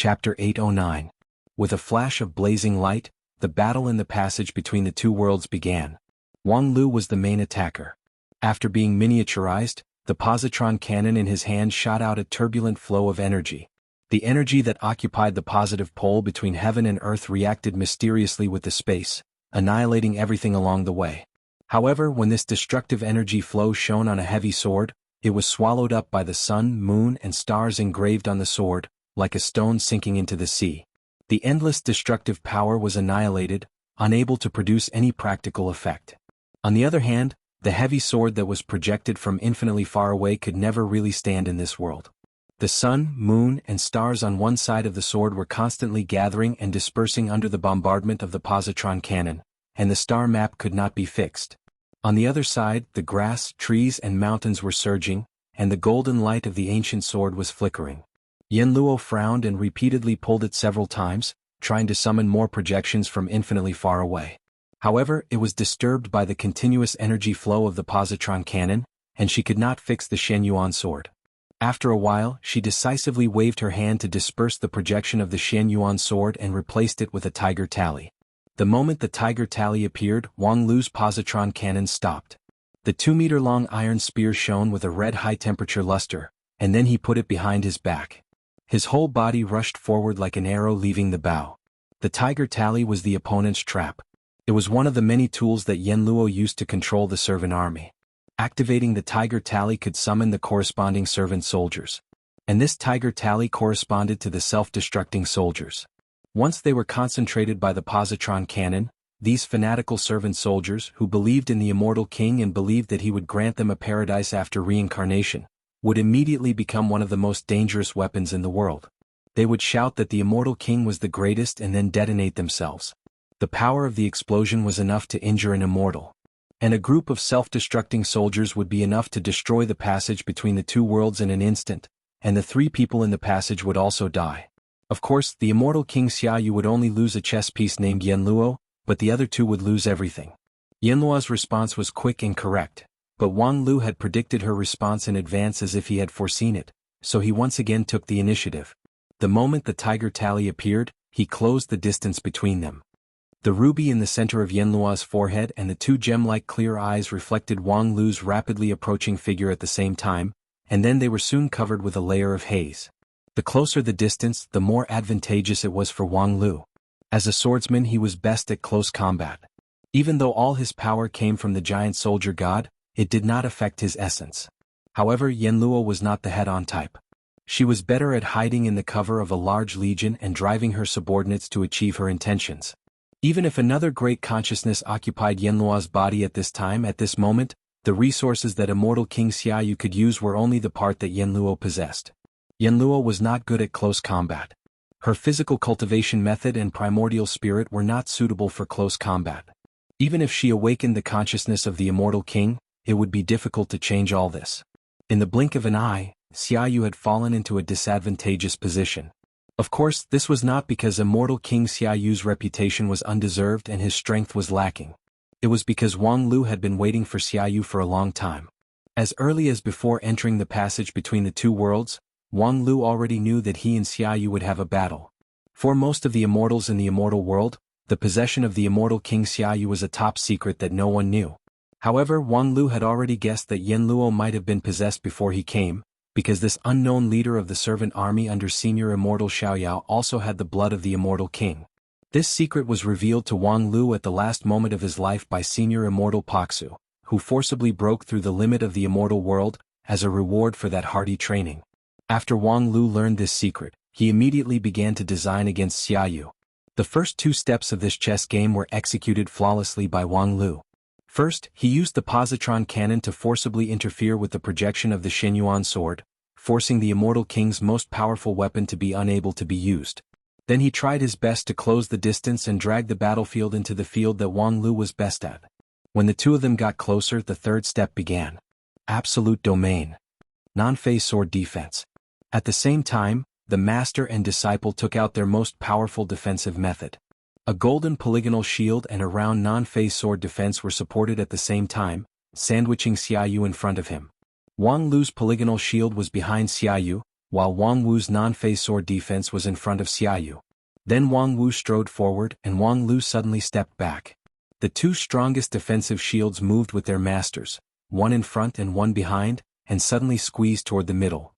Chapter 809. With a flash of blazing light, the battle in the passage between the two worlds began. Wang Lu was the main attacker. After being miniaturized, the positron cannon in his hand shot out a turbulent flow of energy. The energy that occupied the positive pole between heaven and earth reacted mysteriously with the space, annihilating everything along the way. However, when this destructive energy flow shone on a heavy sword, it was swallowed up by the sun, moon, and stars engraved on the sword, like a stone sinking into the sea. The endless destructive power was annihilated, unable to produce any practical effect. On the other hand, the heavy sword that was projected from infinitely far away could never really stand in this world. The sun, moon, and stars on one side of the sword were constantly gathering and dispersing under the bombardment of the positron cannon, and the star map could not be fixed. On the other side, the grass, trees, and mountains were surging, and the golden light of the ancient sword was flickering. Yen Luo frowned and repeatedly pulled it several times, trying to summon more projections from infinitely far away. However, it was disturbed by the continuous energy flow of the positron cannon, and she could not fix the Shen Yuan sword. After a while, she decisively waved her hand to disperse the projection of the Shen Yuan sword and replaced it with a tiger tally. The moment the tiger tally appeared, Wang Lu's positron cannon stopped. The 2-meter-long iron spear shone with a red high-temperature luster, and then he put it behind his back. His whole body rushed forward like an arrow leaving the bow. The tiger tally was the opponent's trap. It was one of the many tools that Yen Luo used to control the servant army. Activating the tiger tally could summon the corresponding servant soldiers. And this tiger tally corresponded to the self-destructing soldiers. Once they were concentrated by the positron cannon, these fanatical servant soldiers, who believed in the immortal king and believed that he would grant them a paradise after reincarnation, would immediately become one of the most dangerous weapons in the world. They would shout that the immortal king was the greatest and then detonate themselves. The power of the explosion was enough to injure an immortal. And a group of self-destructing soldiers would be enough to destroy the passage between the two worlds in an instant, and the 3 people in the passage would also die. Of course, the immortal King Xiaoyu would only lose a chess piece named Yen Luo, but the other 2 would lose everything. Yen Luo's response was quick and correct, but Wang Lu had predicted her response in advance as if he had foreseen it, so he once again took the initiative. The moment the tiger tally appeared, he closed the distance between them. The ruby in the center of Yen Luo's forehead and the 2 gem-like clear eyes reflected Wang Lu's rapidly approaching figure at the same time, and then they were soon covered with a layer of haze. The closer the distance, the more advantageous it was for Wang Lu. As a swordsman, he was best at close combat. Even though all his power came from the giant soldier god, it did not affect his essence. However, Yen Luo was not the head-on type. She was better at hiding in the cover of a large legion and driving her subordinates to achieve her intentions. Even if another great consciousness occupied Yen Luo's body at this moment, the resources that immortal King Xiaoyu could use were only the part that Yen Luo possessed. Yen Luo was not good at close combat. Her physical cultivation method and primordial spirit were not suitable for close combat. Even if she awakened the consciousness of the immortal king, it would be difficult to change all this. In the blink of an eye, Xiaoyu had fallen into a disadvantageous position. Of course, this was not because immortal King Xiaoyu's reputation was undeserved and his strength was lacking. It was because Wang Lu had been waiting for Xiaoyu for a long time. As early as before entering the passage between the two worlds, Wang Lu already knew that he and Xiaoyu would have a battle. For most of the immortals in the immortal world, the possession of the immortal King Xiaoyu was a top secret that no one knew. However, Wang Lu had already guessed that Yen Luo might have been possessed before he came, because this unknown leader of the servant army under senior immortal Xiaoyao also had the blood of the immortal king. This secret was revealed to Wang Lu at the last moment of his life by senior immortal Paksu, who forcibly broke through the limit of the immortal world, as a reward for that hardy training. After Wang Lu learned this secret, he immediately began to design against Xiaoyu. The first 2 steps of this chess game were executed flawlessly by Wang Lu. First, he used the positron cannon to forcibly interfere with the projection of the Shen Yuan sword, forcing the immortal king's most powerful weapon to be unable to be used. Then he tried his best to close the distance and drag the battlefield into the field that Wang Lu was best at. When the 2 of them got closer, the 3rd step began. Absolute domain. Non-phase sword defense. At the same time, the master and disciple took out their most powerful defensive method. A golden polygonal shield and a round non-phase sword defense were supported at the same time, sandwiching Xiaoyu in front of him. Wang Lu's polygonal shield was behind Xiaoyu, while Wang Wu's non-phase sword defense was in front of Xiaoyu. Then Wang Wu strode forward and Wang Lu suddenly stepped back. The two strongest defensive shields moved with their masters, one in front and one behind, and suddenly squeezed toward the middle.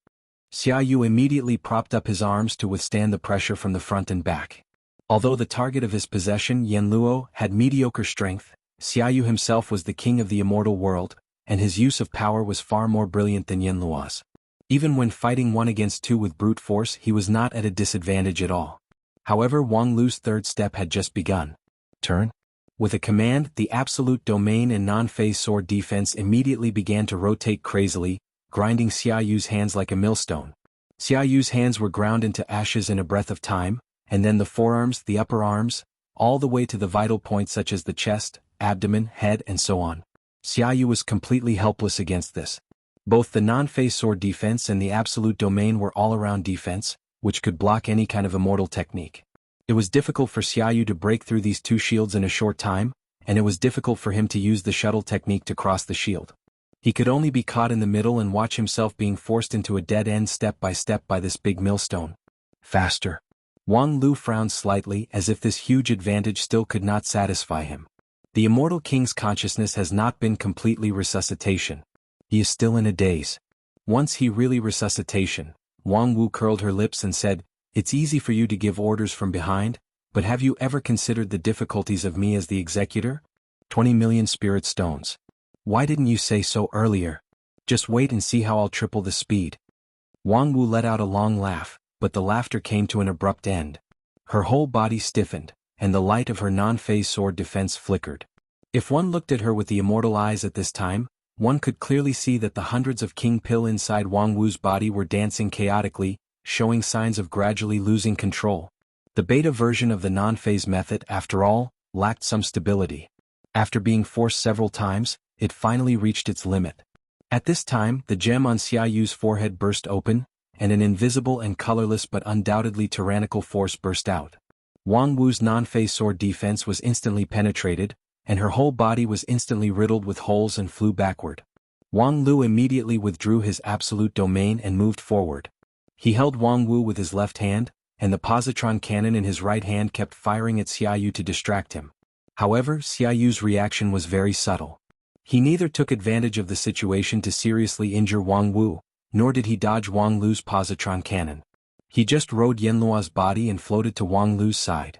Xiaoyu immediately propped up his arms to withstand the pressure from the front and back. Although the target of his possession, Yanluo, had mediocre strength, Xiaoyu himself was the king of the immortal world, and his use of power was far more brilliant than Yanluo's. Even when fighting 1 against 2 with brute force, he was not at a disadvantage at all. However, Wang Lu's third step had just begun. Turn. With a command, the absolute domain and non-phase sword defense immediately began to rotate crazily, grinding Xiaoyu's hands like a millstone. Xiaoyu's hands were ground into ashes in a breath of time, and then the forearms, the upper arms, all the way to the vital points such as the chest, abdomen, head and so on. Xiaoyu was completely helpless against this. Both the non-phase sword defense and the absolute domain were all-around defense, which could block any kind of immortal technique. It was difficult for Xiaoyu to break through these two shields in a short time, and it was difficult for him to use the shuttle technique to cross the shield. He could only be caught in the middle and watch himself being forced into a dead end step by this big millstone. Faster. Wang Lu frowned slightly as if this huge advantage still could not satisfy him. The immortal king's consciousness has not been completely resuscitation. He is still in a daze. Once he really resuscitation, Wang Wu curled her lips and said, "It's easy for you to give orders from behind, but have you ever considered the difficulties of me as the executor? 20 million spirit stones. Why didn't you say so earlier? Just wait and see how I'll triple the speed." Wang Wu let out a long laugh, but the laughter came to an abrupt end. Her whole body stiffened, and the light of her non-phase sword defense flickered. If one looked at her with the immortal eyes at this time, one could clearly see that the hundreds of king pill inside Wang Wu's body were dancing chaotically, showing signs of gradually losing control. The beta version of the non-phase method, after all, lacked some stability. After being forced several times, it finally reached its limit. At this time, the gem on Xiaoyu's forehead burst open, and an invisible and colorless but undoubtedly tyrannical force burst out. Wang Wu's non-phase sword defense was instantly penetrated, and her whole body was instantly riddled with holes and flew backward. Wang Lu immediately withdrew his absolute domain and moved forward. He held Wang Wu with his left hand, and the positron cannon in his right hand kept firing at Xiaoyu to distract him. However, Xiaoyu's reaction was very subtle. He neither took advantage of the situation to seriously injure Wang Wu, nor did he dodge Wang Lu's positron cannon. He just rode Yanluo's body and floated to Wang Lu's side.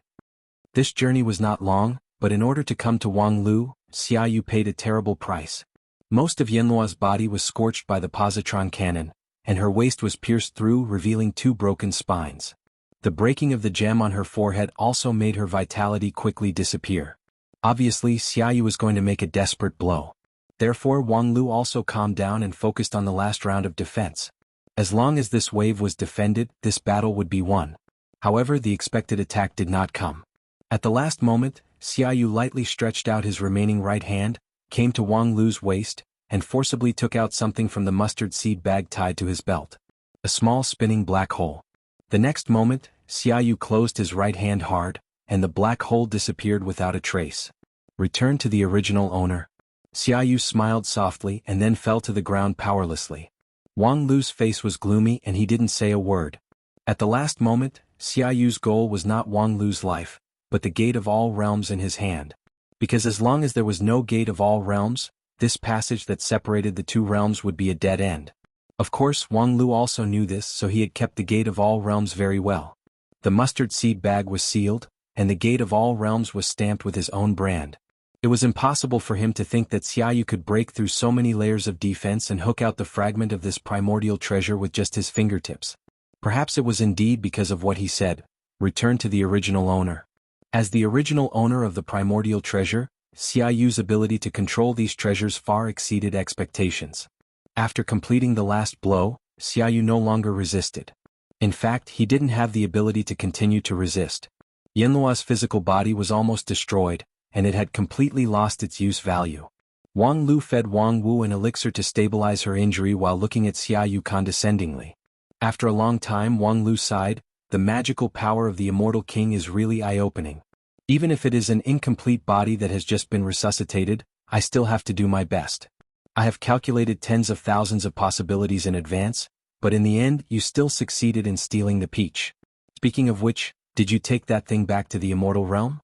This journey was not long, but in order to come to Wang Lu, Xiaoyu paid a terrible price. Most of Yanluo's body was scorched by the positron cannon, and her waist was pierced through, revealing 2 broken spines. The breaking of the gem on her forehead also made her vitality quickly disappear. Obviously, Xiaoyu was going to make a desperate blow. Therefore, Wang Lu also calmed down and focused on the last round of defense. As long as this wave was defended, this battle would be won. However, the expected attack did not come. At the last moment, Xiaoyu lightly stretched out his remaining right hand, came to Wang Lu's waist, and forcibly took out something from the mustard seed bag tied to his belt. A small spinning black hole. The next moment, Xiaoyu closed his right hand hard, and the black hole disappeared without a trace. Return to the original owner. Xiaoyu smiled softly and then fell to the ground powerlessly. Wang Lu's face was gloomy and he didn't say a word. At the last moment, Xiaoyu's goal was not Wang Lu's life, but the gate of all realms in his hand. Because as long as there was no gate of all realms, this passage that separated the two realms would be a dead end. Of course, Wang Lu also knew this, so he had kept the gate of all realms very well. The mustard seed bag was sealed, and the gate of all realms was stamped with his own brand. It was impossible for him to think that Xiaoyu could break through so many layers of defense and hook out the fragment of this primordial treasure with just his fingertips. Perhaps it was indeed because of what he said, return to the original owner. As the original owner of the primordial treasure, Xiaoyu's ability to control these treasures far exceeded expectations. After completing the last blow, Xiaoyu no longer resisted. In fact, he didn't have the ability to continue to resist. Yanluo's physical body was almost destroyed, and it had completely lost its use value. Wang Lu fed Wang Wu an elixir to stabilize her injury while looking at Xiaoyu condescendingly. After a long time, Wang Lu sighed, the magical power of the immortal king is really eye-opening. Even if it is an incomplete body that has just been resuscitated, I still have to do my best. I have calculated tens of thousands of possibilities in advance, but in the end you still succeeded in stealing the peach. Speaking of which, did you take that thing back to the immortal realm?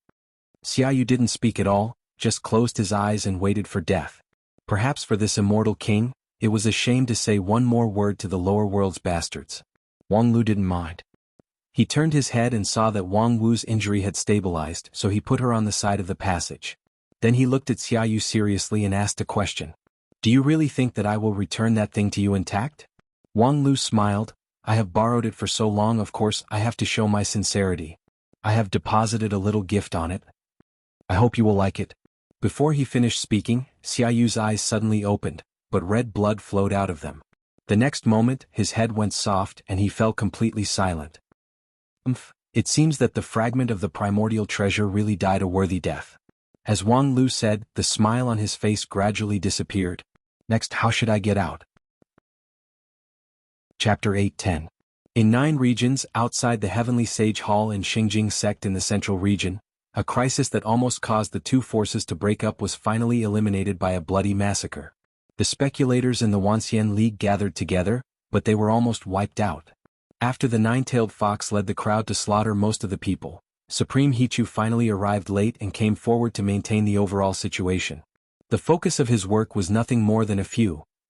Xiaoyu didn't speak at all, just closed his eyes and waited for death. Perhaps for this immortal king, it was a shame to say one more word to the lower world's bastards. Wang Lu didn't mind. He turned his head and saw that Wang Wu's injury had stabilized, so he put her on the side of the passage. Then he looked at Xiaoyu seriously and asked a question. Do you really think that I will return that thing to you intact? Wang Lu smiled. I have borrowed it for so long, of course I have to show my sincerity. I have deposited a little gift on it. I hope you will like it. Before he finished speaking, Xiaoyu's eyes suddenly opened, but red blood flowed out of them. The next moment, his head went soft and he fell completely silent. It seems that the fragment of the primordial treasure really died a worthy death. As Wang Lu said, the smile on his face gradually disappeared. Next, how should I get out? Chapter 8:10. In 9 regions outside the Heavenly Sage Hall in Xingjing sect in the central region, a crisis that almost caused the two forces to break up was finally eliminated by a bloody massacre. The speculators in the Wanxian League gathered together, but they were almost wiped out. After the nine-tailed fox led the crowd to slaughter most of the people, Supreme Hichu finally arrived late and came forward to maintain the overall situation. The focus of his work was nothing more than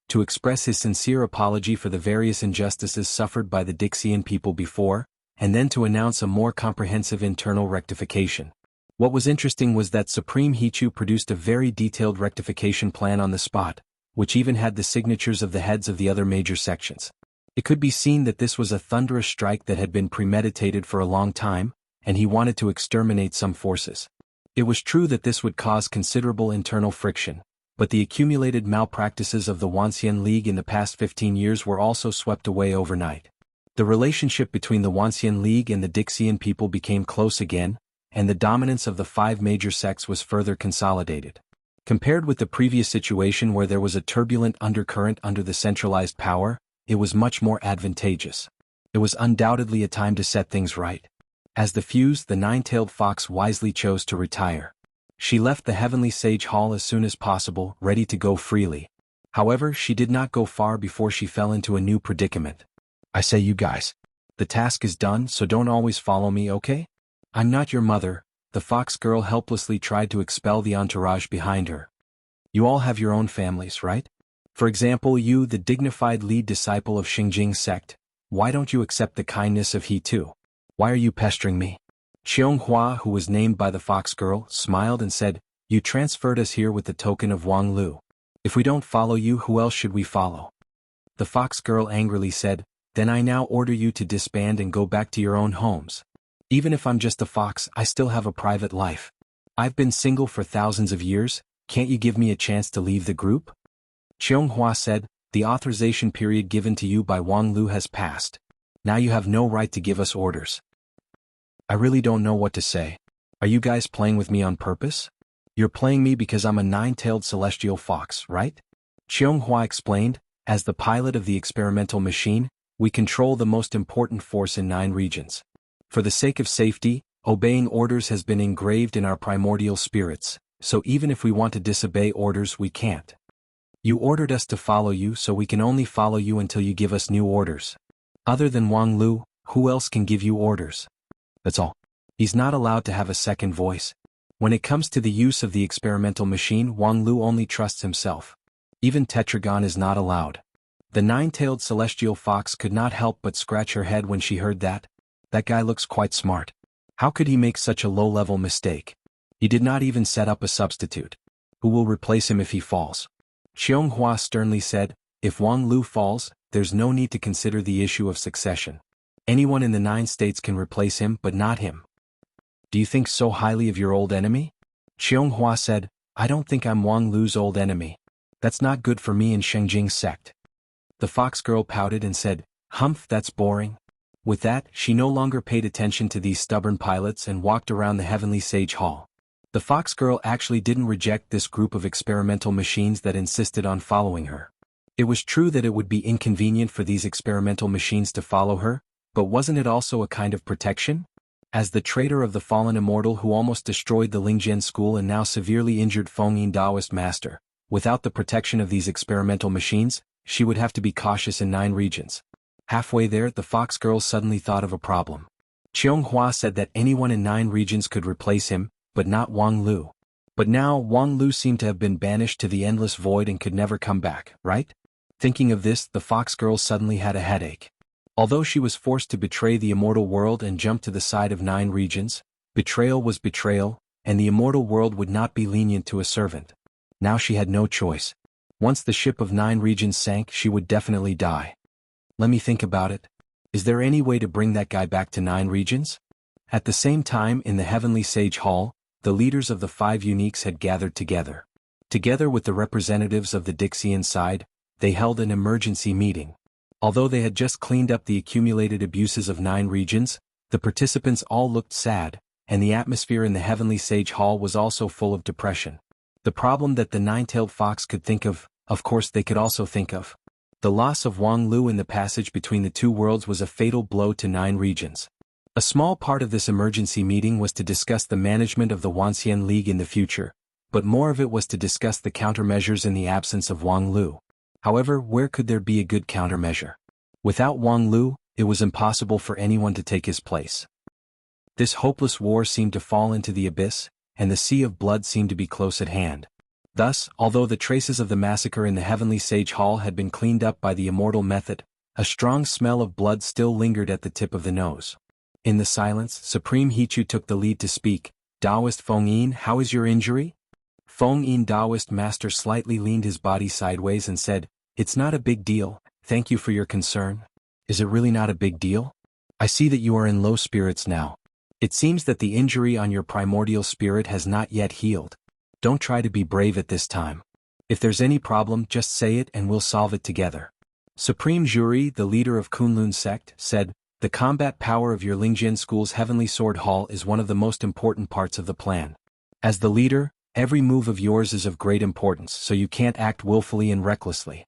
to express his sincere apology for the various injustices suffered by the Dixian people before, and then to announce a more comprehensive internal rectification. What was interesting was that Supreme Hichu produced a very detailed rectification plan on the spot, which even had the signatures of the heads of the other major sections. It could be seen that this was a thunderous strike that had been premeditated for a long time, and he wanted to exterminate some forces. It was true that this would cause considerable internal friction, but the accumulated malpractices of the Wanxian League in the past 15 years were also swept away overnight. The relationship between the Wanxian League and the Dixian people became close again, and the dominance of the 5 major sects was further consolidated. Compared with the previous situation where there was a turbulent undercurrent under the centralized power, it was much more advantageous. It was undoubtedly a time to set things right. As the fuse, the nine-tailed fox wisely chose to retire. She left the Heavenly Sage Hall as soon as possible, ready to go freely. However, she did not go far before she fell into a new predicament. I say, you guys, the task is done, so don't always follow me, okay? I'm not your mother. The fox girl helplessly tried to expel the entourage behind her. You all have your own families, right? For example, you, the dignified lead disciple of Xingjing sect, why don't you accept the kindness of he too? Why are you pestering me? Xianghua, who was named by the fox girl, smiled and said, you transferred us here with the token of Wang Lu. If we don't follow you, who else should we follow? The fox girl angrily said, then I now order you to disband and go back to your own homes. Even if I'm just a fox, I still have a private life. I've been single for thousands of years, can't you give me a chance to leave the group? Xianghua said, the authorization period given to you by Wang Lu has passed. Now you have no right to give us orders. I really don't know what to say. Are you guys playing with me on purpose? You're playing me because I'm a 9-tailed celestial fox, right? Xianghua explained, as the pilot of the experimental machine, we control the most important force in 9 regions. For the sake of safety, obeying orders has been engraved in our primordial spirits, so even if we want to disobey orders, we can't. You ordered us to follow you, so we can only follow you until you give us new orders. Other than Wang Lu, who else can give you orders? That's all. He's not allowed to have a second voice. When it comes to the use of the experimental machine, Wang Lu only trusts himself. Even Tetragon is not allowed. The 9-tailed celestial fox could not help but scratch her head when she heard that. That guy looks quite smart. How could he make such a low-level mistake? He did not even set up a substitute. Who will replace him if he falls? Xianghua sternly said, if Wang Lu falls, there's no need to consider the issue of succession. Anyone in the 9 states can replace him, but not him. Do you think so highly of your old enemy? Xianghua said, I don't think I'm Wang Lu's old enemy. That's not good for me in Xingjing sect. The fox girl pouted and said, humph, that's boring. With that, she no longer paid attention to these stubborn pilots and walked around the Heavenly Sage Hall. The fox girl actually didn't reject this group of experimental machines that insisted on following her. It was true that it would be inconvenient for these experimental machines to follow her, but wasn't it also a kind of protection? As the traitor of the fallen immortal who almost destroyed the Lingjian school and now severely injured Fengyin Taoist master, without the protection of these experimental machines, she would have to be cautious in 9 regions. Halfway there, the fox girls suddenly thought of a problem. Hua said that anyone in 9 regions could replace him, but not Wang Lu. But now Wang Lu seemed to have been banished to the endless void and could never come back, right? Thinking of this, the fox girl suddenly had a headache. Although she was forced to betray the immortal world and jump to the side of 9 regions, betrayal was betrayal, and the immortal world would not be lenient to a servant. Now she had no choice. Once the ship of 9 regions sank, she would definitely die. Let me think about it. Is there any way to bring that guy back to 9 regions? At the same time, in the Heavenly Sage Hall, the leaders of the 5 uniques had gathered together. Together with the representatives of the Dixian side, they held an emergency meeting. Although they had just cleaned up the accumulated abuses of 9 regions, the participants all looked sad, and the atmosphere in the Heavenly Sage Hall was also full of depression. The problem that the 9-tailed fox could think of course they could also think of. The loss of Wang Lu in the passage between the 2 worlds was a fatal blow to 9 regions. A small part of this emergency meeting was to discuss the management of the Wanxian League in the future, but more of it was to discuss the countermeasures in the absence of Wang Lu. However, where could there be a good countermeasure? Without Wang Lu, it was impossible for anyone to take his place. This hopeless war seemed to fall into the abyss, and the sea of blood seemed to be close at hand. Thus, although the traces of the massacre in the Heavenly Sage Hall had been cleaned up by the immortal method, a strong smell of blood still lingered at the tip of the nose. In the silence, Supreme Hichu took the lead to speak. Taoist Feng Yin, how is your injury? Feng Yin Taoist master slightly leaned his body sideways and said, it's not a big deal, thank you for your concern. Is it really not a big deal? I see that you are in low spirits now. It seems that the injury on your primordial spirit has not yet healed. Don't try to be brave at this time. If there's any problem, just say it and we'll solve it together. Supreme Jury, the leader of Kunlun sect, said, the combat power of your Lingjian school's Heavenly Sword Hall is one of the most important parts of the plan. As the leader, every move of yours is of great importance, so you can't act willfully and recklessly.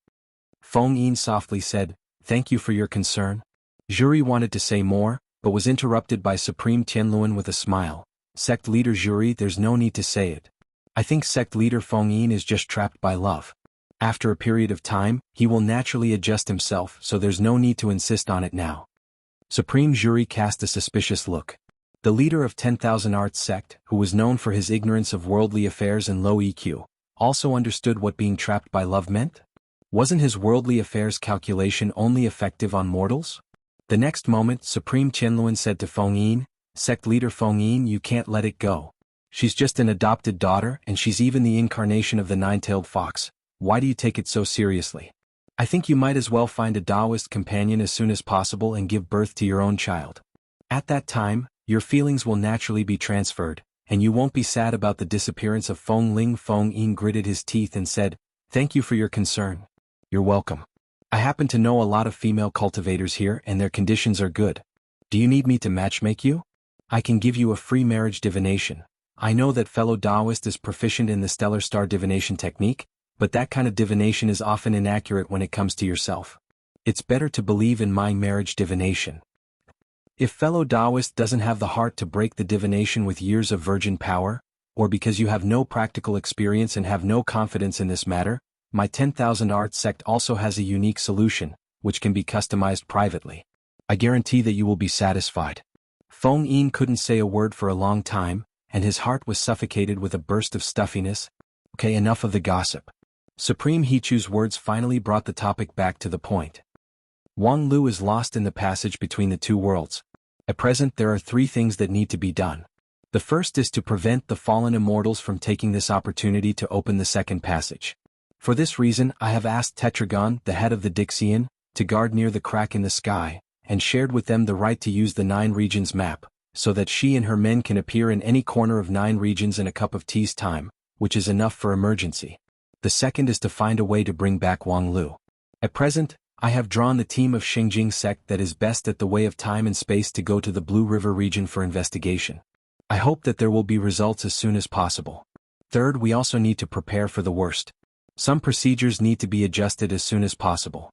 Feng Yin softly said, thank you for your concern. Jury wanted to say more, but was interrupted by Supreme Tianluan with a smile. Sect leader Jury, there's no need to say it. I think sect leader Feng Yin is just trapped by love. After a period of time, he will naturally adjust himself, so there's no need to insist on it now. Supreme Jury cast a suspicious look. The leader of 10,000 Arts sect, who was known for his ignorance of worldly affairs and low EQ, also understood what being trapped by love meant? Wasn't his worldly affairs calculation only effective on mortals? The next moment, Supreme Tianluan said to Feng Yin, sect leader Feng Yin, you can't let it go. She's just an adopted daughter and she's even the incarnation of the 9-tailed fox. Why do you take it so seriously? I think you might as well find a Taoist companion as soon as possible and give birth to your own child. At that time, your feelings will naturally be transferred, and you won't be sad about the disappearance of Feng Ling. Feng Yin gritted his teeth and said, thank you for your concern. You're welcome. I happen to know a lot of female cultivators here and their conditions are good. Do you need me to matchmake you? I can give you a free marriage divination. I know that fellow Taoist is proficient in the stellar star divination technique, but that kind of divination is often inaccurate when it comes to yourself. It's better to believe in my marriage divination. If fellow Taoist doesn't have the heart to break the divination with years of virgin power, or because you have no practical experience and have no confidence in this matter, my 10,000 Arts sect also has a unique solution, which can be customized privately. I guarantee that you will be satisfied. Feng Yin couldn't say a word for a long time, and his heart was suffocated with a burst of stuffiness. Okay, enough of the gossip. Supreme Hichu's words finally brought the topic back to the point. Wang Lu is lost in the passage between the 2 worlds. At present there are 3 things that need to be done. The first is to prevent the fallen immortals from taking this opportunity to open the second passage. For this reason I have asked Tetragon, the head of the Dixian, to guard near the crack in the sky, and shared with them the right to use the 9 regions map, so that she and her men can appear in any corner of 9 regions in a cup of tea's time, which is enough for emergency. The second is to find a way to bring back Wang Lu. At present, I have drawn the team of Xingjing sect that is best at the way of time and space to go to the Blue River region for investigation. I hope that there will be results as soon as possible. Third, we also need to prepare for the worst. Some procedures need to be adjusted as soon as possible.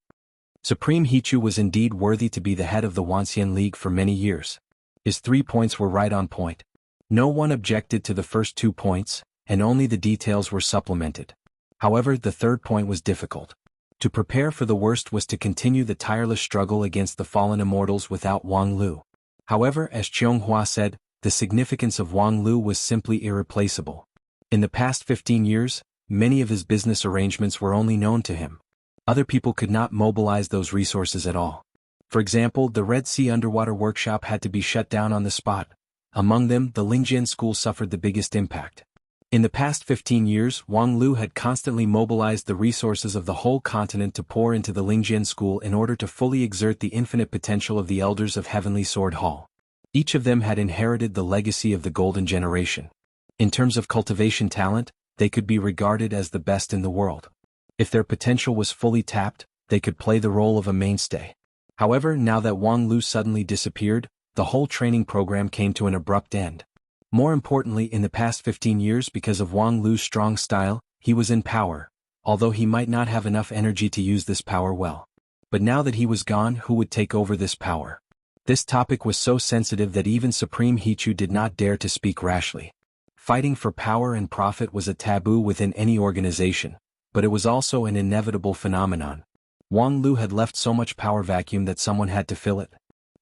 Supreme Hichu was indeed worthy to be the head of the Wanxian League for many years. His 3 points were right on point. No one objected to the first 2 points, and only the details were supplemented. However, the third point was difficult. To prepare for the worst was to continue the tireless struggle against the fallen immortals without Wang Lu. However, as Hua said, the significance of Wang Lu was simply irreplaceable. In the past 15 years, many of his business arrangements were only known to him. Other people could not mobilize those resources at all. For example, the Red Sea underwater workshop had to be shut down on the spot. Among them, the Lingjian school suffered the biggest impact. In the past 15 years, Wang Lu had constantly mobilized the resources of the whole continent to pour into the Lingjian school in order to fully exert the infinite potential of the elders of Heavenly Sword Hall. Each of them had inherited the legacy of the Golden Generation. In terms of cultivation talent, they could be regarded as the best in the world. If their potential was fully tapped, they could play the role of a mainstay. However, now that Wang Lu suddenly disappeared, the whole training program came to an abrupt end. More importantly, in the past 15 years, because of Wang Lu's strong style, he was in power, although he might not have enough energy to use this power well. But now that he was gone, who would take over this power? This topic was so sensitive that even Supreme Hichu did not dare to speak rashly. Fighting for power and profit was a taboo within any organization, but it was also an inevitable phenomenon. Wang Lu had left so much power vacuum that someone had to fill it.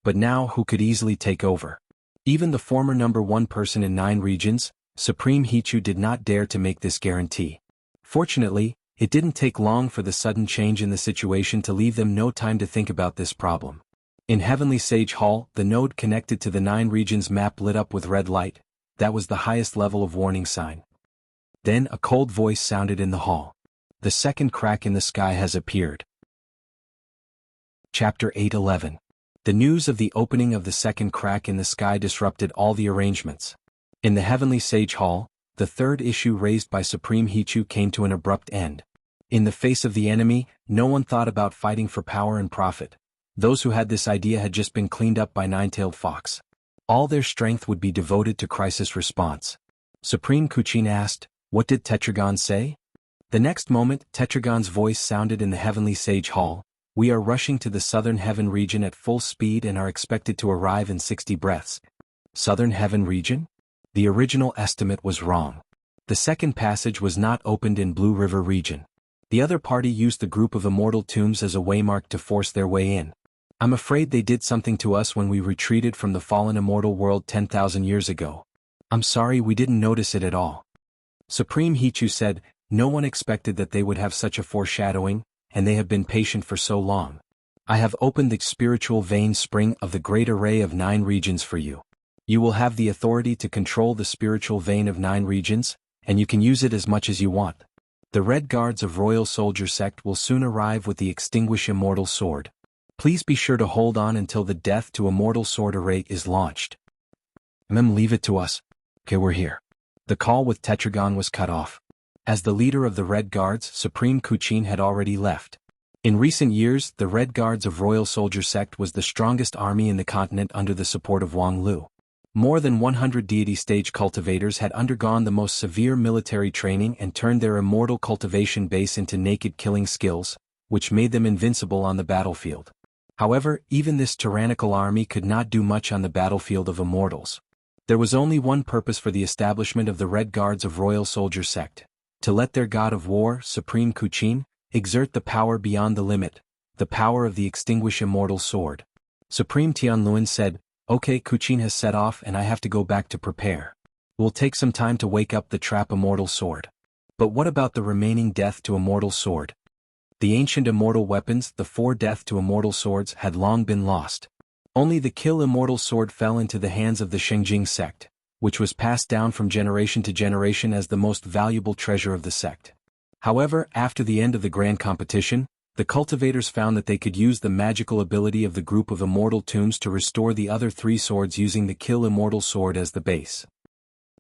But now, who could easily take over? Even the former #1 person in 9 regions, Supreme Hichu, did not dare to make this guarantee. Fortunately, it didn't take long for the sudden change in the situation to leave them no time to think about this problem. In Heavenly Sage Hall, the node connected to the 9 regions map lit up with red light. That was the highest level of warning sign. Then a cold voice sounded in the hall. The second crack in the sky has appeared. Chapter 8:11. The news of the opening of the second crack in the sky disrupted all the arrangements. In the Heavenly Sage Hall, the third issue raised by Supreme Hichu came to an abrupt end. In the face of the enemy, no one thought about fighting for power and profit. Those who had this idea had just been cleaned up by Nine-Tailed Fox. All their strength would be devoted to crisis response. Supreme Kuchin asked, "What did Tetragon say?" The next moment, Tetragon's voice sounded in the Heavenly Sage Hall. "We are rushing to the Southern Heaven region at full speed and are expected to arrive in 60 breaths. Southern Heaven region? The original estimate was wrong. The second passage was not opened in Blue River region. The other party used the group of immortal tombs as a waymark to force their way in. I'm afraid they did something to us when we retreated from the fallen immortal world 10,000 years ago. I'm sorry we didn't notice it at all." Supreme Hichu said, "No one expected that they would have such a foreshadowing, and they have been patient for so long. I have opened the spiritual vein spring of the great array of 9 regions for you. You will have the authority to control the spiritual vein of 9 regions, and you can use it as much as you want. The Red Guards of Royal Soldier Sect will soon arrive with the Extinguish Immortal Sword. Please be sure to hold on until the Death to Immortal Sword array is launched." Leave it to us. Okay, we're here." The call with Tetragon was cut off. As the leader of the Red Guards, Supreme Kuchin had already left. In recent years, the Red Guards of Royal Soldier Sect was the strongest army in the continent under the support of Wang Lu. More than 100 deity stage cultivators had undergone the most severe military training and turned their immortal cultivation base into naked killing skills, which made them invincible on the battlefield. However, even this tyrannical army could not do much on the battlefield of immortals. There was only one purpose for the establishment of the Red Guards of Royal Soldier Sect: to let their god of war, Supreme Kuchin, exert the power beyond the limit, the power of the Extinguish Immortal Sword. Supreme Tianluan said, "Okay, Kuchin has set off and I have to go back to prepare. We'll take some time to wake up the Trap Immortal Sword. But what about the remaining Death to Immortal Sword?" The ancient immortal weapons, the 4 Death to Immortal Swords, had long been lost. Only the Kill Immortal Sword fell into the hands of the Shengjing sect, which was passed down from generation to generation as the most valuable treasure of the sect. However, after the end of the grand competition, the cultivators found that they could use the magical ability of the group of immortal tombs to restore the other 3 swords using the Kill Immortal Sword as the base.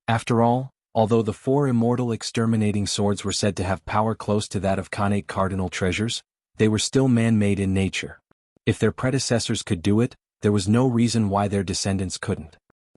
After all, although the 4 immortal exterminating swords were said to have power close to that of Khanate cardinal treasures, they were still man-made in nature. If their predecessors could do it, there was no reason why their descendants couldn't.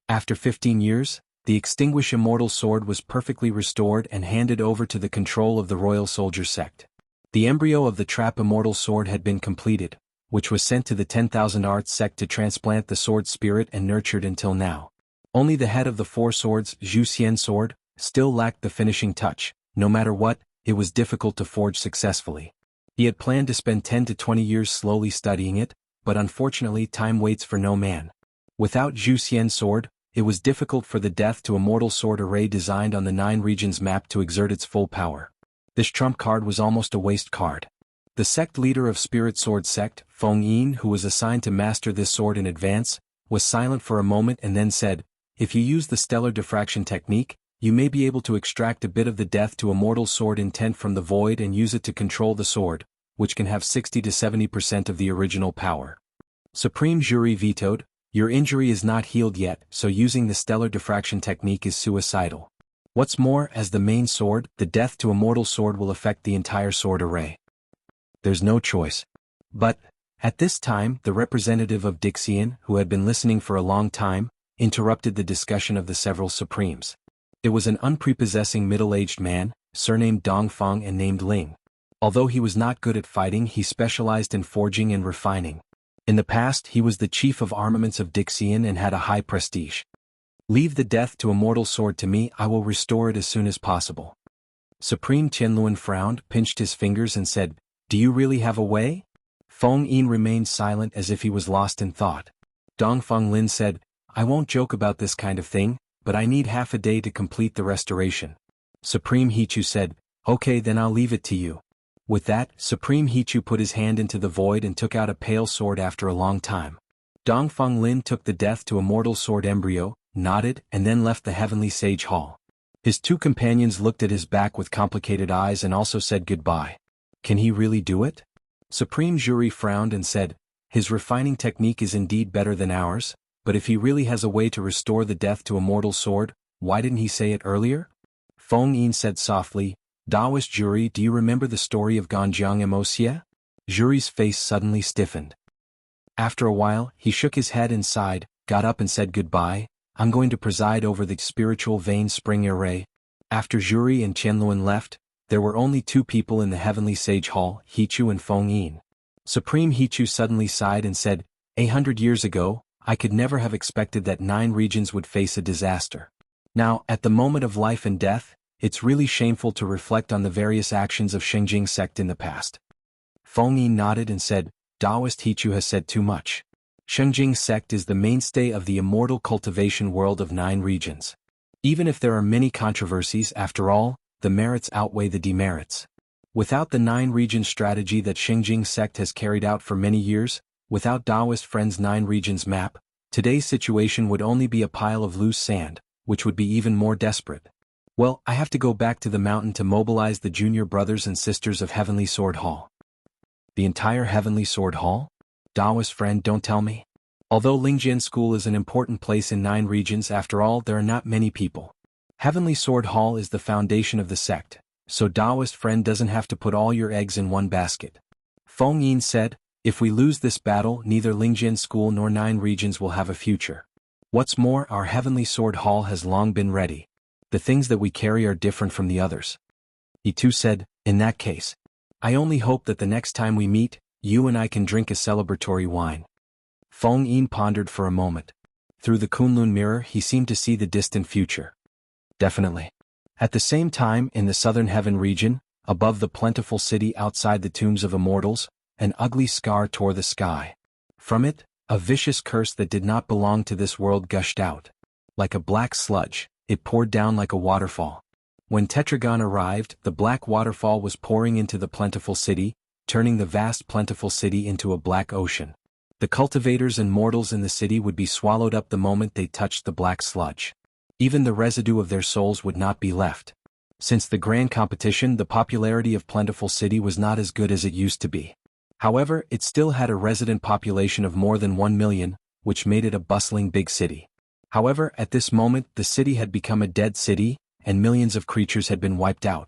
After 15 years, the Extinguish Immortal Sword was perfectly restored and handed over to the control of the Royal Soldier Sect. The embryo of the Trap Immortal Sword had been completed, which was sent to the 10,000 Arts sect to transplant the sword spirit and nurtured until now. Only the head of the 4 swords, Zhu Xian sword, still lacked the finishing touch. No matter what, it was difficult to forge successfully. He had planned to spend 10 to 20 years slowly studying it, but unfortunately time waits for no man. Without Zhu Xian's sword, it was difficult for the Death to Immortal sword array designed on the 9 regions map to exert its full power. This trump card was almost a waste card. The sect leader of Spirit Sword Sect, Feng Yin, who was assigned to master this sword in advance, was silent for a moment and then said, "If you use the stellar diffraction technique, you may be able to extract a bit of the Death to Immortal sword intent from the void and use it to control the sword, which can have 60 to 70% of the original power." Supreme Jury vetoed, "Your injury is not healed yet, so using the stellar diffraction technique is suicidal. What's more, as the main sword, the Death to Immortal sword will affect the entire sword array. There's no choice." But, at this time, the representative of Dixian, who had been listening for a long time, interrupted the discussion of the several supremes. It was an unprepossessing middle-aged man, surnamed Dongfeng and named Ling. Although he was not good at fighting, he specialized in forging and refining. In the past, he was the chief of armaments of Dixian and had a high prestige. "Leave the Death to Immortal sword to me, I will restore it as soon as possible." Supreme Qianluan frowned, pinched his fingers and said, "Do you really have a way?" Feng Yin remained silent as if he was lost in thought. Dongfeng Lin said, "I won't joke about this kind of thing, but I need half a day to complete the restoration." Supreme Hichu said, "Okay, then I'll leave it to you." With that, Supreme Hichu put his hand into the void and took out a pale sword after a long time. Dongfeng Lin took the Death to Immortal sword embryo, nodded, and then left the Heavenly Sage Hall. His 2 companions looked at his back with complicated eyes and also said goodbye. Can he really do it? Supreme Jury frowned and said, "His refining technique is indeed better than ours, but if he really has a way to restore the Death to Immortal sword, why didn't he say it earlier?" Feng Yin said softly, "Taoist Jury, do you remember the story of Ganjiang Emosia?" Jury's face suddenly stiffened. After a while, he shook his head and sighed, got up and said goodbye, "I'm going to preside over the spiritual vein spring array." After Jury and Qianluan left, there were only 2 people in the Heavenly Sage Hall, Hichu and Feng Yin. Supreme Hichu suddenly sighed and said, "100 years ago, I could never have expected that 9 regions would face a disaster. Now, at the moment of life and death, it's really shameful to reflect on the various actions of Shengjing sect in the past." Feng Yin nodded and said, "Taoist Hichu has said too much. Shengjing sect is the mainstay of the immortal cultivation world of 9 regions. Even if there are many controversies, after all, the merits outweigh the demerits. Without the 9-region strategy that Shengjing sect has carried out for many years, without Taoist Friends' 9 regions map, today's situation would only be a pile of loose sand, which would be even more desperate. Well, I have to go back to the mountain to mobilize the junior brothers and sisters of Heavenly Sword Hall." The entire Heavenly Sword Hall? Taoist friend, don't tell me. Although Lingjian School is an important place in 9 regions, after all, there are not many people. Heavenly Sword Hall is the foundation of the sect, so Taoist friend doesn't have to put all your eggs in one basket. Feng Yin said, "If we lose this battle, neither Lingjian School nor 9 regions will have a future. What's more, our Heavenly Sword Hall has long been ready. The things that we carry are different from the others." He too said, "In that case, I only hope that the next time we meet, you and I can drink a celebratory wine." Feng Yin pondered for a moment. Through the Kunlun mirror, he seemed to see the distant future. Definitely. At the same time, in the southern heaven region, above the plentiful city outside the tombs of immortals, an ugly scar tore the sky. From it, a vicious curse that did not belong to this world gushed out. Like a black sludge, it poured down like a waterfall. When Tetragon arrived, the black waterfall was pouring into the plentiful city, turning the vast plentiful city into a black ocean. The cultivators and mortals in the city would be swallowed up the moment they touched the black sludge. Even the residue of their souls would not be left. Since the grand competition, the popularity of Plentiful City was not as good as it used to be. However, it still had a resident population of more than 1 million, which made it a bustling big city. However, at this moment, the city had become a dead city, and millions of creatures had been wiped out.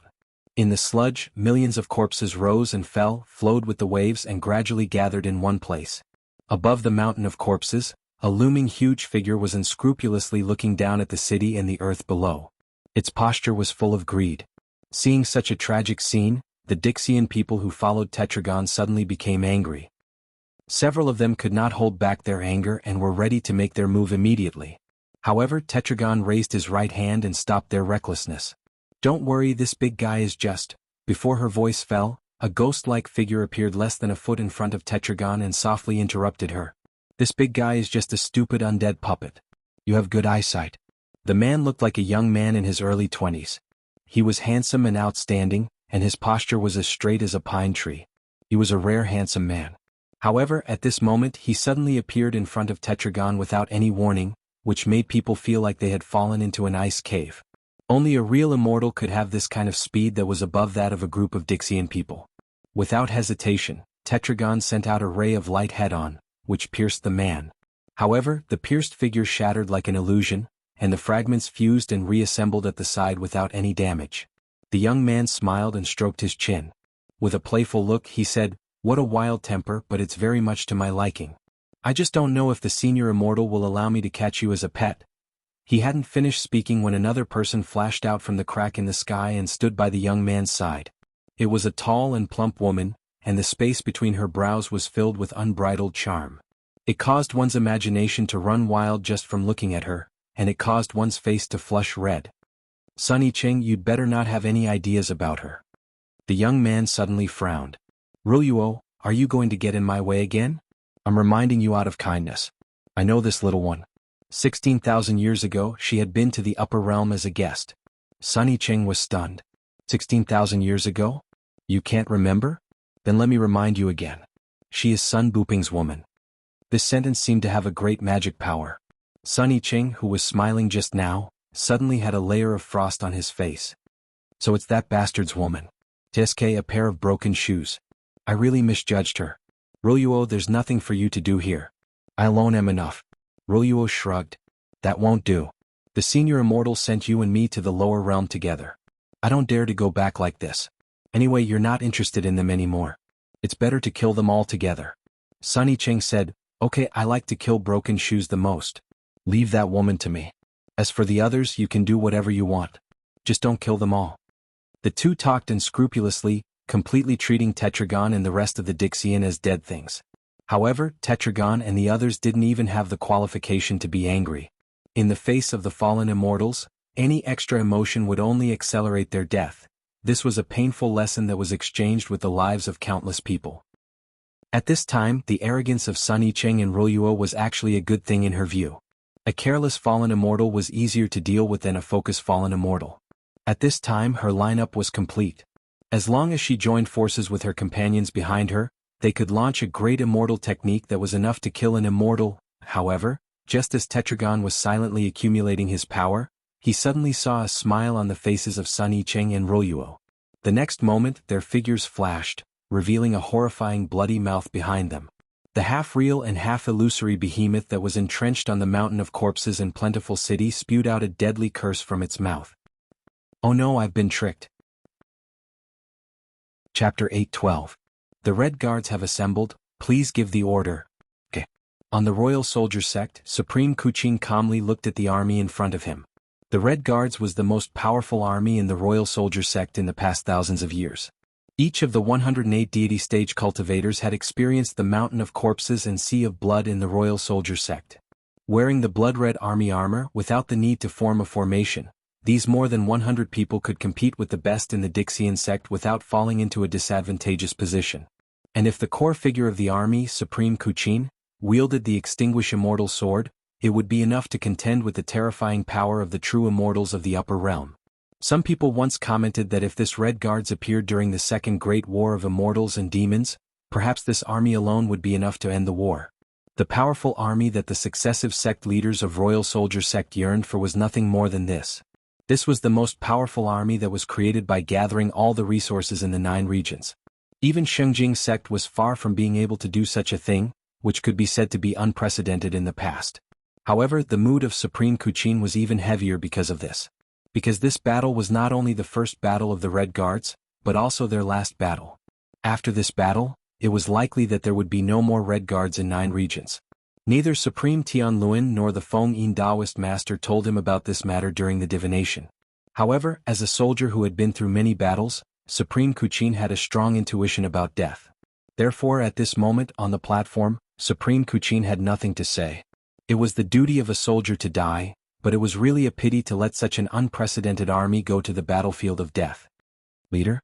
In the sludge, millions of corpses rose and fell, flowed with the waves and gradually gathered in one place. Above the mountain of corpses, a looming huge figure was unscrupulously looking down at the city and the earth below. Its posture was full of greed. Seeing such a tragic scene, the Dixian people who followed Tetragon suddenly became angry. Several of them could not hold back their anger and were ready to make their move immediately. However, Tetragon raised his right hand and stopped their recklessness. "Don't worry, this big guy is just..." Before her voice fell, A ghost-like figure appeared less than a foot in front of Tetragon and softly interrupted her. "This big guy is just a stupid undead puppet. You have good eyesight." The man looked like a young man in his early 20s. He was handsome and outstanding, and his posture was as straight as a pine tree. He was a rare handsome man. However, at this moment he suddenly appeared in front of Tetragon without any warning, which made people feel like they had fallen into an ice cave. Only a real immortal could have this kind of speed that was above that of a group of Dixian people. Without hesitation, Tetragon sent out a ray of light head-on, which pierced the man. However, the pierced figure shattered like an illusion, and the fragments fused and reassembled at the side without any damage. The young man smiled and stroked his chin. With a playful look he said, "What a wild temper, but it's very much to my liking. I just don't know if the senior immortal will allow me to catch you as a pet." He hadn't finished speaking when another person flashed out from the crack in the sky and stood by the young man's side. It was a tall and plump woman, and the space between her brows was filled with unbridled charm. It caused one's imagination to run wild just from looking at her, and it caused one's face to flush red. "Sunny Ching, you'd better not have any ideas about her." The young man suddenly frowned. "Ruoluo, are you going to get in my way again? I'm reminding you out of kindness. I know this little one. 16,000 years ago she had been to the upper realm as a guest." Sunny Ching was stunned. 16,000 years ago? You can't remember? Then let me remind you again. She is Sun Buping's woman. This sentence seemed to have a great magic power. Sunny Ching, who was smiling just now, suddenly had a layer of frost on his face. "So it's that bastard's woman. TSK, a pair of broken shoes. I really misjudged her. Ruoluo, there's nothing for you to do here. I alone am enough." Ruoluo shrugged. "That won't do. The senior immortal sent you and me to the lower realm together. I don't dare to go back like this. Anyway, you're not interested in them anymore. It's better to kill them all together." Sunny Ching said, "Okay, I like to kill broken shoes the most. Leave that woman to me. As for the others, you can do whatever you want. Just don't kill them all." The two talked unscrupulously, completely treating Tetragon and the rest of the Dixian as dead things. However, Tetragon and the others didn't even have the qualification to be angry. In the face of the fallen immortals, any extra emotion would only accelerate their death. This was a painful lesson that was exchanged with the lives of countless people. At this time, the arrogance of Sunny Ching and Ruoluo was actually a good thing in her view. A careless fallen immortal was easier to deal with than a focused fallen immortal. At this time her lineup was complete. As long as she joined forces with her companions behind her, they could launch a great immortal technique that was enough to kill an immortal. However, just as Tetragon was silently accumulating his power, he suddenly saw a smile on the faces of Sunny Ching and Ruoluo. The next moment their figures flashed, revealing a horrifying bloody mouth behind them. The half-real and half-illusory behemoth that was entrenched on the mountain of corpses and plentiful city spewed out a deadly curse from its mouth. "Oh no, I've been tricked." Chapter 8:12. The Red Guards have assembled, please give the order. Okay. On the Royal Soldier Sect, Supreme Kuching calmly looked at the army in front of him. The Red Guards was the most powerful army in the Royal Soldier Sect in the past thousands of years. Each of the 108 deity stage cultivators had experienced the mountain of corpses and sea of blood in the Royal Soldier Sect. Wearing the blood-red army armor without the need to form a formation, these more than 100 people could compete with the best in the Dixian sect without falling into a disadvantageous position. And if the core figure of the army, Supreme Kuchin, wielded the Extinguish Immortal Sword, it would be enough to contend with the terrifying power of the true immortals of the upper realm. Some people once commented that if this Red Guards appeared during the Second Great War of Immortals and Demons, perhaps this army alone would be enough to end the war. The powerful army that the successive sect leaders of Royal Soldier Sect yearned for was nothing more than this. This was the most powerful army that was created by gathering all the resources in the 9 regions. Even Shengjing sect was far from being able to do such a thing, which could be said to be unprecedented in the past. However, the mood of Supreme Kuchin was even heavier because of this. Because this battle was not only the first battle of the Red Guards, but also their last battle. After this battle, it was likely that there would be no more Red Guards in 9 regions. Neither Supreme Tianluan nor the Feng Yin Taoist master told him about this matter during the divination. However, as a soldier who had been through many battles, Supreme Kuchin had a strong intuition about death. Therefore, at this moment on the platform, Supreme Kuchin had nothing to say. It was the duty of a soldier to die, but it was really a pity to let such an unprecedented army go to the battlefield of death. "Leader?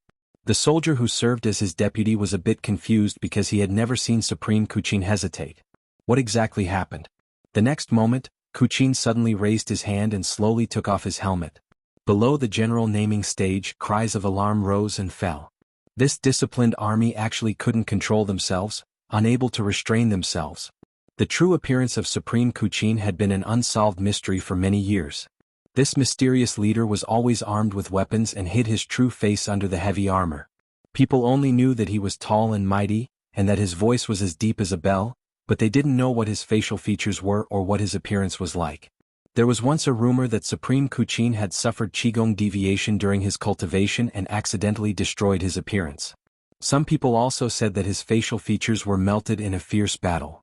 The soldier who served as his deputy was a bit confused because he had never seen Supreme Kuchin hesitate. What exactly happened? The next moment, Kuchin suddenly raised his hand and slowly took off his helmet. Below the general naming stage, cries of alarm rose and fell. This disciplined army actually couldn't control themselves, unable to restrain themselves. The true appearance of Supreme Kuchin had been an unsolved mystery for many years. This mysterious leader was always armed with weapons and hid his true face under the heavy armor. People only knew that he was tall and mighty, and that his voice was as deep as a bell, but they didn't know what his facial features were or what his appearance was like. There was once a rumor that Supreme Kuchin had suffered Qigong deviation during his cultivation and accidentally destroyed his appearance. Some people also said that his facial features were melted in a fierce battle.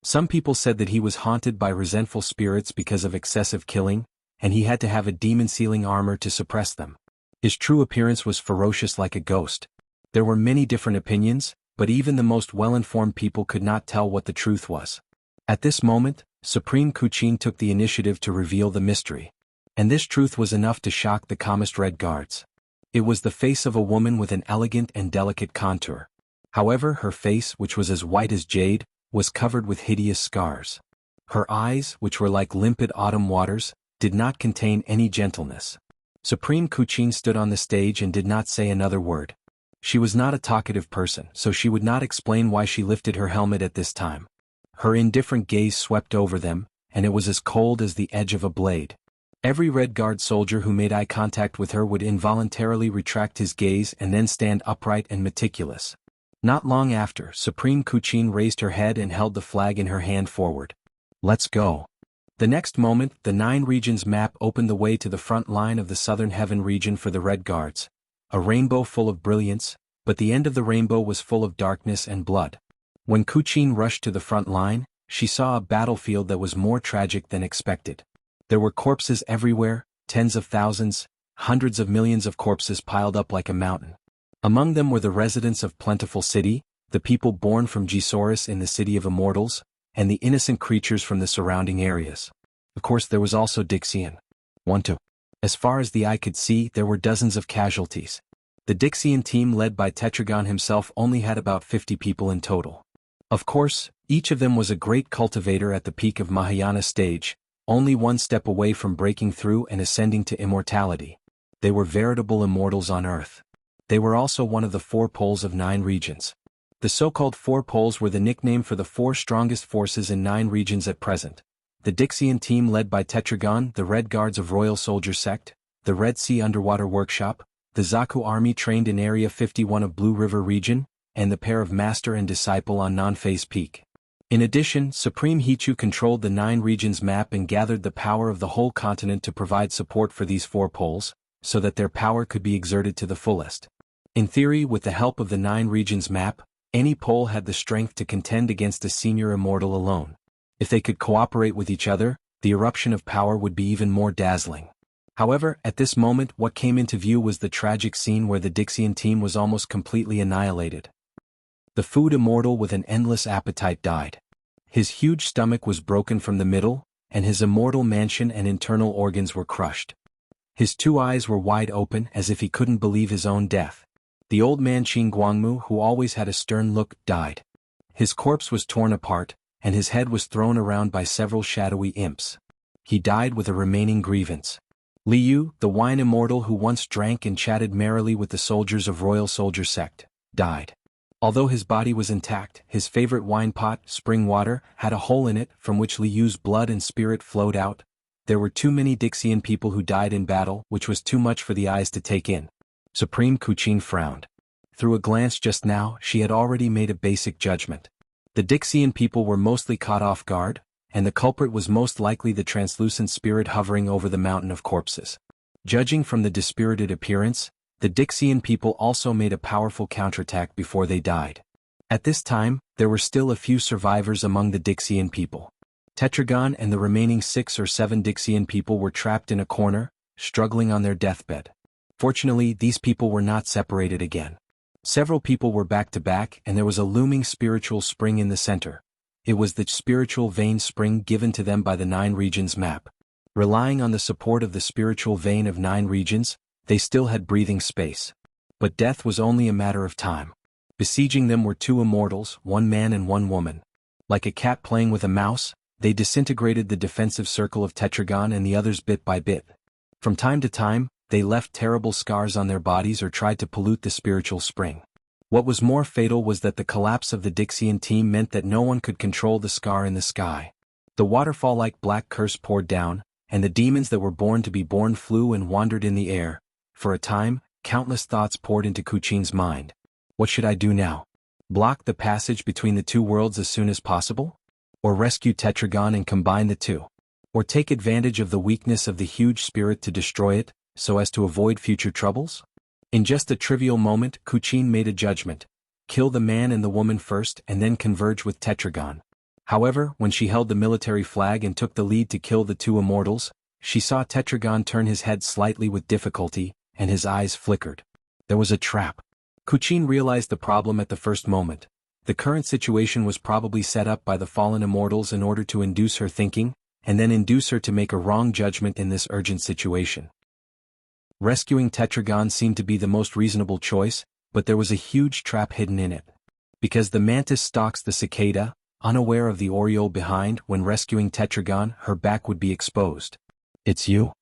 Some people said that he was haunted by resentful spirits because of excessive killing, and he had to have a demon-sealing armor to suppress them. His true appearance was ferocious like a ghost. There were many different opinions, but even the most well-informed people could not tell what the truth was. At this moment, Supreme Kuchin took the initiative to reveal the mystery. And this truth was enough to shock the calmest Red Guards. It was the face of a woman with an elegant and delicate contour. However, her face, which was as white as jade, was covered with hideous scars. Her eyes, which were like limpid autumn waters, did not contain any gentleness. Supreme Kuchin stood on the stage and did not say another word. She was not a talkative person, so she would not explain why she lifted her helmet at this time. Her indifferent gaze swept over them, and it was as cold as the edge of a blade. Every Red Guard soldier who made eye contact with her would involuntarily retract his gaze and then stand upright and meticulous. Not long after, Supreme Kuchin raised her head and held the flag in her hand forward. "Let's go." The next moment, the 9 regions map opened the way to the front line of the Southern Heaven region for the Red Guards. A rainbow full of brilliance, but the end of the rainbow was full of darkness and blood. When Kuchin rushed to the front line, she saw a battlefield that was more tragic than expected. There were corpses everywhere, tens of thousands, hundreds of millions of corpses piled up like a mountain. Among them were the residents of Plentiful City, the people born from Gisaurus in the City of Immortals, and the innocent creatures from the surrounding areas. Of course, there was also Dixian. 1-2. As far as the eye could see, there were dozens of casualties. The Dixian team led by Tetragon himself only had about 50 people in total. Of course, each of them was a great cultivator at the peak of Mahayana stage, only one step away from breaking through and ascending to immortality. They were veritable immortals on Earth. They were also one of the 4 poles of 9 regions. The so-called 4 poles were the nickname for the 4 strongest forces in 9 regions at present. The Dixian team led by Tetragon, the Red Guards of Royal Soldier Sect, the Red Sea Underwater Workshop, the Zaku Army trained in Area 51 of Blue River region, and the pair of master and disciple on Non-Phase Peak. In addition, Supreme Hichu controlled the 9 regions map and gathered the power of the whole continent to provide support for these 4 poles, so that their power could be exerted to the fullest. In theory, with the help of the 9 regions map, any pole had the strength to contend against a senior immortal alone. If they could cooperate with each other, the eruption of power would be even more dazzling. However, at this moment what came into view was the tragic scene where the Dixian team was almost completely annihilated. The food immortal with an endless appetite died. His huge stomach was broken from the middle, and his immortal mansion and internal organs were crushed. His 2 eyes were wide open as if he couldn't believe his own death. The old man Qin Guangmu, who always had a stern look, died. His corpse was torn apart, and his head was thrown around by several shadowy imps. He died with a remaining grievance. Liu, the wine immortal who once drank and chatted merrily with the soldiers of Royal Soldier Sect, died. Although his body was intact, his favorite wine pot, spring water, had a hole in it from which Liu's blood and spirit flowed out. There were too many Dixian people who died in battle, which was too much for the eyes to take in. Supreme Kuchin frowned. Through a glance just now, she had already made a basic judgment. The Dixian people were mostly caught off guard, and the culprit was most likely the translucent spirit hovering over the mountain of corpses. Judging from the dispirited appearance, the Dixian people also made a powerful counterattack before they died. At this time, there were still a few survivors among the Dixian people. Tetragon and the remaining 6 or 7 Dixian people were trapped in a corner, struggling on their deathbed. Fortunately, these people were not separated again. Several people were back to back, and there was a looming spiritual spring in the center. It was the spiritual vein spring given to them by the 9 regions map. Relying on the support of the spiritual vein of 9 regions, they still had breathing space. But death was only a matter of time. Besieging them were two immortals, one man and one woman. Like a cat playing with a mouse, they disintegrated the defensive circle of Tetragon and the others bit by bit. From time to time, they left terrible scars on their bodies or tried to pollute the spiritual spring. What was more fatal was that the collapse of the Dixian team meant that no one could control the scar in the sky. The waterfall-like black curse poured down, and the demons that were born to be born flew and wandered in the air. For a time, countless thoughts poured into Kuchin's mind. What should I do now? Block the passage between the two worlds as soon as possible? Or rescue Tetragon and combine the two? Or take advantage of the weakness of the huge spirit to destroy it, so as to avoid future troubles? In just a trivial moment, Kuchin made a judgment. Kill the man and the woman first and then converge with Tetragon. However, when she held the military flag and took the lead to kill the two immortals, she saw Tetragon turn his head slightly with difficulty, and his eyes flickered. There was a trap. Kuchin realized the problem at the first moment. The current situation was probably set up by the fallen immortals in order to induce her thinking, and then induce her to make a wrong judgment in this urgent situation. Rescuing Tetragon seemed to be the most reasonable choice, but there was a huge trap hidden in it. Because the mantis stalks the cicada, unaware of the oriole behind, when rescuing Tetragon, her back would be exposed. It's you?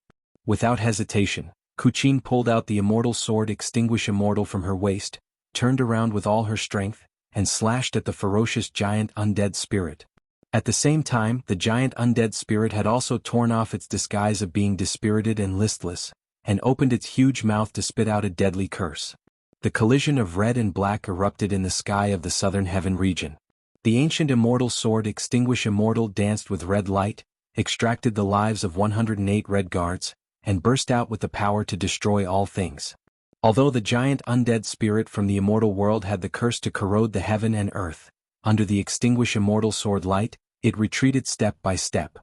Without hesitation, Kuchin pulled out the immortal sword Extinguish Immortal from her waist, turned around with all her strength, and slashed at the ferocious giant undead spirit. At the same time, the giant undead spirit had also torn off its disguise of being dispirited and listless, and opened its huge mouth to spit out a deadly curse. The collision of red and black erupted in the sky of the southern heaven region. The ancient immortal sword Extinguish Immortal danced with red light, extracted the lives of 108 red guards, and burst out with the power to destroy all things. Although the giant undead spirit from the immortal world had the curse to corrode the heaven and earth, under the Extinguish Immortal sword light, it retreated step by step.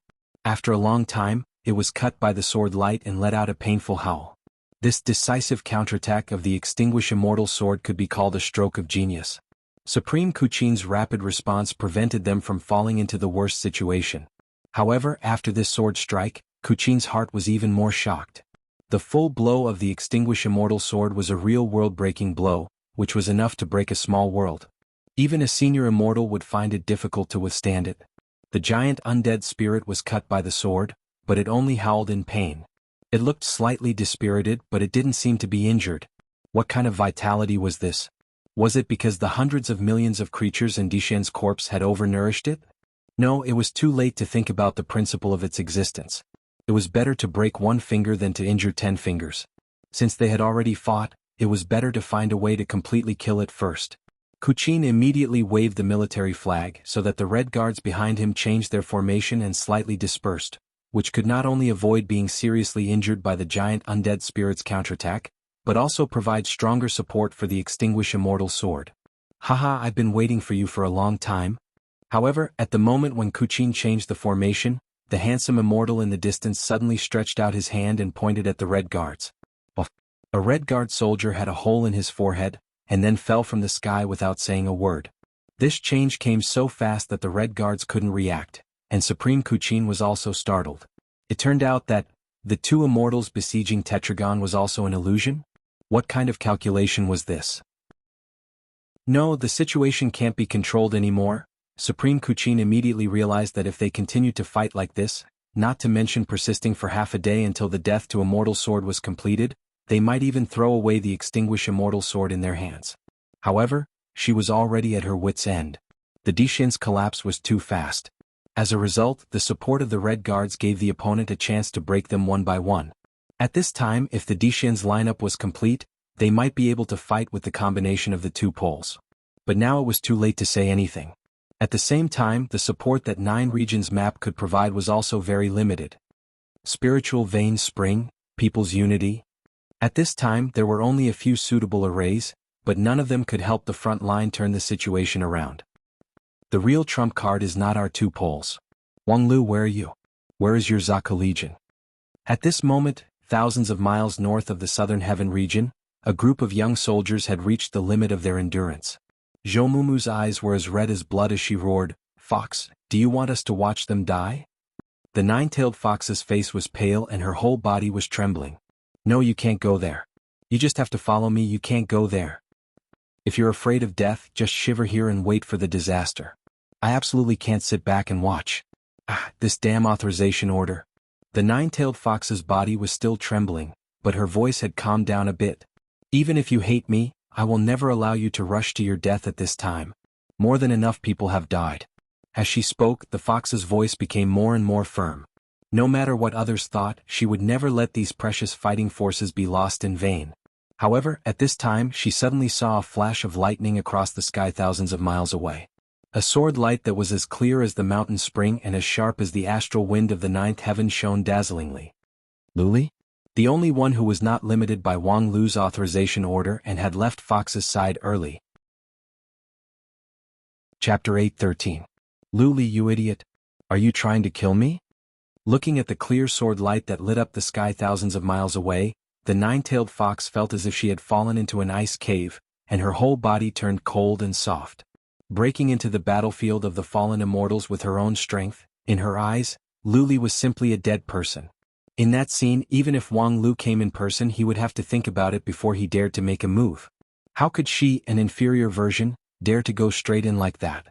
After a long time, it was cut by the sword light and let out a painful howl. This decisive counterattack of the Extinguish Immortal sword could be called a stroke of genius. Supreme Kuchin's rapid response prevented them from falling into the worst situation. However, after this sword strike, Kuchin's heart was even more shocked. The full blow of the Extinguish Immortal sword was a real world-breaking blow, which was enough to break a small world. Even a senior immortal would find it difficult to withstand it. The giant undead spirit was cut by the sword, but it only howled in pain. It looked slightly dispirited, but it didn't seem to be injured. What kind of vitality was this? Was it because the hundreds of millions of creatures in Dishan's corpse had overnourished it? No, it was too late to think about the principle of its existence. It was better to break one finger than to injure 10 fingers. Since they had already fought, it was better to find a way to completely kill it first. Kuchin immediately waved the military flag so that the red guards behind him changed their formation and slightly dispersed, which could not only avoid being seriously injured by the giant undead spirit's counterattack, but also provide stronger support for the Extinguish Immortal sword. Haha, I've been waiting for you for a long time. However, at the moment when Kuchin changed the formation, the handsome immortal in the distance suddenly stretched out his hand and pointed at the red guards. A red guard soldier had a hole in his forehead, and then fell from the sky without saying a word. This change came so fast that the red guards couldn't react, and Supreme Kuchin was also startled. It turned out that the two immortals besieging Tetragon was also an illusion? What kind of calculation was this? No, the situation can't be controlled anymore. Supreme Kuchin immediately realized that if they continued to fight like this, not to mention persisting for half a day until the death to Immortal sword was completed, they might even throw away the Extinguish Immortal sword in their hands. However, she was already at her wit's end. The Dishan's collapse was too fast. As a result, the support of the Red Guards gave the opponent a chance to break them one by one. At this time, if the Dishan's lineup was complete, they might be able to fight with the combination of the two poles. But now it was too late to say anything. At the same time, the support that 9 Regions map could provide was also very limited. Spiritual Vein Spring, People's Unity. At this time, there were only a few suitable arrays, but none of them could help the front line turn the situation around. The real trump card is not our 2 poles. Wang Lu, where are you? Where is your Zaka Legion? At this moment, thousands of miles north of the Southern Heaven region, a group of young soldiers had reached the limit of their endurance. Zhoumumu's eyes were as red as blood as she roared, "Fox, do you want us to watch them die?" The 9-tailed fox's face was pale and her whole body was trembling. "No, you can't go there. You just have to follow me, you can't go there. If you're afraid of death, just shiver here and wait for the disaster. I absolutely can't sit back and watch. This damn authorization order. The nine-tailed fox's body was still trembling, but her voice had calmed down a bit. Even if you hate me, I will never allow you to rush to your death at this time. More than enough people have died. As she spoke, the fox's voice became more and more firm. No matter what others thought, she would never let these precious fighting forces be lost in vain. However, at this time she suddenly saw a flash of lightning across the sky thousands of miles away. A sword light that was as clear as the mountain spring and as sharp as the astral wind of the ninth heaven shone dazzlingly. Luli? The only one who was not limited by Wang Lu's authorization order and had left Fox's side early. Chapter 8:13. Luli, you idiot. Are you trying to kill me? Looking at the clear sword light that lit up the sky thousands of miles away, the nine-tailed fox felt as if she had fallen into an ice cave, and her whole body turned cold and soft. Breaking into the battlefield of the fallen immortals with her own strength, in her eyes, Luli was simply a dead person. In that scene, even if Wang Lu came in person, he would have to think about it before he dared to make a move. How could she, an inferior version, dare to go straight in like that?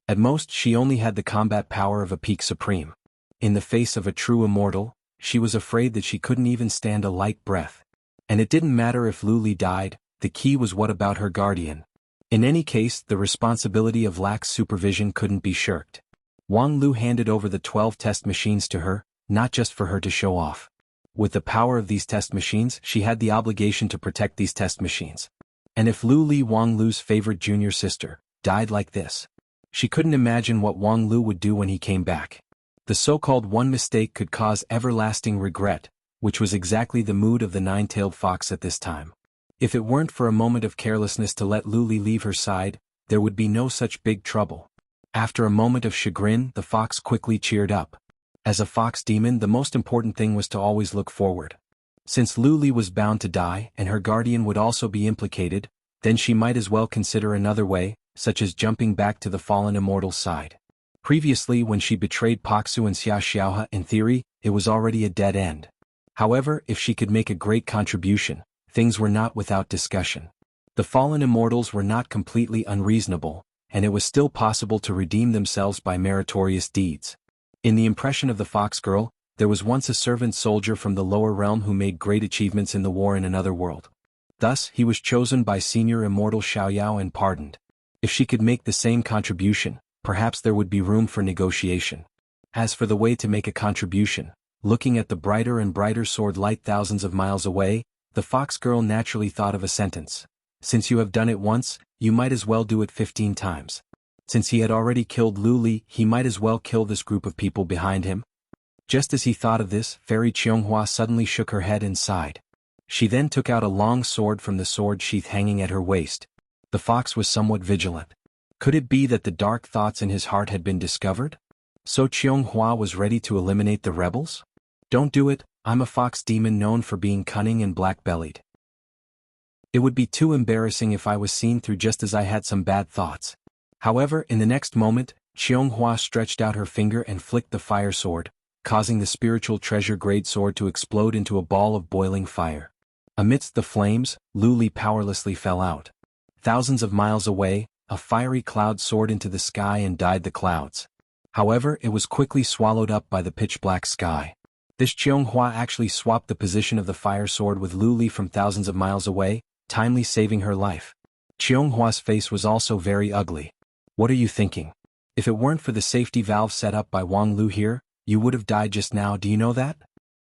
At most, she only had the combat power of a peak supreme. In the face of a true immortal, she was afraid that she couldn't even stand a light breath. And it didn't matter if Luli died, the key was what about her guardian. In any case, the responsibility of lax supervision couldn't be shirked. Wang Lu handed over the 12 test machines to her, not just for her to show off. With the power of these test machines, she had the obligation to protect these test machines. And if Luli, Wang Lu's favorite junior sister, died like this, she couldn't imagine what Wang Lu would do when he came back. The so-called one mistake could cause everlasting regret, which was exactly the mood of the nine-tailed fox at this time. If it weren't for a moment of carelessness to let Luli leave her side, there would be no such big trouble. After a moment of chagrin, the fox quickly cheered up. As a fox demon, the most important thing was to always look forward. Since Luli was bound to die and her guardian would also be implicated, then she might as well consider another way, such as jumping back to the fallen immortal's side. Previously, when she betrayed Paksu and Xia Xiaohe, in theory, it was already a dead end. However, if she could make a great contribution, things were not without discussion. The fallen immortals were not completely unreasonable, and it was still possible to redeem themselves by meritorious deeds. In the impression of the fox girl, there was once a servant soldier from the lower realm who made great achievements in the war in another world. Thus, he was chosen by senior immortal Xiaoyao and pardoned. If she could make the same contribution, perhaps there would be room for negotiation. As for the way to make a contribution, looking at the brighter and brighter sword light thousands of miles away, the fox girl naturally thought of a sentence. Since you have done it once, you might as well do it 15 times. Since he had already killed Luli, he might as well kill this group of people behind him. Just as he thought of this, Fairy Qianghua suddenly shook her head and sighed. She then took out a long sword from the sword sheath hanging at her waist. The fox was somewhat vigilant. Could it be that the dark thoughts in his heart had been discovered? So Qianghua was ready to eliminate the rebels? Don't do it, I'm a fox demon known for being cunning and black-bellied. It would be too embarrassing if I was seen through just as I had some bad thoughts. However, in the next moment, Qianghua stretched out her finger and flicked the fire sword, causing the spiritual treasure-grade sword to explode into a ball of boiling fire. Amidst the flames, Luli powerlessly fell out. Thousands of miles away, a fiery cloud soared into the sky and dyed the clouds. However, it was quickly swallowed up by the pitch-black sky. This Qianghua actually swapped the position of the fire sword with Luli from thousands of miles away, timely saving her life. Qianghua's face was also very ugly. What are you thinking? If it weren't for the safety valve set up by Wang Lu here, you would have died just now, do you know that?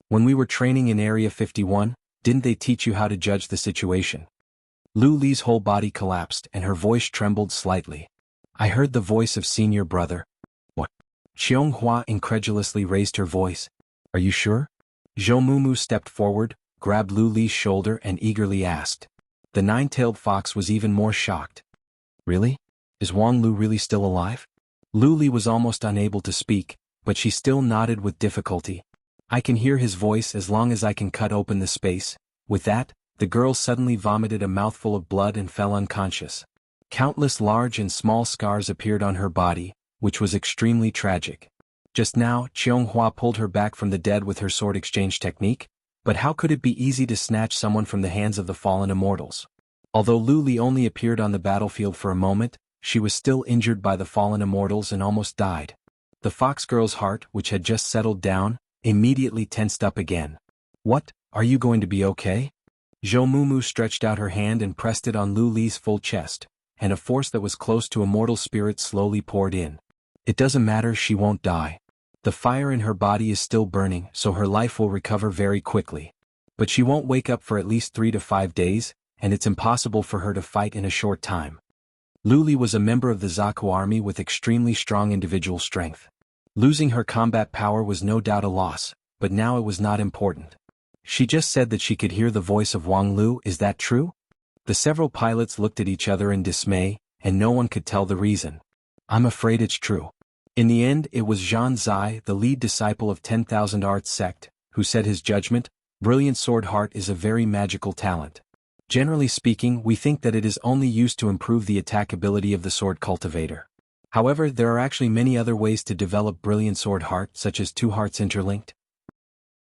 When we were training in Area 51, didn't they teach you how to judge the situation? Lu Li's whole body collapsed and her voice trembled slightly. I heard the voice of senior brother. What? Qianghua incredulously raised her voice. Are you sure? Zhou Mumu stepped forward, grabbed Lu Li's shoulder and eagerly asked. The nine-tailed fox was even more shocked. Really? Is Wang Lu really still alive? Lu Li was almost unable to speak, but she still nodded with difficulty. I can hear his voice as long as I can cut open the space. With that, the girl suddenly vomited a mouthful of blood and fell unconscious. Countless large and small scars appeared on her body, which was extremely tragic. Just now, Qianghua pulled her back from the dead with her sword exchange technique, But how could it be easy to snatch someone from the hands of the fallen immortals? Although Lu Li only appeared on the battlefield for a moment, she was still injured by the fallen immortals and almost died. The fox girl's heart, which had just settled down, immediately tensed up again. What, are you going to be okay? Zhou Mumu stretched out her hand and pressed it on Lu Li's full chest, and a force that was close to a mortal spirit slowly poured in. It doesn't matter, she won't die. The fire in her body is still burning, so her life will recover very quickly. But she won't wake up for at least 3 to 5 days, and it's impossible for her to fight in a short time. Lu Li was a member of the Zaku army with extremely strong individual strength. Losing her combat power was no doubt a loss, but now it was not important. She just said that she could hear the voice of Wang Lu. Is that true? The several pilots looked at each other in dismay, and no one could tell the reason. I'm afraid it's true. In the end, it was Zhan Zai, the lead disciple of 10,000 Arts sect, who said his judgment: brilliant sword heart is a very magical talent. Generally speaking, we think that it is only used to improve the attack ability of the sword cultivator. However, there are actually many other ways to develop brilliant sword heart, such as 2 hearts interlinked.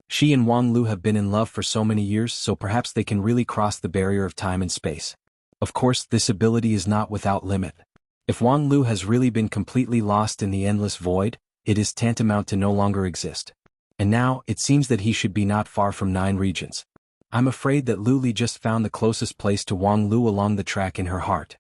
She and Wang Lu have been in love for so many years, so perhaps they can really cross the barrier of time and space. Of course, this ability is not without limit. If Wang Lu has really been completely lost in the endless void, it is tantamount to no longer exist. And now, it seems that he should be not far from 9 regions. I'm afraid that Lu Li just found the closest place to Wang Lu along the track in her heart.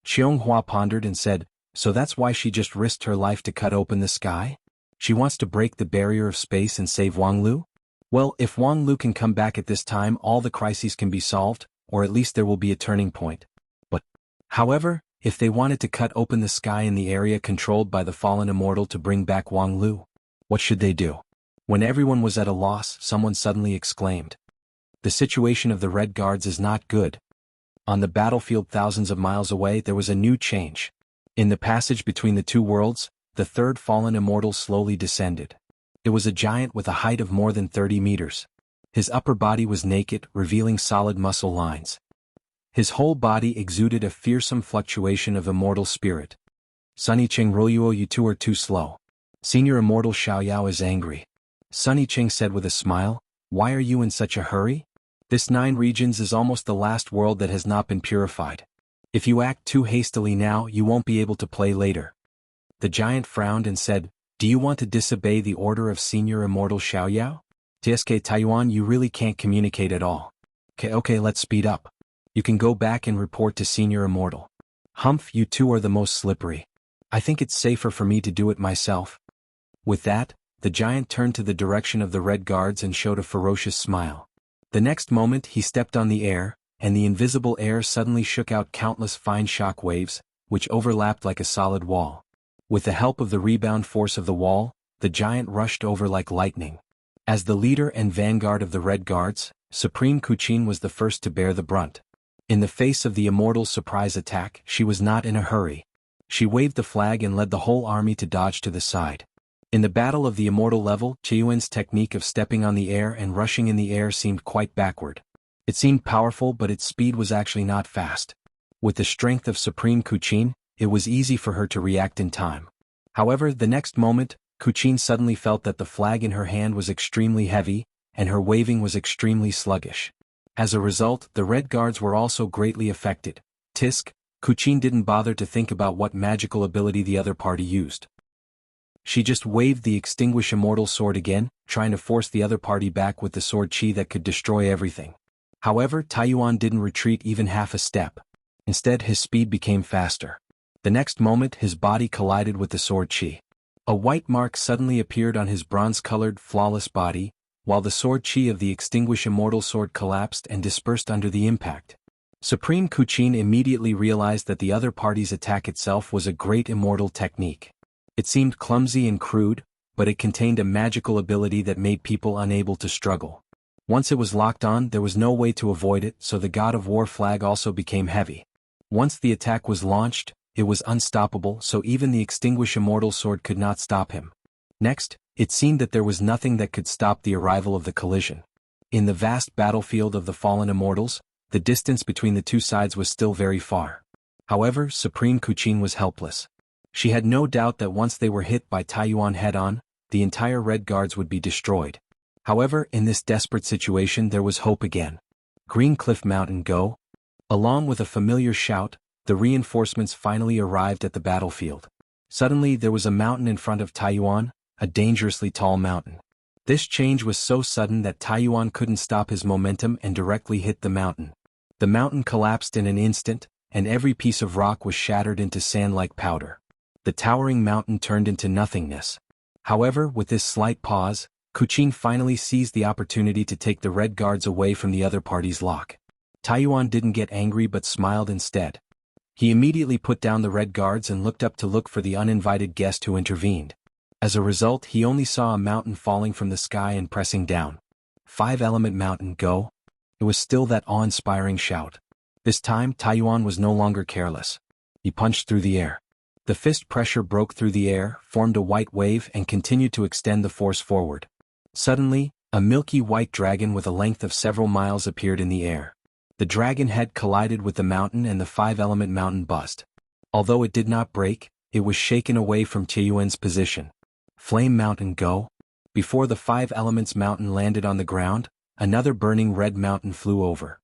Qiong Hua pondered and said, so that's why she just risked her life to cut open the sky? She wants to break the barrier of space and save Wang Lu? Well, if Wang Lu can come back at this time, all the crises can be solved, or at least there will be a turning point. But, however, if they wanted to cut open the sky in the area controlled by the fallen immortal to bring back Wang Lu, what should they do? When everyone was at a loss, someone suddenly exclaimed, the situation of the Red Guards is not good. On the battlefield thousands of miles away, there was a new change. In the passage between the 2 worlds, the third fallen immortal slowly descended. It was a giant with a height of more than 30 meters. His upper body was naked, revealing solid muscle lines. His whole body exuded a fearsome fluctuation of immortal spirit. Sunny Cheng Royuo, you two are too slow. Senior Immortal Xiaoyao is angry. Sunny Cheng said with a smile, why are you in such a hurry? This 9 regions is almost the last world that has not been purified. If you act too hastily now, you won't be able to play later. The giant frowned and said, do you want to disobey the order of Senior Immortal Xiaoyao? TSK Taiyuan, you really can't communicate at all. Okay, let's speed up. You can go back and report to Senior Immortal. Humph, you two are the most slippery. I think it's safer for me to do it myself. With that, the giant turned to the direction of the Red Guards and showed a ferocious smile. The next moment he stepped on the air, and the invisible air suddenly shook out countless fine shock waves, which overlapped like a solid wall. With the help of the rebound force of the wall, the giant rushed over like lightning. As the leader and vanguard of the Red Guards, Supreme Kuchin was the first to bear the brunt. In the face of the immortal's surprise attack, she was not in a hurry. She waved the flag and led the whole army to dodge to the side. In the battle of the immortal level, Qiuan's technique of stepping on the air and rushing in the air seemed quite backward. It seemed powerful, but its speed was actually not fast. With the strength of Supreme Kuchin, it was easy for her to react in time. However, the next moment, Kuchin suddenly felt that the flag in her hand was extremely heavy, and her waving was extremely sluggish. As a result, the Red Guards were also greatly affected. Tisk, Kuchin didn't bother to think about what magical ability the other party used. She just waved the Extinguish Immortal sword again, trying to force the other party back with the sword chi that could destroy everything. However, Taiyuan didn't retreat even half a step. Instead, his speed became faster. The next moment, his body collided with the sword chi. A white mark suddenly appeared on his bronze-colored, flawless body, while the sword chi of the Extinguish Immortal sword collapsed and dispersed under the impact. Supreme Kuchin immediately realized that the other party's attack itself was a great immortal technique. It seemed clumsy and crude, but it contained a magical ability that made people unable to struggle. Once it was locked on, there was no way to avoid it, so the God of War flag also became heavy. Once the attack was launched, it was unstoppable, so even the Extinguish Immortal sword could not stop him. Next, it seemed that there was nothing that could stop the arrival of the collision. In the vast battlefield of the fallen immortals, the distance between the two sides was still very far. However, Supreme Kuchin was helpless. She had no doubt that once they were hit by Taiyuan head-on, the entire Red Guards would be destroyed. However, in this desperate situation there was hope again. Green Cliff Mountain, go! Along with a familiar shout, the reinforcements finally arrived at the battlefield. Suddenly there was a mountain in front of Taiyuan, a dangerously tall mountain. This change was so sudden that Taiyuan couldn't stop his momentum and directly hit the mountain. The mountain collapsed in an instant, and every piece of rock was shattered into sand like powder. The towering mountain turned into nothingness. However, with this slight pause, Kuchin finally seized the opportunity to take the red guards away from the other party's lock. Taiyuan didn't get angry but smiled instead. He immediately put down the red guards and looked up to look for the uninvited guest who intervened. As a result, he only saw a mountain falling from the sky and pressing down. 5-element mountain, go! It was still that awe-inspiring shout. This time, Taiyuan was no longer careless. He punched through the air. The fist pressure broke through the air, formed a white wave and continued to extend the force forward. Suddenly, a milky white dragon with a length of several miles appeared in the air. The dragon head collided with the mountain and the 5-element mountain bust. Although it did not break, it was shaken away from Taiyuan's position. Flame mountain, go! Before the 5 elements mountain landed on the ground, another burning red mountain flew over.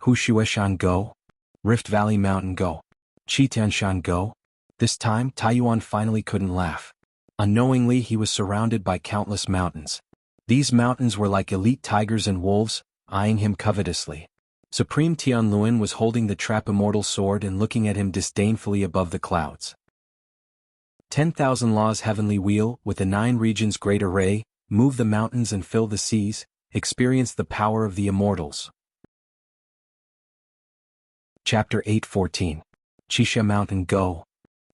Hushueshan, go! Rift Valley mountain, go! Chitianshan, go! This time Taiyuan finally couldn't laugh. Unknowingly he was surrounded by countless mountains. These mountains were like elite tigers and wolves, eyeing him covetously. Supreme Tianluan was holding the trap immortal sword and looking at him disdainfully above the clouds. 10,000 laws heavenly wheel, with the 9 regions great array, move the mountains and fill the seas, experience the power of the immortals. Chapter 8:14. Chisha Mountain, go!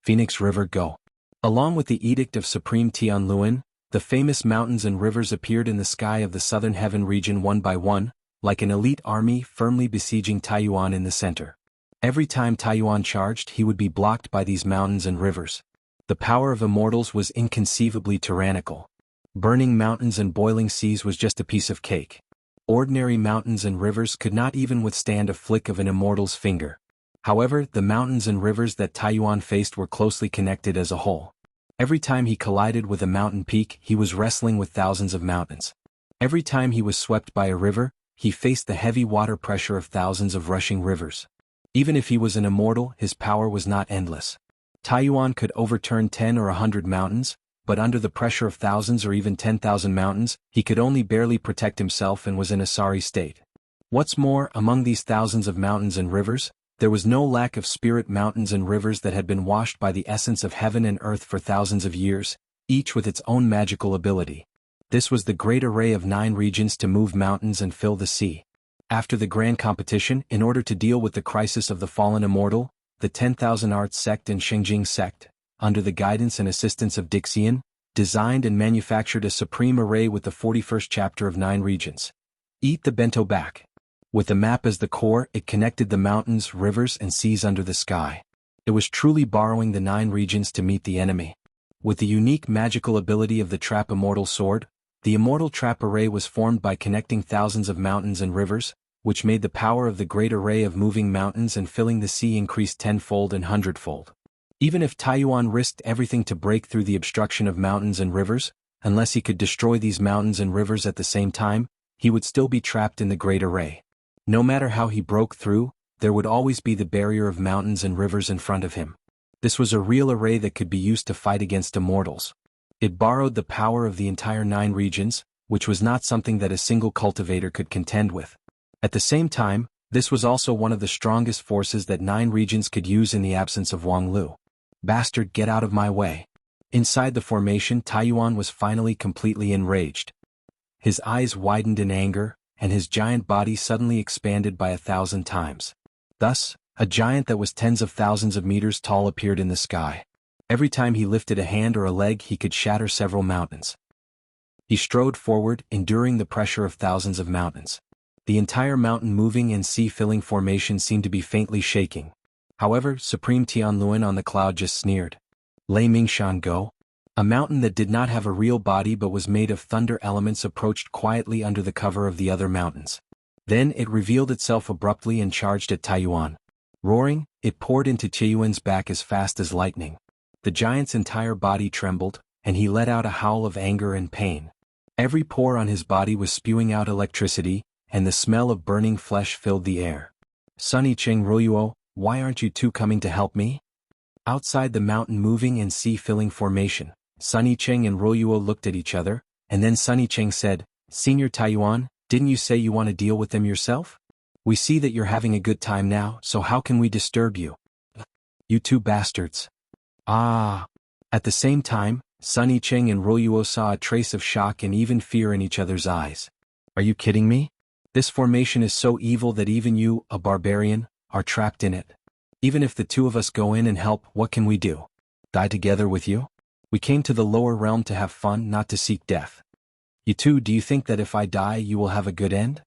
Phoenix River, go! Along with the edict of Supreme Tianluan, the famous mountains and rivers appeared in the sky of the southern heaven region one by one, like an elite army firmly besieging Taiyuan in the center. Every time Taiyuan charged, he would be blocked by these mountains and rivers. The power of immortals was inconceivably tyrannical. Burning mountains and boiling seas was just a piece of cake. Ordinary mountains and rivers could not even withstand a flick of an immortal's finger. However, the mountains and rivers that Taiyuan faced were closely connected as a whole. Every time he collided with a mountain peak, he was wrestling with thousands of mountains. Every time he was swept by a river, he faced the heavy water pressure of thousands of rushing rivers. Even if he was an immortal, his power was not endless. Taiyuan could overturn 10 or 100 mountains, but under the pressure of thousands or even 10,000 mountains, he could only barely protect himself and was in a sorry state. What's more, among these thousands of mountains and rivers, there was no lack of spirit mountains and rivers that had been washed by the essence of heaven and earth for thousands of years, each with its own magical ability. This was the great array of 9 regions to move mountains and fill the sea. After the grand competition, in order to deal with the crisis of the fallen immortal, the 10,000 Arts sect and Shengjing sect, under the guidance and assistance of Dixian, designed and manufactured a supreme array with the 41st chapter of 9 regions. Eat the bento back. With the map as the core, it connected the mountains, rivers, and seas under the sky. It was truly borrowing the 9 regions to meet the enemy. With the unique magical ability of the Trap Immortal Sword, the Immortal Trap Array was formed by connecting thousands of mountains and rivers, which made the power of the great array of moving mountains and filling the sea increase tenfold and hundredfold. Even if Taiyuan risked everything to break through the obstruction of mountains and rivers, unless he could destroy these mountains and rivers at the same time, he would still be trapped in the great array. No matter how he broke through, there would always be the barrier of mountains and rivers in front of him. This was a real array that could be used to fight against immortals. It borrowed the power of the entire 9 regions, which was not something that a single cultivator could contend with. At the same time, this was also one of the strongest forces that 9 regions could use in the absence of Wang Lu. Bastard, get out of my way. Inside the formation, Taiyuan was finally completely enraged. His eyes widened in anger, and his giant body suddenly expanded by 1,000 times. Thus, a giant that was tens of thousands of meters tall appeared in the sky. Every time he lifted a hand or a leg, he could shatter several mountains. He strode forward, enduring the pressure of thousands of mountains. The entire mountain-moving and sea-filling formation seemed to be faintly shaking. However, Supreme Tianluan on the cloud just sneered. Lei Mingshan Go? A mountain that did not have a real body but was made of thunder elements approached quietly under the cover of the other mountains. Then it revealed itself abruptly and charged at Taiyuan. Roaring, it poured into Taiyuan's back as fast as lightning. The giant's entire body trembled, and he let out a howl of anger and pain. Every pore on his body was spewing out electricity, and the smell of burning flesh filled the air. Sunny Cheng Royuo, why aren't you two coming to help me? Outside the mountain moving and sea-filling formation, Sunny Cheng and Royuo looked at each other, and then Sunny Cheng said, Senior Taiyuan, didn't you say you want to deal with them yourself? We see that you're having a good time now, so how can we disturb you? You two bastards. Ah. At the same time, Sunny Cheng and Royuo saw a trace of shock and even fear in each other's eyes. Are you kidding me? This formation is so evil that even you, a barbarian, are trapped in it. Even if the two of us go in and help, what can we do? Die together with you? We came to the lower realm to have fun, not to seek death. You two, do you think that if I die you will have a good end?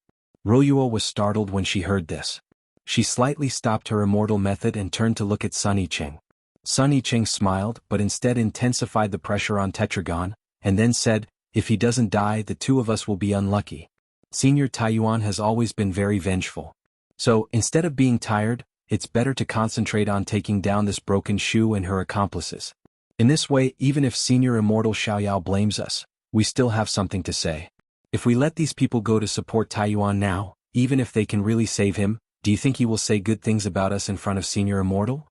Royuo was startled when she heard this. She slightly stopped her immortal method and turned to look at Sunny Cheng. Sunny Cheng smiled, but instead intensified the pressure on Tetragon, and then said, if he doesn't die, the two of us will be unlucky. Senior Taiyuan has always been very vengeful. So, instead of being tired, it's better to concentrate on taking down this broken shoe and her accomplices. In this way, even if Senior Immortal Xiaoyao blames us, we still have something to say. If we let these people go to support Taiyuan now, even if they can really save him, do you think he will say good things about us in front of Senior Immortal?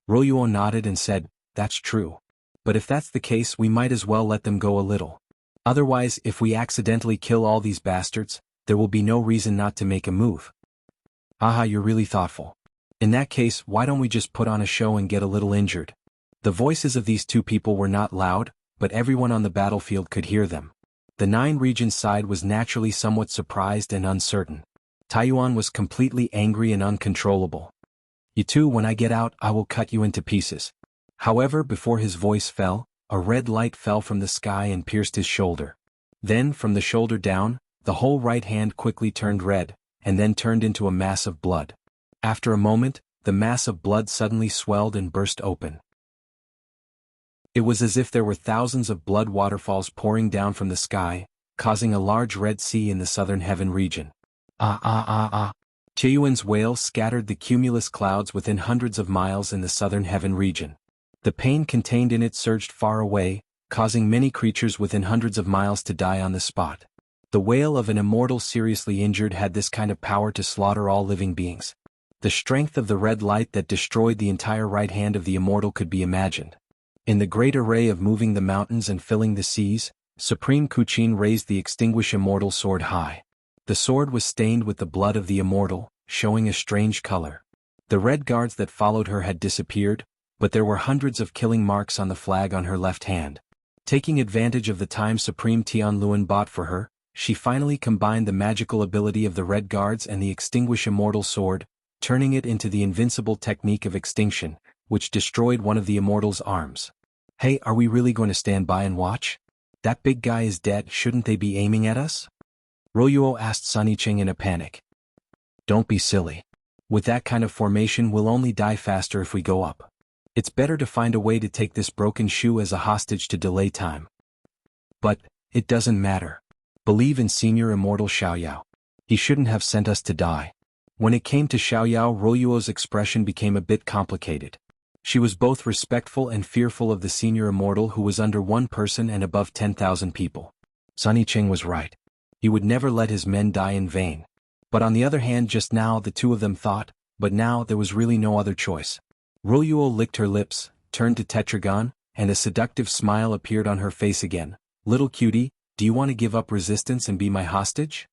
Royuo nodded and said, that's true. But if that's the case, we might as well let them go a little. Otherwise, if we accidentally kill all these bastards, there will be no reason not to make a move. Aha, you're really thoughtful. In that case, why don't we just put on a show and get a little injured? The voices of these two people were not loud, but everyone on the battlefield could hear them. The Nine Regions side was naturally somewhat surprised and uncertain. Taiyuan was completely angry and uncontrollable. You two, when I get out, I will cut you into pieces. However, before his voice fell, a red light fell from the sky and pierced his shoulder. Then, from the shoulder down, the whole right hand quickly turned red, and then turned into a mass of blood. After a moment, the mass of blood suddenly swelled and burst open. It was as if there were thousands of blood waterfalls pouring down from the sky, causing a large red sea in the southern heaven region. Taiyuan's wail scattered the cumulus clouds within hundreds of miles in the southern heaven region. The pain contained in it surged far away, causing many creatures within hundreds of miles to die on the spot. The wail of an immortal seriously injured had this kind of power to slaughter all living beings. The strength of the red light that destroyed the entire right hand of the immortal could be imagined. In the great array of moving the mountains and filling the seas, Supreme Kuchin raised the extinguished immortal sword high. The sword was stained with the blood of the immortal, showing a strange color. The red guards that followed her had disappeared, but there were hundreds of killing marks on the flag on her left hand. Taking advantage of the time Supreme Tianluan bought for her, she finally combined the magical ability of the red guards and the extinguished immortal sword, turning it into the invincible technique of extinction, which destroyed one of the immortal's arms. Hey, are we really going to stand by and watch? That big guy is dead, shouldn't they be aiming at us? Royuo asked Sunny Cheng in a panic. Don't be silly. With that kind of formation we'll only die faster if we go up. It's better to find a way to take this broken shoe as a hostage to delay time. But, it doesn't matter. Believe in Senior Immortal Xiaoyao. He shouldn't have sent us to die. When it came to Xiaoyao, Royuo's expression became a bit complicated. She was both respectful and fearful of the Senior Immortal who was under one person and above 10,000 people. Sunny Cheng was right. He would never let his men die in vain. But on the other hand, just now the two of them thought, but now there was really no other choice. Royuo licked her lips, turned to Tetragon, and a seductive smile appeared on her face again. Little cutie, do you want to give up resistance and be my hostage?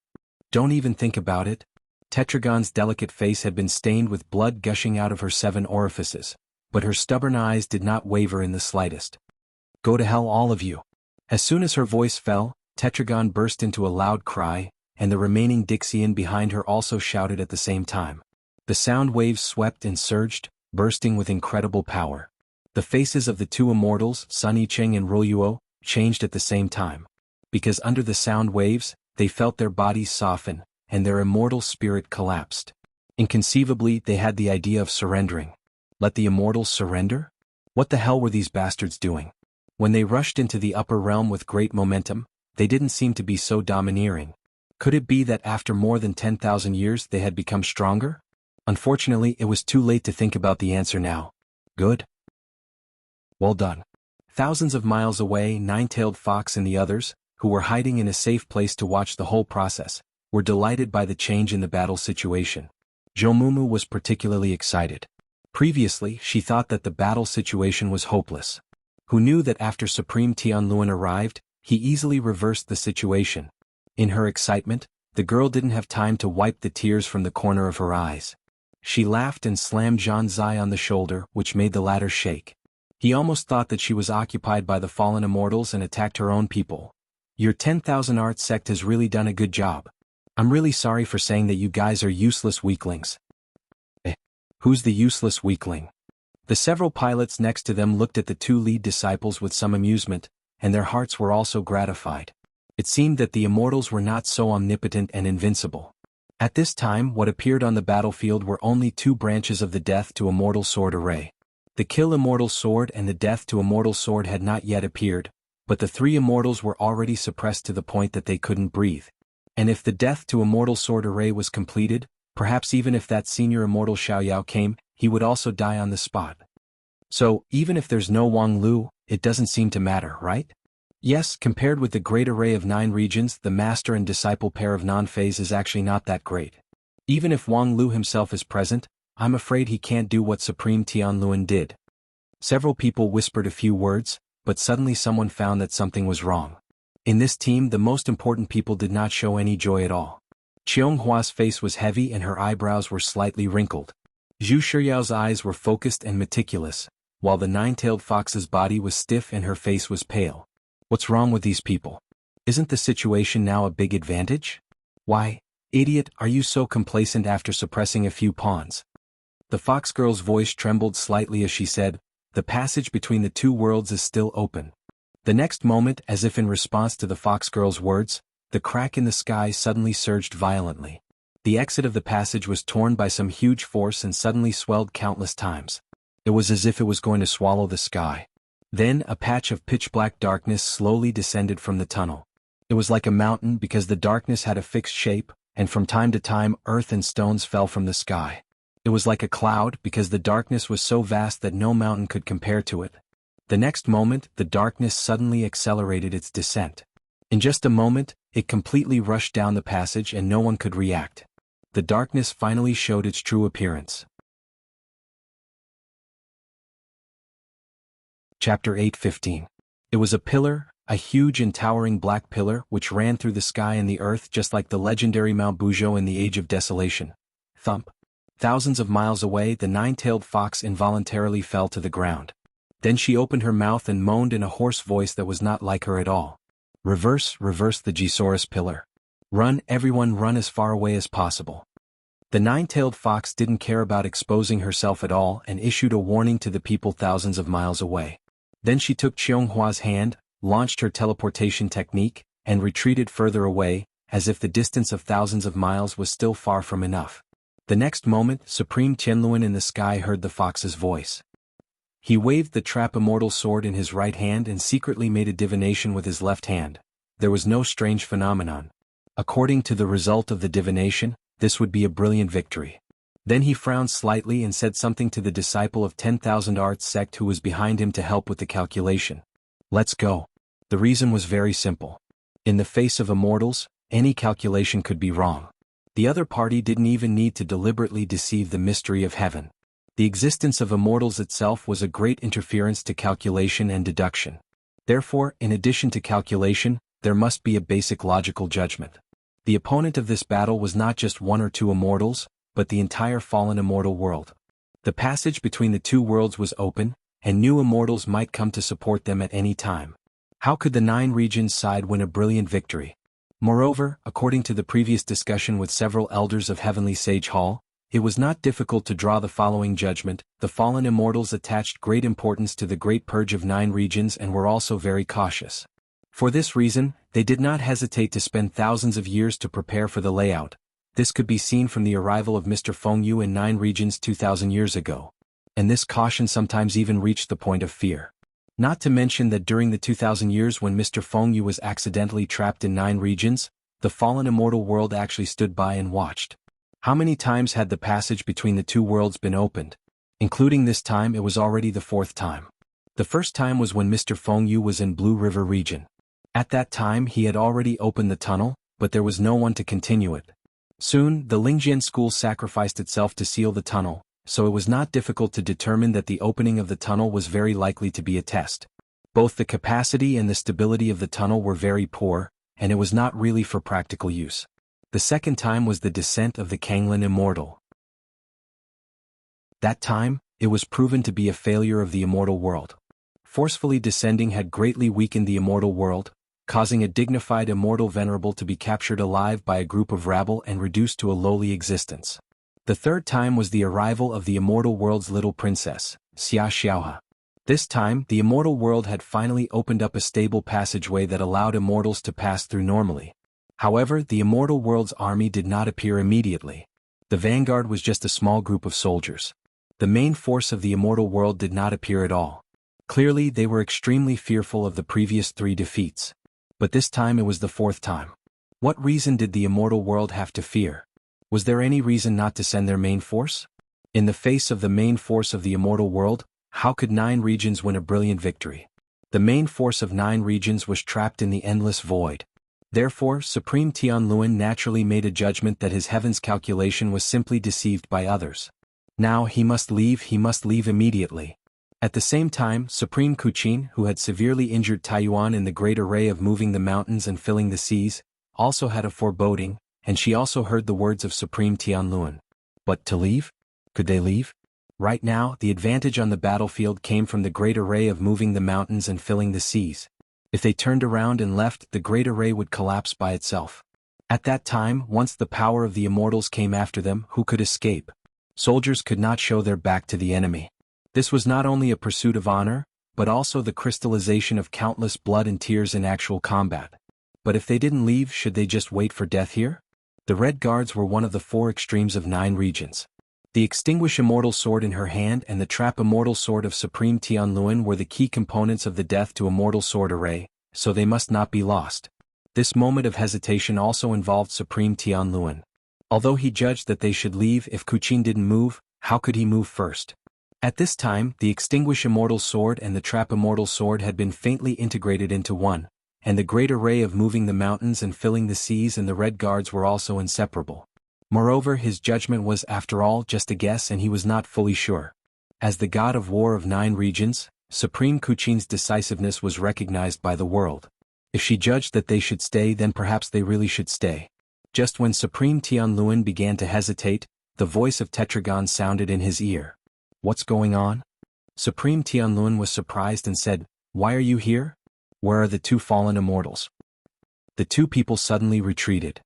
Don't even think about it. Tetragon's delicate face had been stained with blood gushing out of her 7 orifices, but her stubborn eyes did not waver in the slightest. Go to hell all of you. As soon as her voice fell, Tetragon burst into a loud cry, and the remaining Dixian behind her also shouted at the same time. The sound waves swept and surged, bursting with incredible power. The faces of the two immortals, Sunny Cheng and Royuo, changed at the same time. Because under the sound waves, they felt their bodies soften, and their immortal spirit collapsed. Inconceivably, they had the idea of surrendering. Let the immortals surrender? What the hell were these bastards doing? When they rushed into the upper realm with great momentum, they didn't seem to be so domineering. Could it be that after more than 10,000 years they had become stronger? Unfortunately, it was too late to think about the answer now. Good. Well done. Thousands of miles away, Nine-Tailed Fox and the others, who were hiding in a safe place to watch the whole process, were delighted by the change in the battle situation. Jomumu was particularly excited. Previously, she thought that the battle situation was hopeless. Who knew that after Supreme Tianluan arrived, he easily reversed the situation. In her excitement, the girl didn't have time to wipe the tears from the corner of her eyes. She laughed and slammed Zhan Zai on the shoulder, which made the latter shake. He almost thought that she was occupied by the fallen immortals and attacked her own people. Your 10,000 art sect has really done a good job. I'm really sorry for saying that you guys are useless weaklings. Who's the useless weakling? The several pilots next to them looked at the two lead disciples with some amusement, and their hearts were also gratified. It seemed that the immortals were not so omnipotent and invincible. At this time, what appeared on the battlefield were only two branches of the Death to Immortal Sword array. The Kill Immortal Sword and the Death to Immortal Sword had not yet appeared, but the three immortals were already suppressed to the point that they couldn't breathe. And if the Death to Immortal Sword array was completed, perhaps even if that senior immortal Xiaoyao came, he would also die on the spot. So, even if there's no Wang Lu, it doesn't seem to matter, right? Yes, compared with the great array of 9 regions, the master and disciple pair of non-phase is actually not that great. Even if Wang Lu himself is present, I'm afraid he can't do what Supreme Tianluan did. Several people whispered a few words, but suddenly someone found that something was wrong. In this team, the most important people did not show any joy at all. Qionghua's face was heavy and her eyebrows were slightly wrinkled. Zhu Shiyao's eyes were focused and meticulous, while the nine-tailed fox's body was stiff and her face was pale. What's wrong with these people? Isn't the situation now a big advantage? Why, idiot, are you so complacent after suppressing a few pawns? The fox girl's voice trembled slightly as she said, the passage between the two worlds is still open. The next moment, as if in response to the fox girl's words, the crack in the sky suddenly surged violently. The exit of the passage was torn by some huge force and suddenly swelled countless times. It was as if it was going to swallow the sky. Then a patch of pitch-black darkness slowly descended from the tunnel. It was like a mountain because the darkness had a fixed shape, and from time to time earth and stones fell from the sky. It was like a cloud because the darkness was so vast that no mountain could compare to it. The next moment, the darkness suddenly accelerated its descent. In just a moment, it completely rushed down the passage and no one could react. The darkness finally showed its true appearance. Chapter 8:15. It was a pillar, a huge and towering black pillar which ran through the sky and the earth just like the legendary Mount Buzhou in the Age of Desolation. Thump. Thousands of miles away, the nine-tailed fox involuntarily fell to the ground. Then she opened her mouth and moaned in a hoarse voice that was not like her at all. Reverse the Gisaurus pillar. Run, everyone, run as far away as possible. The nine-tailed fox didn't care about exposing herself at all and issued a warning to the people thousands of miles away. Then she took Qionghua's hand, launched her teleportation technique, and retreated further away, as if the distance of thousands of miles was still far from enough. The next moment, Supreme Tianluan in the sky heard the fox's voice. He waved the trap immortal sword in his right hand and secretly made a divination with his left hand. There was no strange phenomenon. According to the result of the divination, this would be a brilliant victory. Then he frowned slightly and said something to the disciple of 10,000 Arts sect who was behind him to help with the calculation. Let's go. The reason was very simple. In the face of immortals, any calculation could be wrong. The other party didn't even need to deliberately deceive the mystery of heaven. The existence of immortals itself was a great interference to calculation and deduction. Therefore, in addition to calculation, there must be a basic logical judgment. The opponent of this battle was not just one or two immortals, but the entire fallen immortal world. The passage between the two worlds was open, and new immortals might come to support them at any time. How could the 9 regions side win a brilliant victory? Moreover, according to the previous discussion with several elders of Heavenly Sage Hall, it was not difficult to draw the following judgment. The fallen immortals attached great importance to the Great Purge of 9 regions and were also very cautious. For this reason, they did not hesitate to spend thousands of years to prepare for the layout. This could be seen from the arrival of Mr. Fengyu in 9 regions 2,000 years ago. And this caution sometimes even reached the point of fear. Not to mention that during the 2,000 years when Mr. Fengyu was accidentally trapped in 9 regions, the fallen immortal world actually stood by and watched. How many times had the passage between the two worlds been opened? Including this time, it was already the 4th time. The first time was when Mr. Fengyu was in Blue River region. At that time he had already opened the tunnel, but there was no one to continue it. Soon, the Lingjian school sacrificed itself to seal the tunnel, so it was not difficult to determine that the opening of the tunnel was very likely to be a test. Both the capacity and the stability of the tunnel were very poor, and it was not really for practical use. The second time was the descent of the Kanglin Immortal. That time, it was proven to be a failure of the immortal world. Forcefully descending had greatly weakened the immortal world, causing a dignified immortal venerable to be captured alive by a group of rabble and reduced to a lowly existence. The third time was the arrival of the immortal world's little princess, Xia Xiaohe. This time, the immortal world had finally opened up a stable passageway that allowed immortals to pass through normally. However, the immortal world's army did not appear immediately. The vanguard was just a small group of soldiers. The main force of the immortal world did not appear at all. Clearly, they were extremely fearful of the previous 3 defeats. But this time it was the 4th time. What reason did the immortal world have to fear? Was there any reason not to send their main force? In the face of the main force of the immortal world, how could 9 regions win a brilliant victory? The main force of 9 regions was trapped in the endless void. Therefore, Supreme Tianluan naturally made a judgment that his heaven's calculation was simply deceived by others. Now he must leave immediately. At the same time, Supreme Kuqin, who had severely injured Taiyuan in the great array of moving the mountains and filling the seas, also had a foreboding, and she also heard the words of Supreme Tianluan. But to leave? Could they leave? Right now, the advantage on the battlefield came from the great array of moving the mountains and filling the seas. If they turned around and left, the great array would collapse by itself. At that time, once the power of the immortals came after them, who could escape? Soldiers could not show their back to the enemy. This was not only a pursuit of honor, but also the crystallization of countless blood and tears in actual combat. But if they didn't leave, should they just wait for death here? The Red Guards were one of the 4 extremes of 9 regions. The Extinguish Immortal Sword in her hand and the Trap Immortal Sword of Supreme Tianluan were the key components of the Death to Immortal Sword array, so they must not be lost. This moment of hesitation also involved Supreme Tianluan. Although he judged that they should leave if Kuqin didn't move, how could he move first? At this time, the Extinguish Immortal Sword and the Trap Immortal Sword had been faintly integrated into one, and the great array of moving the mountains and filling the seas and the Red Guards were also inseparable. Moreover, his judgment was, after all, just a guess, and he was not fully sure. As the god of war of 9 regions, Supreme Kuqin's decisiveness was recognized by the world. If she judged that they should stay, then perhaps they really should stay. Just when Supreme Tianluan began to hesitate, the voice of Tetragon sounded in his ear. What's going on? Supreme Tianluan was surprised and said, Why are you here? Where are the 2 fallen immortals? The 2 people suddenly retreated.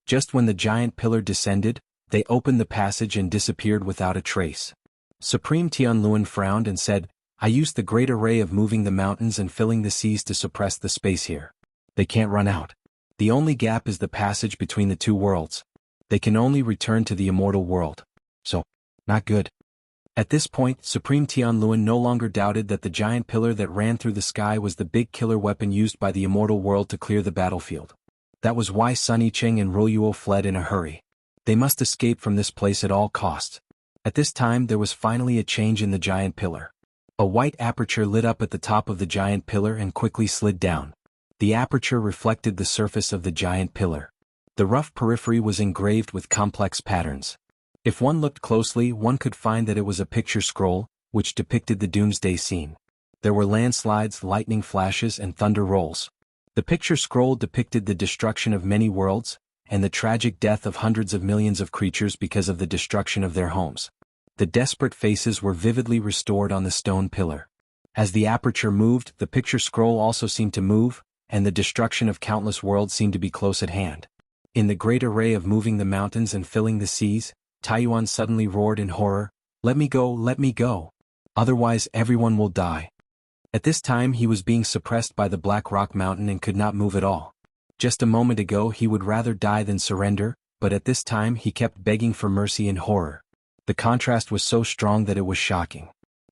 Just when the giant pillar descended, they opened the passage and disappeared without a trace. Supreme Tianluan frowned and said, I used the great array of moving the mountains and filling the seas to suppress the space here. They can't run out. The only gap is the passage between the 2 worlds. They can only return to the immortal world. So, not good. At this point, Supreme Tianluan no longer doubted that the giant pillar that ran through the sky was the big killer weapon used by the immortal world to clear the battlefield. That was why Sun Yicheng and Ruoyuo fled in a hurry. They must escape from this place at all costs. At this time there was finally a change in the giant pillar. A white aperture lit up at the top of the giant pillar and quickly slid down. The aperture reflected the surface of the giant pillar. The rough periphery was engraved with complex patterns. If one looked closely, one could find that it was a picture scroll, which depicted the doomsday scene. There were landslides, lightning flashes, and thunder rolls. The picture scroll depicted the destruction of many worlds, and the tragic death of hundreds of millions of creatures because of the destruction of their homes. The desperate faces were vividly restored on the stone pillar. As the aperture moved, the picture scroll also seemed to move, and the destruction of countless worlds seemed to be close at hand. In the great array of moving the mountains and filling the seas, Taiyuan suddenly roared in horror, let me go. Otherwise everyone will die. At this time he was being suppressed by the Black Rock Mountain and could not move at all. Just a moment ago he would rather die than surrender, but at this time he kept begging for mercy in horror. The contrast was so strong that it was shocking.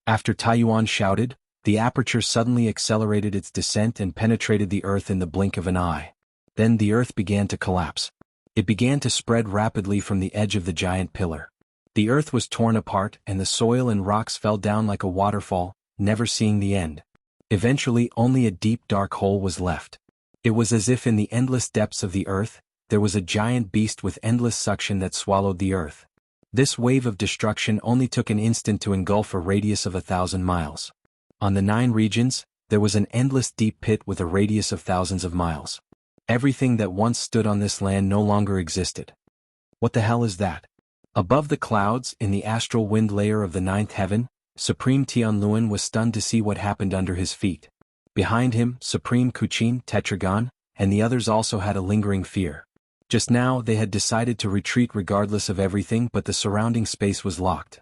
After Taiyuan shouted, the aperture suddenly accelerated its descent and penetrated the earth in the blink of an eye. Then the earth began to collapse. It began to spread rapidly from the edge of the giant pillar. The earth was torn apart and the soil and rocks fell down like a waterfall, never seeing the end. Eventually only a deep dark hole was left. It was as if in the endless depths of the earth, there was a giant beast with endless suction that swallowed the earth. This wave of destruction only took an instant to engulf a radius of 1,000 miles. On the 9 regions, there was an endless deep pit with a radius of thousands of miles. Everything that once stood on this land no longer existed. What the hell is that? Above the clouds, in the astral wind layer of the 9th heaven, Supreme Tianluan was stunned to see what happened under his feet. Behind him, Supreme Kuchin, Tetragon, and the others also had a lingering fear. Just now they had decided to retreat regardless of everything, but the surrounding space was locked.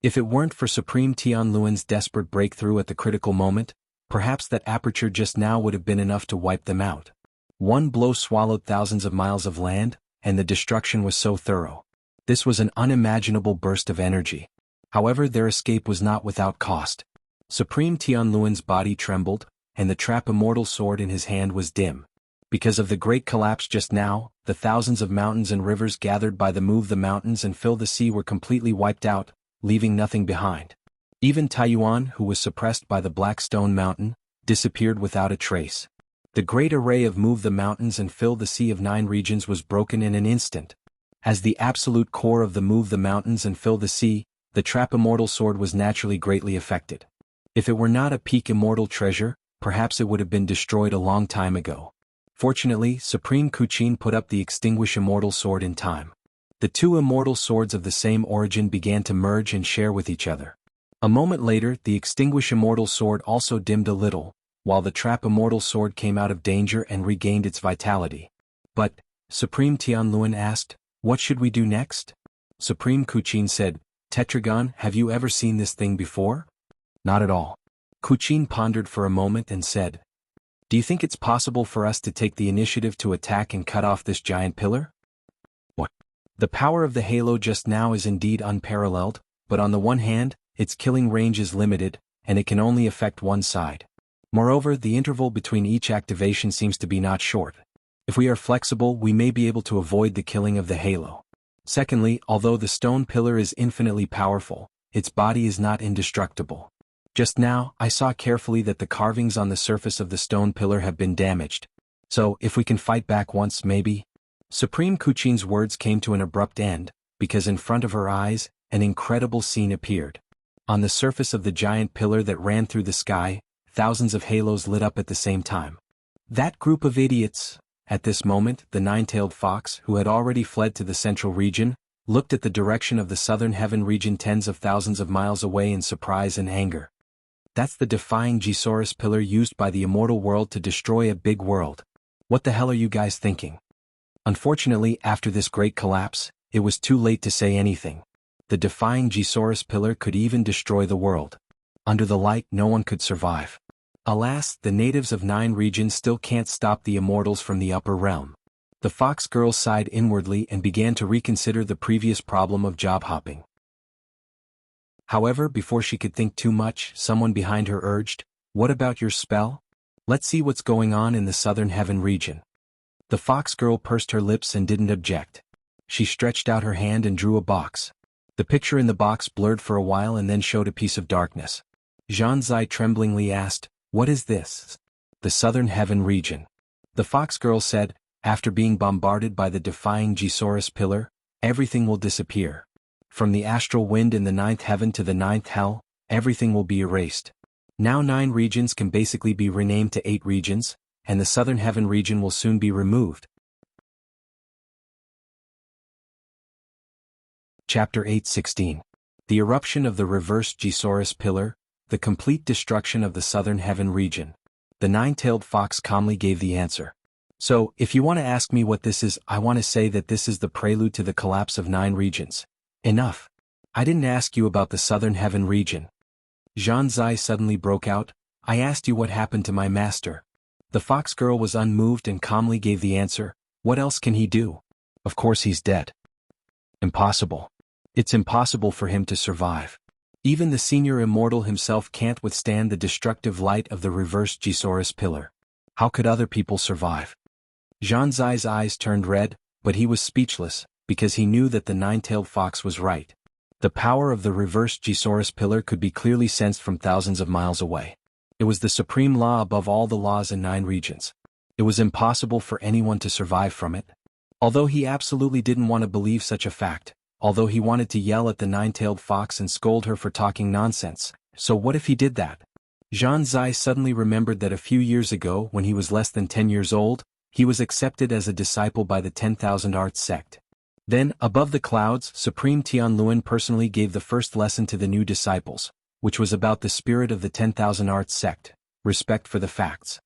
If it weren't for Supreme Tianluan's desperate breakthrough at the critical moment, perhaps that aperture just now would have been enough to wipe them out. One blow swallowed thousands of miles of land, and the destruction was so thorough. This was an unimaginable burst of energy. However, their escape was not without cost. Supreme Tianluan's body trembled, and the trap immortal sword in his hand was dim. Because of the great collapse just now, the thousands of mountains and rivers gathered by the move the mountains and fill the sea were completely wiped out, leaving nothing behind. Even Taiyuan, who was suppressed by the Black Stone Mountain, disappeared without a trace. The great array of move the mountains and fill the sea of 9 regions was broken in an instant. As the absolute core of the move the mountains and fill the sea, the trap immortal sword was naturally greatly affected. If it were not a peak immortal treasure, perhaps it would have been destroyed a long time ago. Fortunately, Supreme Kuchin put up the extinguish immortal sword in time. The 2 immortal swords of the same origin began to merge and share with each other. A moment later, the extinguish immortal sword also dimmed a little, while the trap immortal sword came out of danger and regained its vitality. But, Supreme Tianluan asked, what should we do next? Supreme Kuchin said, Tetragon, have you ever seen this thing before? Not at all. Kuchin pondered for a moment and said, do you think it's possible for us to take the initiative to attack and cut off this giant pillar? What? The power of the halo just now is indeed unparalleled, but on the one hand, its killing range is limited, and it can only affect one side. Moreover, the interval between each activation seems to be not short. If we are flexible, we may be able to avoid the killing of the halo. Secondly, although the stone pillar is infinitely powerful, its body is not indestructible. Just now, I saw carefully that the carvings on the surface of the stone pillar have been damaged. So, if we can fight back once, maybe? Supreme Kuchin's words came to an abrupt end, because in front of her eyes, an incredible scene appeared. On the surface of the giant pillar that ran through the sky, thousands of halos lit up at the same time. That group of idiots! At this moment, the 9-tailed fox, who had already fled to the central region, looked at the direction of the southern heaven region tens of thousands of miles away in surprise and anger. That's the defying Gisaurus pillar used by the immortal world to destroy a big world. What the hell are you guys thinking? Unfortunately, after this great collapse, it was too late to say anything. The defying Gisaurus pillar could even destroy the world. Under the light, no one could survive. Alas, the natives of 9 regions still can't stop the immortals from the upper realm. The fox girl sighed inwardly and began to reconsider the previous problem of job hopping. However, before she could think too much, someone behind her urged, what about your spell? Let's see what's going on in the southern heaven region. The fox girl pursed her lips and didn't object. She stretched out her hand and drew a box. The picture in the box blurred for a while and then showed a piece of darkness. Zhan Zai tremblingly asked, what is this? The southern heaven region. The fox girl said, after being bombarded by the defying Gisaurus pillar, everything will disappear. From the astral wind in the 9th heaven to the 9th hell, everything will be erased. Now 9 regions can basically be renamed to 8 regions, and the southern heaven region will soon be removed. Chapter 8:16. The eruption of the reverse Gisaurus pillar, the complete destruction of the southern heaven region. The 9-tailed fox calmly gave the answer. So, if you want to ask me what this is, I want to say that this is the prelude to the collapse of 9 regions. Enough. I didn't ask you about the southern heaven region. Zhan Zai suddenly broke out, I asked you what happened to my master. The fox girl was unmoved and calmly gave the answer, what else can he do? Of course he's dead. Impossible. It's impossible for him to survive. Even the senior immortal himself can't withstand the destructive light of the reversed Gisaurus pillar. How could other people survive? Zhan Zai's eyes turned red, but he was speechless, because he knew that the 9-tailed fox was right. The power of the reversed Gisaurus pillar could be clearly sensed from thousands of miles away. It was the supreme law above all the laws in 9 regions. It was impossible for anyone to survive from it. Although he absolutely didn't want to believe such a fact, although he wanted to yell at the 9-tailed fox and scold her for talking nonsense, so what if he did that? Zhang Zai suddenly remembered that a few years ago, when he was less than 10 years old, he was accepted as a disciple by the 10,000 Arts sect. Then, above the clouds, Supreme Tianluan personally gave the first lesson to the new disciples, which was about the spirit of the 10,000 Arts sect, respect for the facts.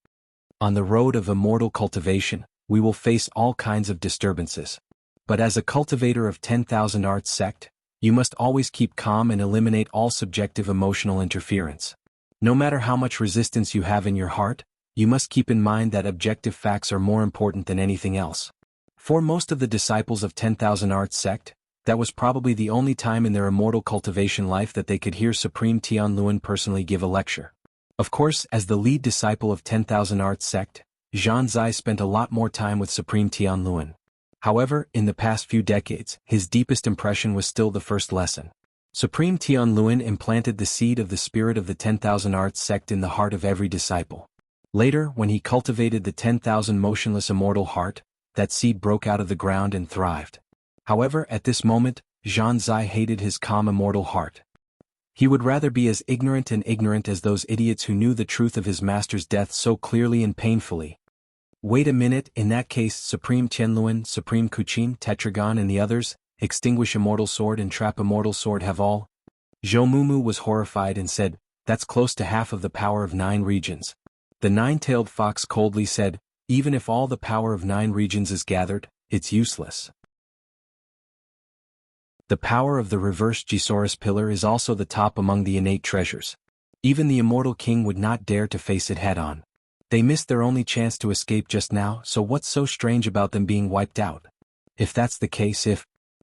On the road of immortal cultivation, we will face all kinds of disturbances. But as a cultivator of 10,000 Arts sect, you must always keep calm and eliminate all subjective emotional interference. No matter how much resistance you have in your heart, you must keep in mind that objective facts are more important than anything else. For most of the disciples of 10,000 Arts sect, that was probably the only time in their immortal cultivation life that they could hear Supreme Tianluan personally give a lecture. Of course, as the lead disciple of 10,000 Arts sect, Zhang Zai spent a lot more time with Supreme Tianluan. However, in the past few decades, his deepest impression was still the first lesson. Supreme Tianluan implanted the seed of the spirit of the 10,000 Arts sect in the heart of every disciple. Later, when he cultivated the 10,000 motionless immortal heart, that seed broke out of the ground and thrived. However, at this moment, Zhang Zai hated his calm immortal heart. He would rather be as ignorant as those idiots who knew the truth of his master's death so clearly and painfully. Wait a minute, in that case Supreme Tianluan, Supreme Kuchin, Tetragon and the others, extinguish immortal sword and trap immortal sword have all? Zhou Mumu was horrified and said, that's close to half of the power of 9 regions. The 9-tailed fox coldly said, even if all the power of 9 regions is gathered, it's useless. The power of the reversed Gisaurus pillar is also the top among the innate treasures. Even the immortal king would not dare to face it head-on. They missed their only chance to escape just now, so what's so strange about them being wiped out? If that's the case,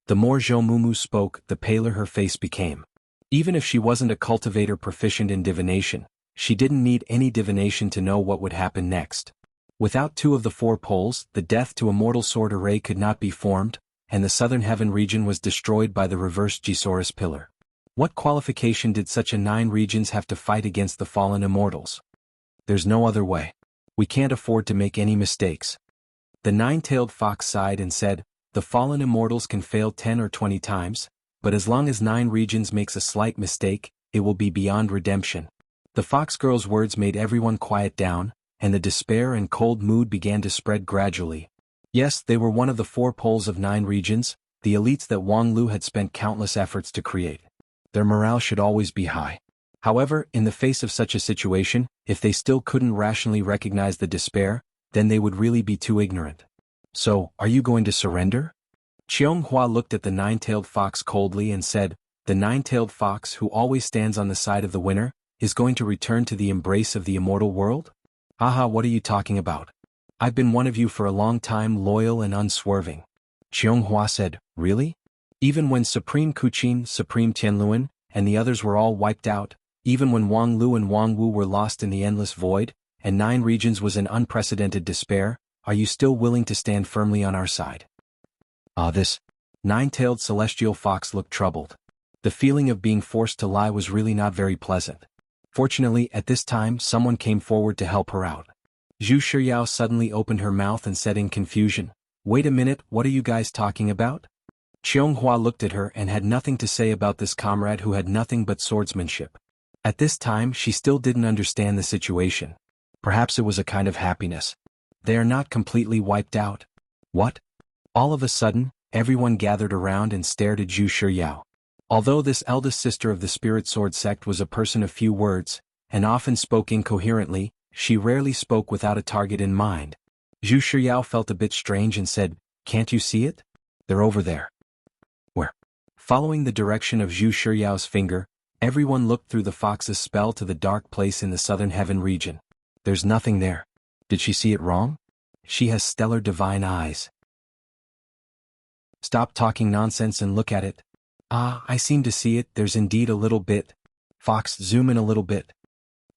the more Zhou Mumu spoke, the paler her face became. Even if she wasn't a cultivator proficient in divination, she didn't need any divination to know what would happen next. Without 2 of the 4 poles, the death to immortal sword array could not be formed, and the southern heaven region was destroyed by the reversed Gisaurus pillar. What qualification did such a 9 regions have to fight against the fallen immortals? There's no other way. We can't afford to make any mistakes. The 9-tailed fox sighed and said, the fallen immortals can fail 10 or 20 times, but as long as 9 regions makes a slight mistake, it will be beyond redemption. The fox girl's words made everyone quiet down, and the despair and cold mood began to spread gradually. Yes, they were one of the 4 poles of 9 regions, the elites that Wang Lu had spent countless efforts to create. Their morale should always be high. However, in the face of such a situation, if they still couldn't rationally recognize the despair, then they would really be too ignorant. So, are you going to surrender? Qiong Hua looked at the 9-tailed fox coldly and said, the 9-tailed fox who always stands on the side of the winner, is going to return to the embrace of the immortal world? Haha, what are you talking about? I've been one of you for a long time, loyal and unswerving. Qiong Hua said, really? Even when Supreme Kuchin, Supreme Tianluan, and the others were all wiped out, even when Wang Lu and Wang Wu were lost in the endless void, and 9 regions was in unprecedented despair, are you still willing to stand firmly on our side? This 9-tailed celestial fox looked troubled. The feeling of being forced to lie was really not very pleasant. Fortunately, at this time someone came forward to help her out. Zhu Shiyao suddenly opened her mouth and said in confusion, wait a minute, what are you guys talking about? Qiong Hua looked at her and had nothing to say about this comrade who had nothing but swordsmanship. At this time she still didn't understand the situation. Perhaps it was a kind of happiness. They are not completely wiped out. What? All of a sudden, everyone gathered around and stared at Zhu Shiyao. Although this eldest sister of the Spirit Sword sect was a person of few words, and often spoke incoherently, she rarely spoke without a target in mind. Zhu Shiyao felt a bit strange and said, can't you see it? They're over there. Where? Following the direction of Zhu Shiyao's finger, everyone looked through the fox's spell to the dark place in the southern heaven region. There's nothing there. Did she see it wrong? She has stellar divine eyes. Stop talking nonsense and look at it. I seem to see it, there's indeed a little bit. Fox, zoom in a little bit.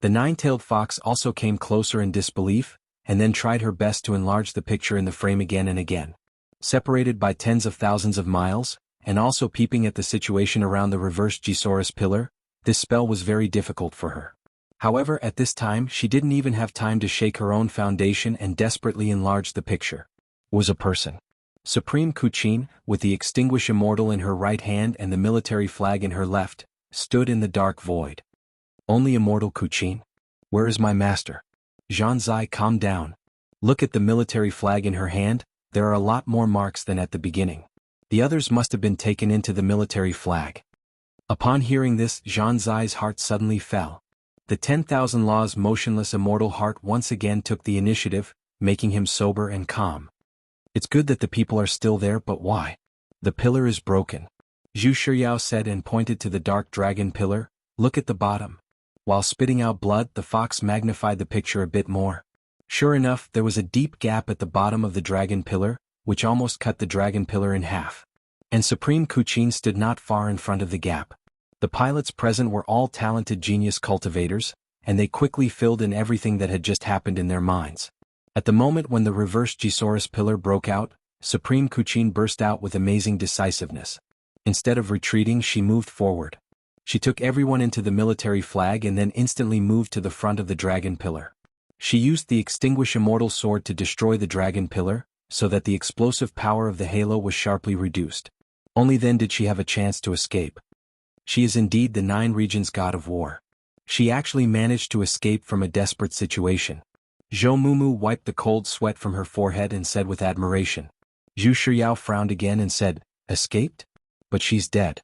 The 9-tailed fox also came closer in disbelief, and then tried her best to enlarge the picture in the frame again and again. Separated by tens of thousands of miles, and also peeping at the situation around the reversed Gisaurus pillar, this spell was very difficult for her. However, at this time she didn't even have time to shake her own foundation and desperately enlarge the picture. Was a person. Supreme Kuchin, with the extinguished immortal in her right hand and the military flag in her left, stood in the dark void. Only immortal Kuchin? Where is my master? Zhanzai, calm down. Look at the military flag in her hand, there are a lot more marks than at the beginning. The others must have been taken into the military flag. Upon hearing this, Zhanzai's heart suddenly fell. The 10,000 laws motionless immortal heart once again took the initiative, making him sober and calm. It's good that the people are still there, but why? The pillar is broken. Zhu Shiryao said and pointed to the dark dragon pillar. Look at the bottom. While spitting out blood, the fox magnified the picture a bit more. Sure enough, there was a deep gap at the bottom of the dragon pillar, which almost cut the dragon pillar in half. And Supreme Kuchin stood not far in front of the gap. The pilots present were all talented genius cultivators, and they quickly filled in everything that had just happened in their minds. At the moment when the reversed Gisaurus pillar broke out, Supreme Kuchin burst out with amazing decisiveness. Instead of retreating, she moved forward. She took everyone into the military flag and then instantly moved to the front of the dragon pillar. She used the extinguished immortal sword to destroy the dragon pillar, so that the explosive power of the halo was sharply reduced. Only then did she have a chance to escape. She is indeed the 9 regions god of war. She actually managed to escape from a desperate situation. Zhou Mumu wiped the cold sweat from her forehead and said with admiration. Zhu Shiryao frowned again and said, escaped? But she's dead.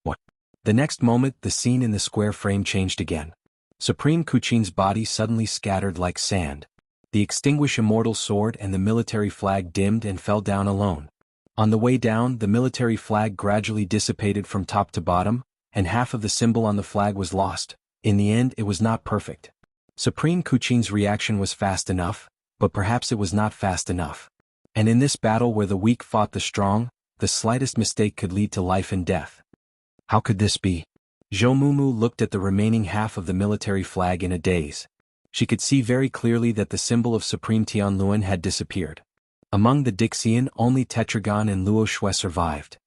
What? The next moment the scene in the square frame changed again. Supreme Kuchin's body suddenly scattered like sand. The extinguished immortal sword and the military flag dimmed and fell down alone. On the way down, the military flag gradually dissipated from top to bottom, and half of the symbol on the flag was lost. In the end, it was not perfect. Supreme Kuchin's reaction was fast enough, but perhaps it was not fast enough. And in this battle where the weak fought the strong, the slightest mistake could lead to life and death. How could this be? Zhou Mumu looked at the remaining half of the military flag in a daze. She could see very clearly that the symbol of Supreme Tianluan had disappeared. Among the Dixian, only Tetragon and Luo Shui survived.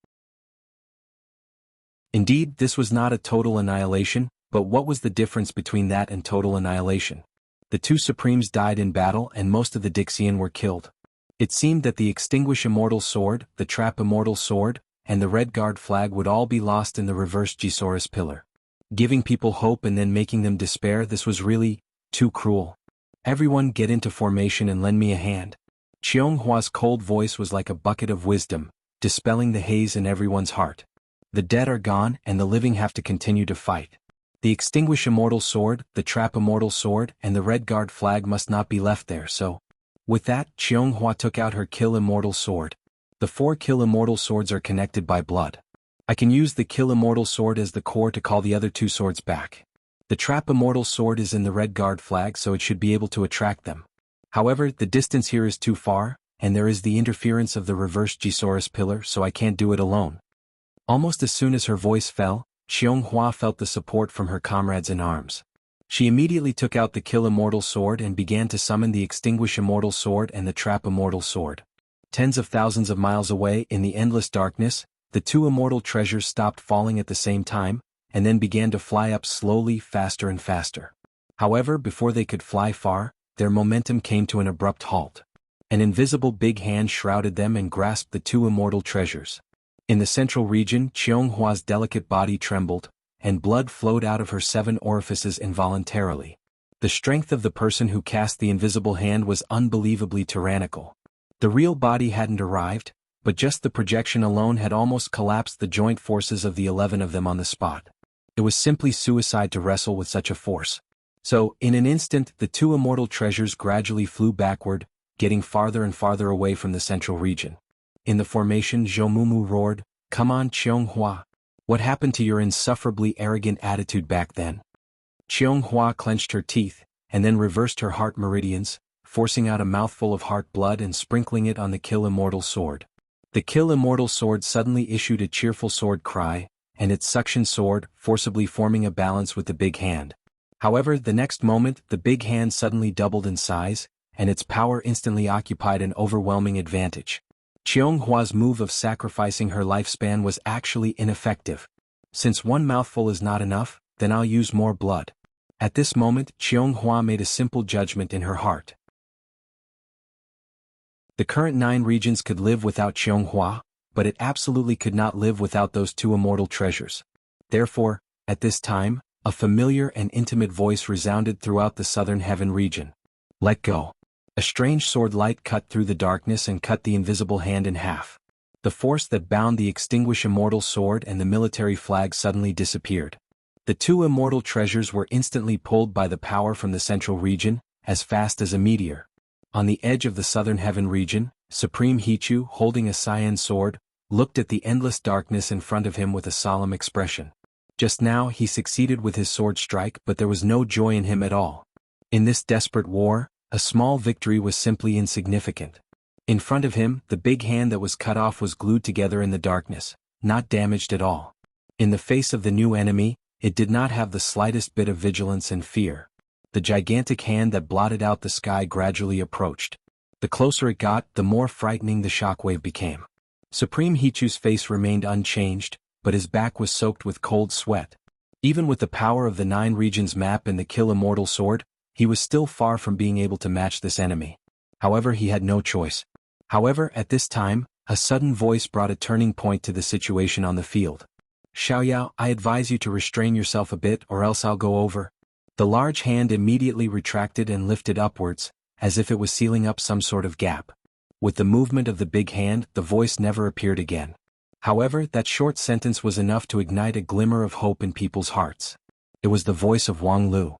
Indeed, this was not a total annihilation, but what was the difference between that and total annihilation? The 2 Supremes died in battle and most of the Dixian were killed. It seemed that the extinguished immortal sword, the trap immortal sword, and the red guard flag would all be lost in the reversed Gisaurus pillar. Giving people hope and then making them despair, this was really too cruel. Everyone get into formation and lend me a hand. Qiong Hua's cold voice was like a bucket of wisdom, dispelling the haze in everyone's heart. The dead are gone and the living have to continue to fight. The extinguished immortal sword, the trap immortal sword, and the red guard flag must not be left there, so. With that, Qiong Hua took out her kill immortal sword. The 4 kill immortal swords are connected by blood. I can use the kill immortal sword as the core to call the other 2 swords back. The trap immortal sword is in the red guard flag, so it should be able to attract them. However, the distance here is too far, and there is the interference of the reversed Gisaurus pillar, so I can't do it alone. Almost as soon as her voice fell, Qiong Hua felt the support from her comrades in arms. She immediately took out the kill immortal sword and began to summon the extinguish immortal sword and the trap immortal sword. Tens of thousands of miles away in the endless darkness, the 2 immortal treasures stopped falling at the same time, and then began to fly up slowly, faster and faster. However, before they could fly far, their momentum came to an abrupt halt. An invisible big hand shrouded them and grasped the 2 immortal treasures. In the central region, Qiong Hua's delicate body trembled, and blood flowed out of her 7 orifices involuntarily. The strength of the person who cast the invisible hand was unbelievably tyrannical. The real body hadn't arrived, but just the projection alone had almost collapsed the joint forces of the 11 of them on the spot. It was simply suicide to wrestle with such a force. So, in an instant, the 2 immortal treasures gradually flew backward, getting farther and farther away from the central region. In the formation, Zhou Mumu roared, "Come on, Qiong Hua. What happened to your insufferably arrogant attitude back then?" Qiong Hua clenched her teeth, and then reversed her heart meridians, forcing out a mouthful of heart blood and sprinkling it on the kill immortal sword. The kill immortal sword suddenly issued a cheerful sword cry, and its suction sword, forcibly forming a balance with the big hand. However, the next moment, the big hand suddenly doubled in size, and its power instantly occupied an overwhelming advantage. Qionghua's move of sacrificing her lifespan was actually ineffective. Since one mouthful is not enough, then I'll use more blood. At this moment, Qionghua made a simple judgment in her heart. The current 9 regions could live without Qionghua, but it absolutely could not live without those 2 immortal treasures. Therefore, at this time, a familiar and intimate voice resounded throughout the southern heaven region. Let go. A strange sword light cut through the darkness and cut the invisible hand in half. The force that bound the extinguished immortal sword and the military flag suddenly disappeared. The 2 immortal treasures were instantly pulled by the power from the central region, as fast as a meteor. On the edge of the southern heaven region, Supreme Hichu, holding a cyan sword, looked at the endless darkness in front of him with a solemn expression. Just now he succeeded with his sword strike, but there was no joy in him at all. In this desperate war, a small victory was simply insignificant. In front of him, the big hand that was cut off was glued together in the darkness, not damaged at all. In the face of the new enemy, it did not have the slightest bit of vigilance and fear. The gigantic hand that blotted out the sky gradually approached. The closer it got, the more frightening the shockwave became. Supreme Hichu's face remained unchanged, but his back was soaked with cold sweat. Even with the power of the 9 regions map and the Kill Immortal sword, he was still far from being able to match this enemy. However, he had no choice. However, at this time, a sudden voice brought a turning point to the situation on the field. Xiaoyao, I advise you to restrain yourself a bit or else I'll go over. The large hand immediately retracted and lifted upwards, as if it was sealing up some sort of gap. With the movement of the big hand, the voice never appeared again. However, that short sentence was enough to ignite a glimmer of hope in people's hearts. It was the voice of Wang Lu.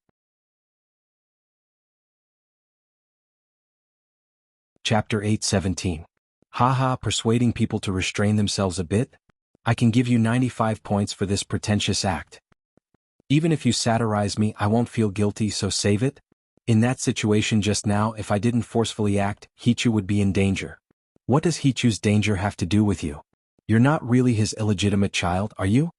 Chapter 8:17. Haha, persuading people to restrain themselves a bit? I can give you 95 points for this pretentious act. Even if you satirize me, I won't feel guilty, so save it? In that situation just now, if I didn't forcefully act, Hichu would be in danger. What does Hichu's danger have to do with you? You're not really his illegitimate child, are you?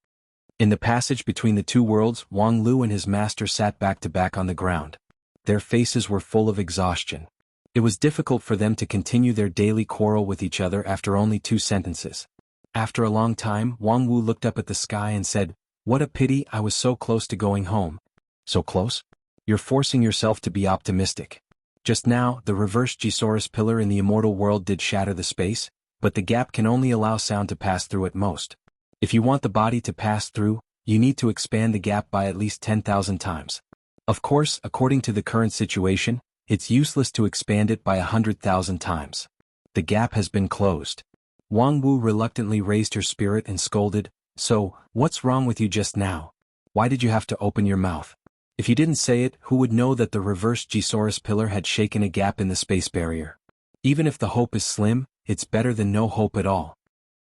In the passage between the 2 worlds, Wang Lu and his master sat back to back on the ground. Their faces were full of exhaustion. It was difficult for them to continue their daily quarrel with each other after only 2 sentences. After a long time, Wang Wu looked up at the sky and said, "What a pity, I was so close to going home." So close? You're forcing yourself to be optimistic. Just now, the reversed Gisaurus pillar in the immortal world did shatter the space, but the gap can only allow sound to pass through at most. If you want the body to pass through, you need to expand the gap by at least 10,000 times. Of course, according to the current situation, it's useless to expand it by 100,000 times. The gap has been closed. Wang Wu reluctantly raised her spirit and scolded, "So, what's wrong with you just now? Why did you have to open your mouth? If you didn't say it, who would know that the reversed Gisaurus pillar had shaken a gap in the space barrier? Even if the hope is slim, it's better than no hope at all."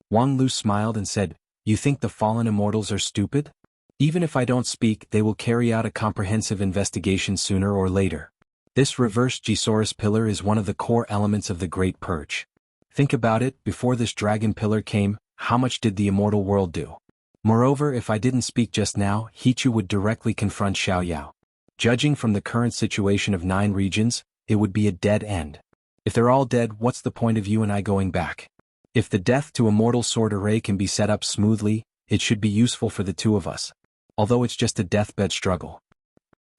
Wang Lu smiled and said, "You think the fallen immortals are stupid? Even if I don't speak, they will carry out a comprehensive investigation sooner or later. This reversed Gisaurus pillar is one of the core elements of the Great Purge. Think about it, before this dragon pillar came, how much did the immortal world do? Moreover, if I didn't speak just now, Hichu would directly confront Xiaoyao. Judging from the current situation of 9 regions, it would be a dead end. If they're all dead, what's the point of you and I going back? If the death to immortal sword array can be set up smoothly, it should be useful for the 2 of us. Although it's just a deathbed struggle."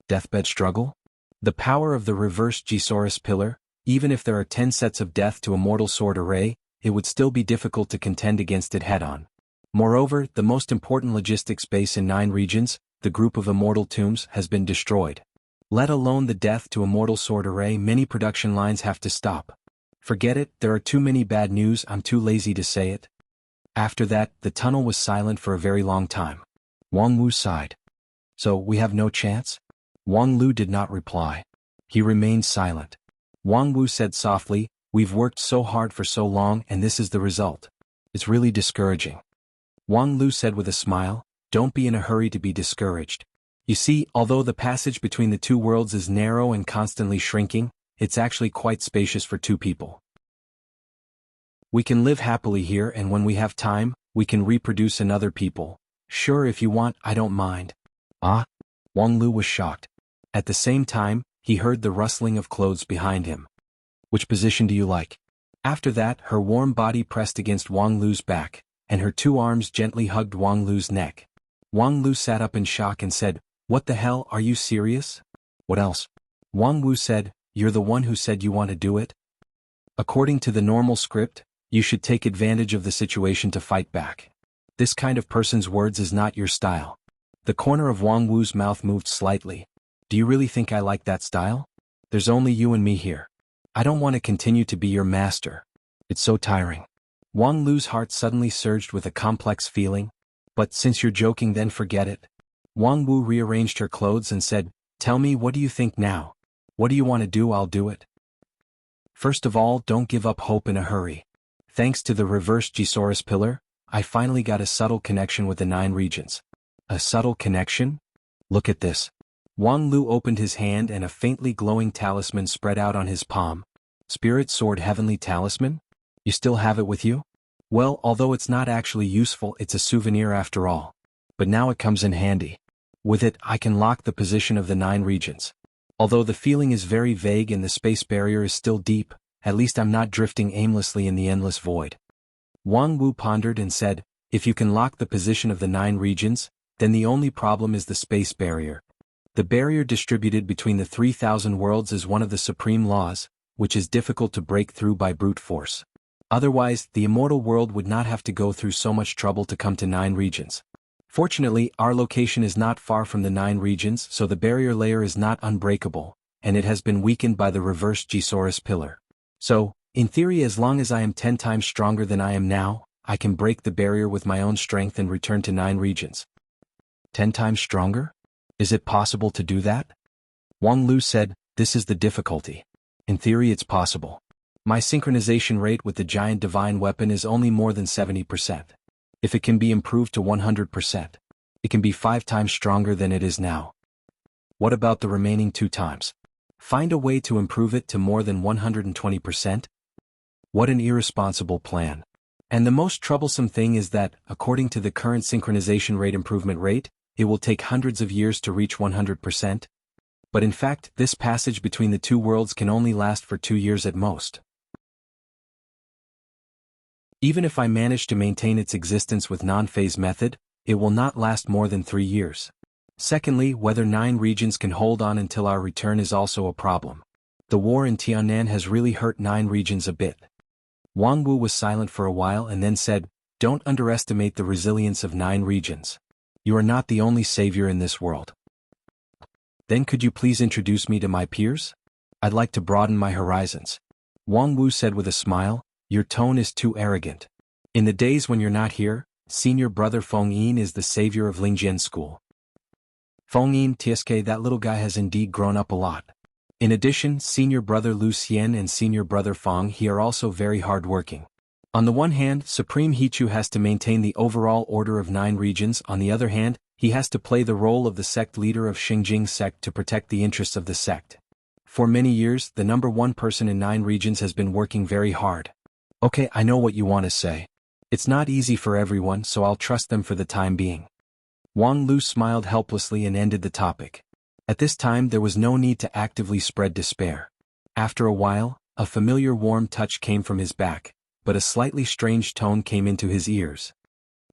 Deathbed struggle? The power of the reversed Gisaurus pillar, even if there are 10 sets of death to immortal sword array, it would still be difficult to contend against it head-on. Moreover, the most important logistics base in 9 regions, the group of immortal tombs, has been destroyed. Let alone the death to immortal sword array, many production lines have to stop. Forget it, there are too many bad news, I'm too lazy to say it. After that, the tunnel was silent for a very long time. Wang Wu sighed. "So, we have no chance?" Wang Lu did not reply. He remained silent. Wang Wu said softly, "We've worked so hard for so long and this is the result. It's really discouraging." Wang Lu said with a smile, "Don't be in a hurry to be discouraged. You see, although the passage between the 2 worlds is narrow and constantly shrinking, it's actually quite spacious for 2 people. We can live happily here, and when we have time, we can reproduce another people. Sure, if you want, I don't mind." "Ah?" Wang Lu was shocked. At the same time, he heard the rustling of clothes behind him. "Which position do you like?" After that, her warm body pressed against Wang Lu's back, and her two arms gently hugged Wang Lu's neck. Wang Lu sat up in shock and said, "What the hell, are you serious?" "What else?" Wang Wu said, "You're the one who said you want to do it? According to the normal script, you should take advantage of the situation to fight back. This kind of person's words is not your style." The corner of Wang Wu's mouth moved slightly. "Do you really think I like that style? There's only you and me here. I don't want to continue to be your master. It's so tiring." Wang Lu's heart suddenly surged with a complex feeling. "But since you're joking, then forget it." Wang Wu rearranged her clothes and said, "Tell me, what do you think now? What do you want to do? I'll do it. First of all, don't give up hope in a hurry. Thanks to the reverse Gisaurus pillar, I finally got a subtle connection with the 9 regions. A subtle connection? Look at this." Wang Lu opened his hand and a faintly glowing talisman spread out on his palm. "Spirit Sword Heavenly Talisman? You still have it with you?" "Well, although it's not actually useful, it's a souvenir after all. But now it comes in handy. With it, I can lock the position of the 9 regions. Although the feeling is very vague and the space barrier is still deep, at least I'm not drifting aimlessly in the endless void." Wang Wu pondered and said, "If you can lock the position of the 9 regions, then the only problem is the space barrier. The barrier distributed between the 3,000 worlds is one of the supreme laws, which is difficult to break through by brute force. Otherwise, the immortal world would not have to go through so much trouble to come to 9 regions. Fortunately, our location is not far from the 9 regions, so the barrier layer is not unbreakable, and it has been weakened by the reverse Gisaurus pillar. So, in theory, as long as I am 10 times stronger than I am now, I can break the barrier with my own strength and return to 9 regions." 10 times stronger? Is it possible to do that? Wang Lu said, "This is the difficulty. In theory, it's possible. My synchronization rate with the giant divine weapon is only more than 70%. If it can be improved to 100%, it can be 5 times stronger than it is now. What about the remaining 2 times? Find a way to improve it to more than 120%? What an irresponsible plan. And the most troublesome thing is that, according to the current synchronization rate improvement rate, it will take hundreds of years to reach 100%. But in fact, this passage between the 2 worlds can only last for 2 years at most. Even if I manage to maintain its existence with non-phase method, it will not last more than 3 years. Secondly, whether 9 regions can hold on until our return is also a problem. The war in Tiannan has really hurt 9 regions a bit." Wang Wu was silent for a while and then said, "Don't underestimate the resilience of 9 regions. You are not the only savior in this world. Then could you please introduce me to my peers? I'd like to broaden my horizons." Wang Wu said with a smile, "Your tone is too arrogant. In the days when you're not here, senior brother Feng Yin is the savior of Lingjian School. Feng Yin TSK, that little guy has indeed grown up a lot. In addition, senior brother Lu Xian and senior brother Feng He are also very hard-working. On the one hand, Supreme Hichu has to maintain the overall order of 9 regions, on the other hand, he has to play the role of the sect leader of Xingjing sect to protect the interests of the sect. For many years, the number 1 person in 9 regions has been working very hard." "Okay, I know what you want to say. It's not easy for everyone, so I'll trust them for the time being." Wang Lu smiled helplessly and ended the topic. At this time there was no need to actively spread despair. After a while, a familiar warm touch came from his back, but a slightly strange tone came into his ears.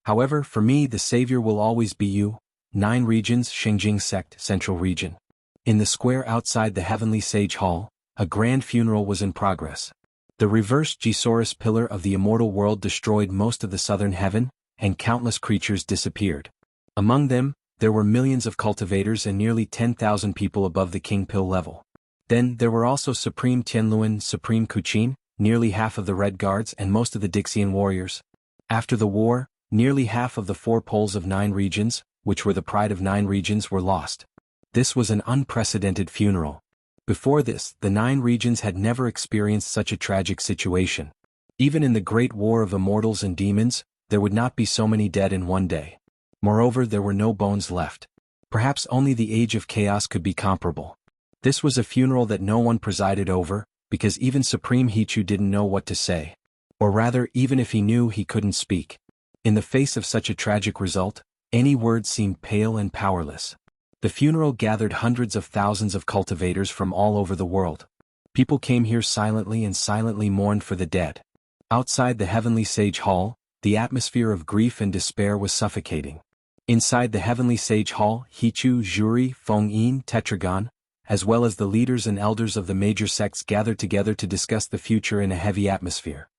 "However, for me the savior will always be you, 9 regions Xingjing sect Central Region." In the square outside the Heavenly Sage Hall, a grand funeral was in progress. The reverse Gisaurus pillar of the immortal world destroyed most of the southern heaven, and countless creatures disappeared. Among them, there were millions of cultivators and nearly 10,000 people above the King Pill level. Then there were also Supreme Tianluan, Supreme Kuchin, nearly half of the Red Guards and most of the Dixian warriors. After the war, nearly half of the 4 poles of 9 regions, which were the pride of 9 regions, were lost. This was an unprecedented funeral. Before this, the 9 regions had never experienced such a tragic situation. Even in the Great War of Immortals and Demons, there would not be so many dead in one day. Moreover, there were no bones left. Perhaps only the Age of Chaos could be comparable. This was a funeral that no one presided over, because even Supreme Hichu didn't know what to say. Or rather, even if he knew, he couldn't speak. In the face of such a tragic result, any words seemed pale and powerless. The funeral gathered hundreds of thousands of cultivators from all over the world. People came here silently and silently mourned for the dead. Outside the Heavenly Sage Hall, the atmosphere of grief and despair was suffocating. Inside the Heavenly Sage Hall, Hichu, Juri, Feng-yin, Tetragon, as well as the leaders and elders of the major sects gathered together to discuss the future in a heavy atmosphere.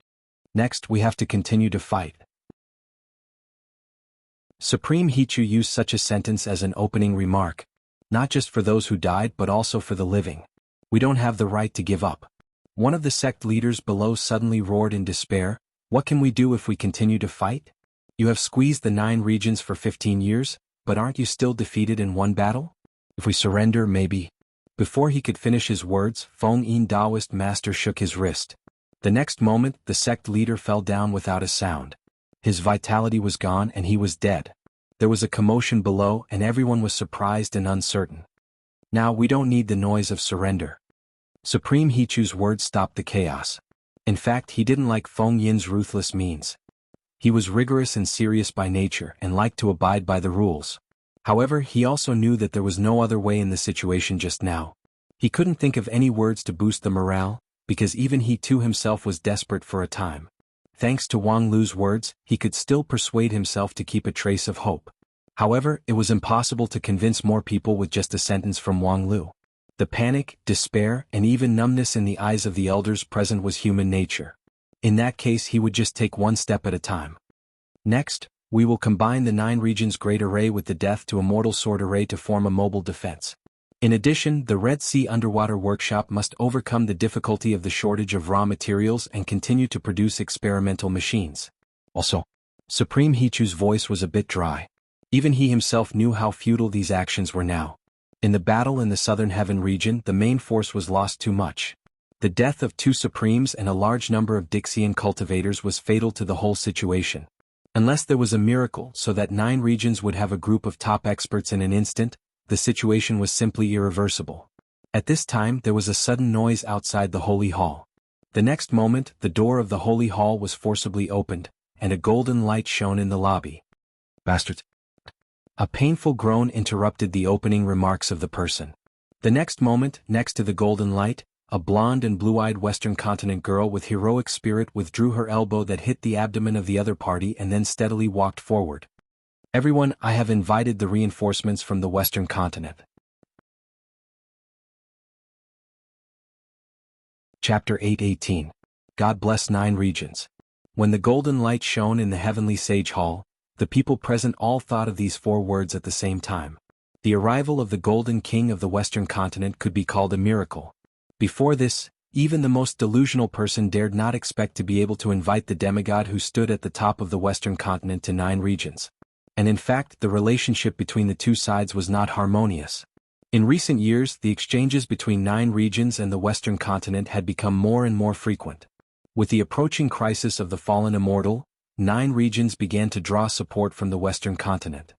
Next, we have to continue to fight. Supreme Hichu used such a sentence as an opening remark, not just for those who died but also for the living. We don't have the right to give up. One of the sect leaders below suddenly roared in despair, "What can we do if we continue to fight? You have squeezed the 9 regions for 15 years, but aren't you still defeated in one battle? If we surrender, maybe." Before he could finish his words, Feng-yin Taoist master shook his wrist. The next moment, the sect leader fell down without a sound. His vitality was gone and he was dead. There was a commotion below and everyone was surprised and uncertain. "Now we don't need the noise of surrender." Supreme Hichu's words stopped the chaos. In fact, he didn't like Feng-yin's ruthless means. He was rigorous and serious by nature and liked to abide by the rules. However, he also knew that there was no other way in the situation just now. He couldn't think of any words to boost the morale, because even he too himself was desperate for a time. Thanks to Wang Lu's words, he could still persuade himself to keep a trace of hope. However, it was impossible to convince more people with just a sentence from Wang Lu. The panic, despair, and even numbness in the eyes of the elders present was human nature. In that case, he would just take one step at a time. Next, we will combine the 9 regions Great Array with the Death to Immortal Sword Array to form a mobile defense. In addition, the Red Sea Underwater Workshop must overcome the difficulty of the shortage of raw materials and continue to produce experimental machines. Also, Supreme Hichu's voice was a bit dry. Even he himself knew how futile these actions were now. In the battle in the Southern Heaven region, the main force was lost too much. The death of 2 Supremes and a large number of Dixian cultivators was fatal to the whole situation. Unless there was a miracle so that 9 regions would have a group of top experts in an instant, the situation was simply irreversible. At this time there was a sudden noise outside the Holy Hall. The next moment, the door of the Holy Hall was forcibly opened, and a golden light shone in the lobby. "Bastards!" A painful groan interrupted the opening remarks of the person. The next moment, next to the golden light, a blonde and blue-eyed Western Continent girl with heroic spirit withdrew her elbow that hit the abdomen of the other party and then steadily walked forward. "Everyone, I have invited the reinforcements from the Western Continent." Chapter 8:18. God Bless 9 Regions. When the golden light shone in the Heavenly Sage Hall, the people present all thought of these 4 words at the same time. The arrival of the Golden King of the Western Continent could be called a miracle. Before this, even the most delusional person dared not expect to be able to invite the demigod who stood at the top of the Western Continent to 9 regions. And in fact, the relationship between the 2 sides was not harmonious. In recent years, the exchanges between 9 regions and the Western Continent had become more and more frequent. With the approaching crisis of the fallen immortal, 9 regions began to draw support from the Western Continent.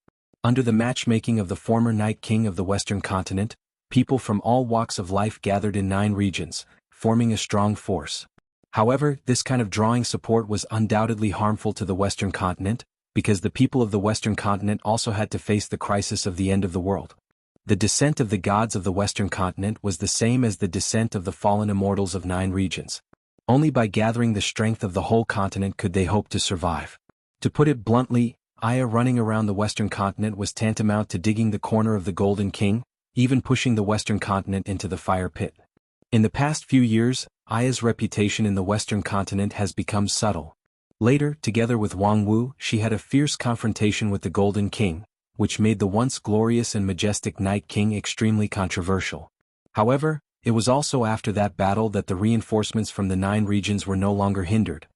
Under the matchmaking of the former Night King of the Western Continent, people from all walks of life gathered in 9 regions, forming a strong force. However, this kind of drawing support was undoubtedly harmful to the Western Continent, because the people of the Western Continent also had to face the crisis of the end of the world. The descent of the gods of the Western Continent was the same as the descent of the fallen immortals of 9 regions. Only by gathering the strength of the whole continent could they hope to survive. To put it bluntly, Aya running around the Western Continent was tantamount to digging the corner of the Golden King, even pushing the Western Continent into the fire pit. In the past few years, Aya's reputation in the Western Continent has become subtle. Later, together with Wang Wu, she had a fierce confrontation with the Golden King, which made the once glorious and majestic Night King extremely controversial. However, it was also after that battle that the reinforcements from the 9 regions were no longer hindered.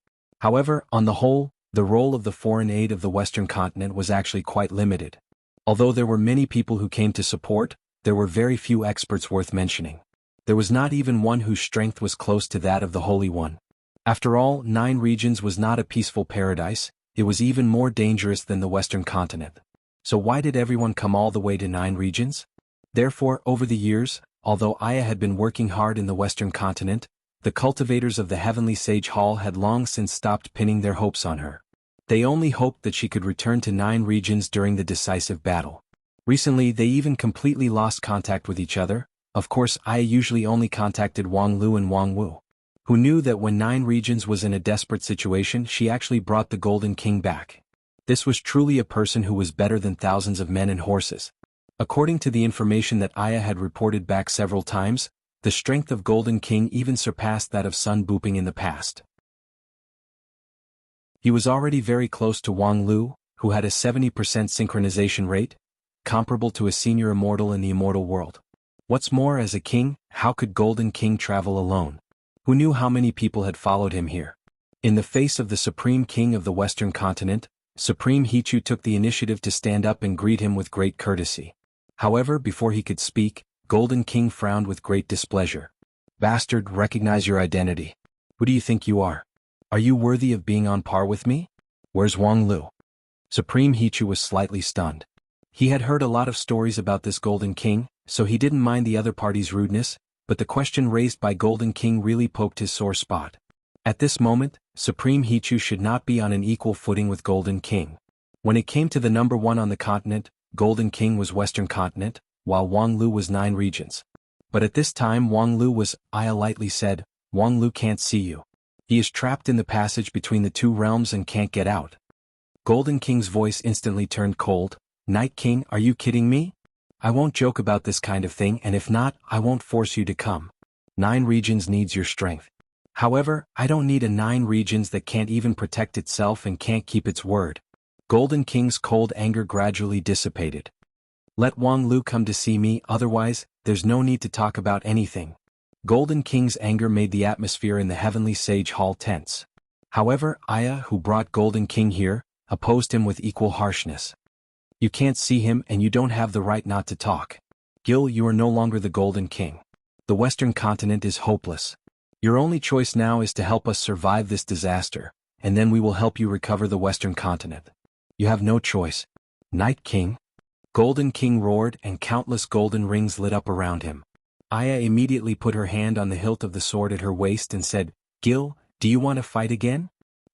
However, on the whole, the role of the foreign aid of the Western Continent was actually quite limited. Although there were many people who came to support, there were very few experts worth mentioning. There was not even one whose strength was close to that of the Holy One. After all, 9 regions was not a peaceful paradise, it was even more dangerous than the Western Continent. So why did everyone come all the way to 9 regions? Therefore, over the years, although Aya had been working hard in the Western Continent, the cultivators of the Heavenly Sage Hall had long since stopped pinning their hopes on her. They only hoped that she could return to 9 regions during the decisive battle. Recently they even completely lost contact with each other, Of course, Aya usually only contacted Wang Lu and Wang Wu, who knew that when 9 Regions was in a desperate situation, she actually brought the Golden King back. This was truly a person who was better than thousands of men and horses. According to the information that Aya had reported back several times, the strength of Golden King even surpassed that of Sun Buping in the past. He was already very close to Wang Lu, who had a 70% synchronization rate, comparable to a senior immortal in the immortal world. What's more, as a king, how could Golden King travel alone? Who knew how many people had followed him here? In the face of the Supreme King of the Western Continent, Supreme Hichu took the initiative to stand up and greet him with great courtesy. However, before he could speak, Golden King frowned with great displeasure. "Bastard, recognize your identity. Who do you think you are? Are you worthy of being on par with me? Where's Wang Lu?" Supreme Hichu was slightly stunned. He had heard a lot of stories about this Golden King, so he didn't mind the other party's rudeness, but the question raised by Golden King really poked his sore spot. At this moment, Supreme Hichu should not be on an equal footing with Golden King. When it came to the number 1 on the continent, Golden King was Western Continent, while Wang Lu was 9 regions. But at this time Wang Lu was, Aya lightly said, "Wang Lu can't see you. He is trapped in the passage between the 2 realms and can't get out." Golden King's voice instantly turned cold. "Night King, are you kidding me? I won't joke about this kind of thing, and if not, I won't force you to come. 9 regions needs your strength. However, I don't need a 9 regions that can't even protect itself and can't keep its word." Golden King's cold anger gradually dissipated. "Let Wang Lu come to see me, otherwise, there's no need to talk about anything." Golden King's anger made the atmosphere in the Heavenly Sage Hall tense. However, Aya, who brought Golden King here, opposed him with equal harshness. "You can't see him and you don't have the right not to talk. Gil, you are no longer the Golden King. The Western Continent is hopeless. Your only choice now is to help us survive this disaster, and then we will help you recover the Western Continent. You have no choice. Night King." Golden King roared and countless golden rings lit up around him. Aya immediately put her hand on the hilt of the sword at her waist and said, "Gil, do you want to fight again?"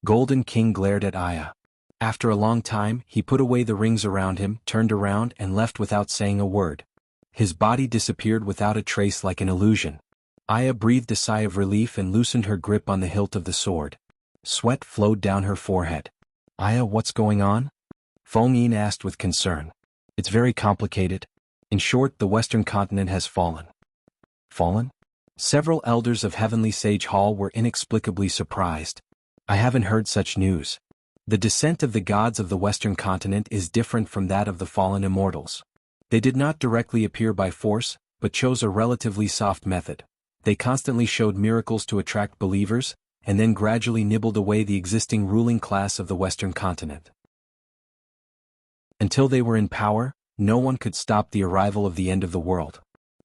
Golden King glared at Aya. After a long time, he put away the rings around him, turned around and left without saying a word. His body disappeared without a trace like an illusion. Aya breathed a sigh of relief and loosened her grip on the hilt of the sword. Sweat flowed down her forehead. "Aya, what's going on?" Feng Yin asked with concern. "It's very complicated. In short, the Western Continent has fallen." "Fallen?" Several elders of Heavenly Sage Hall were inexplicably surprised. "I haven't heard such news. The descent of the gods of the Western Continent is different from that of the fallen immortals. They did not directly appear by force, but chose a relatively soft method. They constantly showed miracles to attract believers, and then gradually nibbled away the existing ruling class of the Western Continent. Until they were in power, no one could stop the arrival of the end of the world."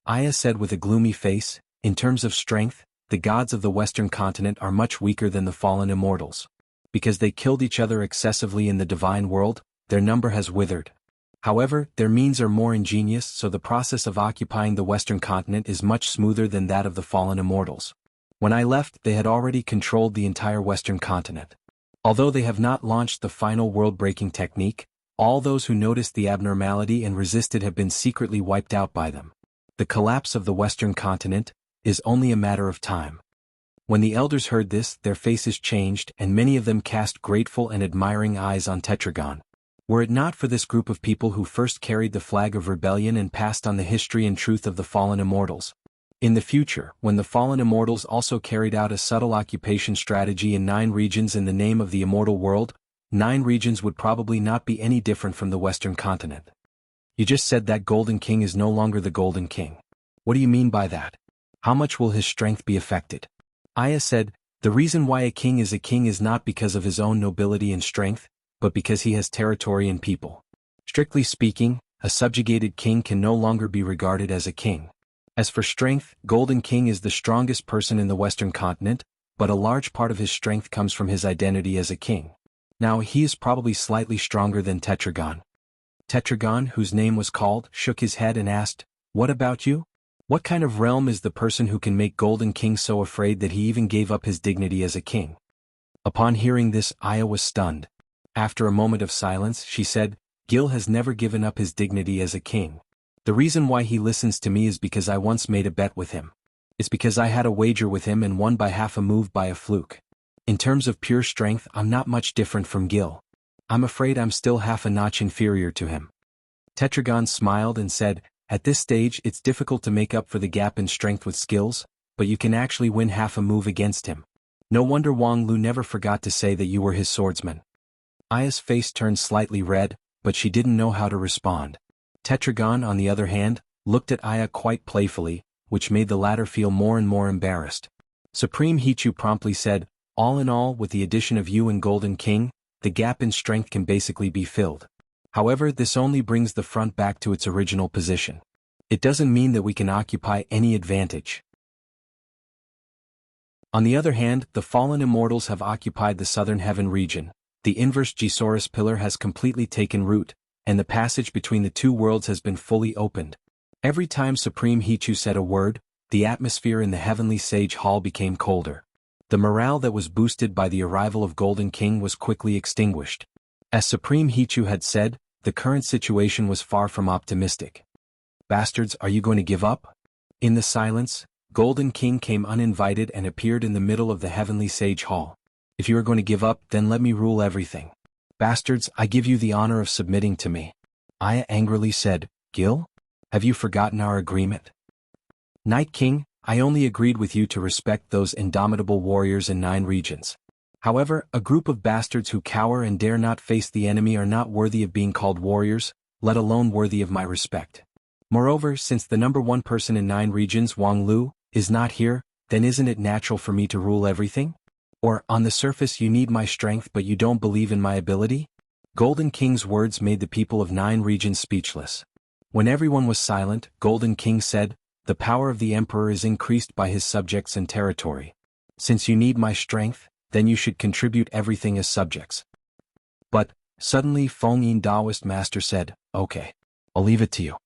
Aya said with a gloomy face, "In terms of strength, the gods of the Western Continent are much weaker than the fallen immortals. Because they killed each other excessively in the divine world, their number has withered. However, their means are more ingenious, so the process of occupying the Western Continent is much smoother than that of the fallen immortals. When I left, they had already controlled the entire Western Continent. Although they have not launched the final world-breaking technique, all those who noticed the abnormality and resisted have been secretly wiped out by them. The collapse of the Western Continent is only a matter of time." When the elders heard this, their faces changed and many of them cast grateful and admiring eyes on Tetragon. Were it not for this group of people who first carried the flag of rebellion and passed on the history and truth of the fallen immortals. In the future, when the fallen immortals also carried out a subtle occupation strategy in 9 regions in the name of the immortal world, 9 regions would probably not be any different from the Western Continent. "You just said that Golden King is no longer the Golden King. What do you mean by that? How much will his strength be affected?" Aya said, "The reason why a king is not because of his own nobility and strength, but because he has territory and people. Strictly speaking, a subjugated king can no longer be regarded as a king. As for strength, Golden King is the strongest person in the Western Continent, but a large part of his strength comes from his identity as a king. Now he is probably slightly stronger than Tetragon." Tetragon, whose name was called, shook his head and asked, "What about you? What kind of realm is the person who can make Golden King so afraid that he even gave up his dignity as a king?" Upon hearing this, Aya was stunned. After a moment of silence, she said, "Gil has never given up his dignity as a king. The reason why he listens to me is because I once made a bet with him. It's because I had a wager with him and won by half a move by a fluke. In terms of pure strength, I'm not much different from Gil. I'm afraid I'm still half a notch inferior to him. Tetragon smiled and said, at this stage it's difficult to make up for the gap in strength with skills, but you can actually win half a move against him. No wonder Wang Lu never forgot to say that you were his swordsman. Aya's face turned slightly red, but she didn't know how to respond. Tetragon, on the other hand, looked at Aya quite playfully, which made the latter feel more and more embarrassed. Supreme Hichu promptly said, all in all, with the addition of you and Golden King, the gap in strength can basically be filled. However, this only brings the front back to its original position. It doesn't mean that we can occupy any advantage. On the other hand, the fallen immortals have occupied the southern heaven region, the inverse Gisaurus pillar has completely taken root, and the passage between the two worlds has been fully opened. Every time Supreme Hichu said a word, the atmosphere in the heavenly sage hall became colder. The morale that was boosted by the arrival of Golden King was quickly extinguished. As Supreme Hichu had said, the current situation was far from optimistic. Bastards, are you going to give up? In the silence, Golden King came uninvited and appeared in the middle of the heavenly sage hall. If you are going to give up, then let me rule everything. Bastards, I give you the honor of submitting to me. Aya angrily said, Gil? Have you forgotten our agreement? Night King, I only agreed with you to respect those indomitable warriors in 9 regions. However, a group of bastards who cower and dare not face the enemy are not worthy of being called warriors, let alone worthy of my respect. Moreover, since the number 1 person in 9 regions, Wang Lu, is not here, then isn't it natural for me to rule everything? Or, on the surface you need my strength but you don't believe in my ability? Golden King's words made the people of 9 regions speechless. When everyone was silent, Golden King said, the power of the Emperor is increased by his subjects and territory. Since you need my strength, then you should contribute everything as subjects. But, suddenly Feng Yin Taoist Master said, okay. I'll leave it to you.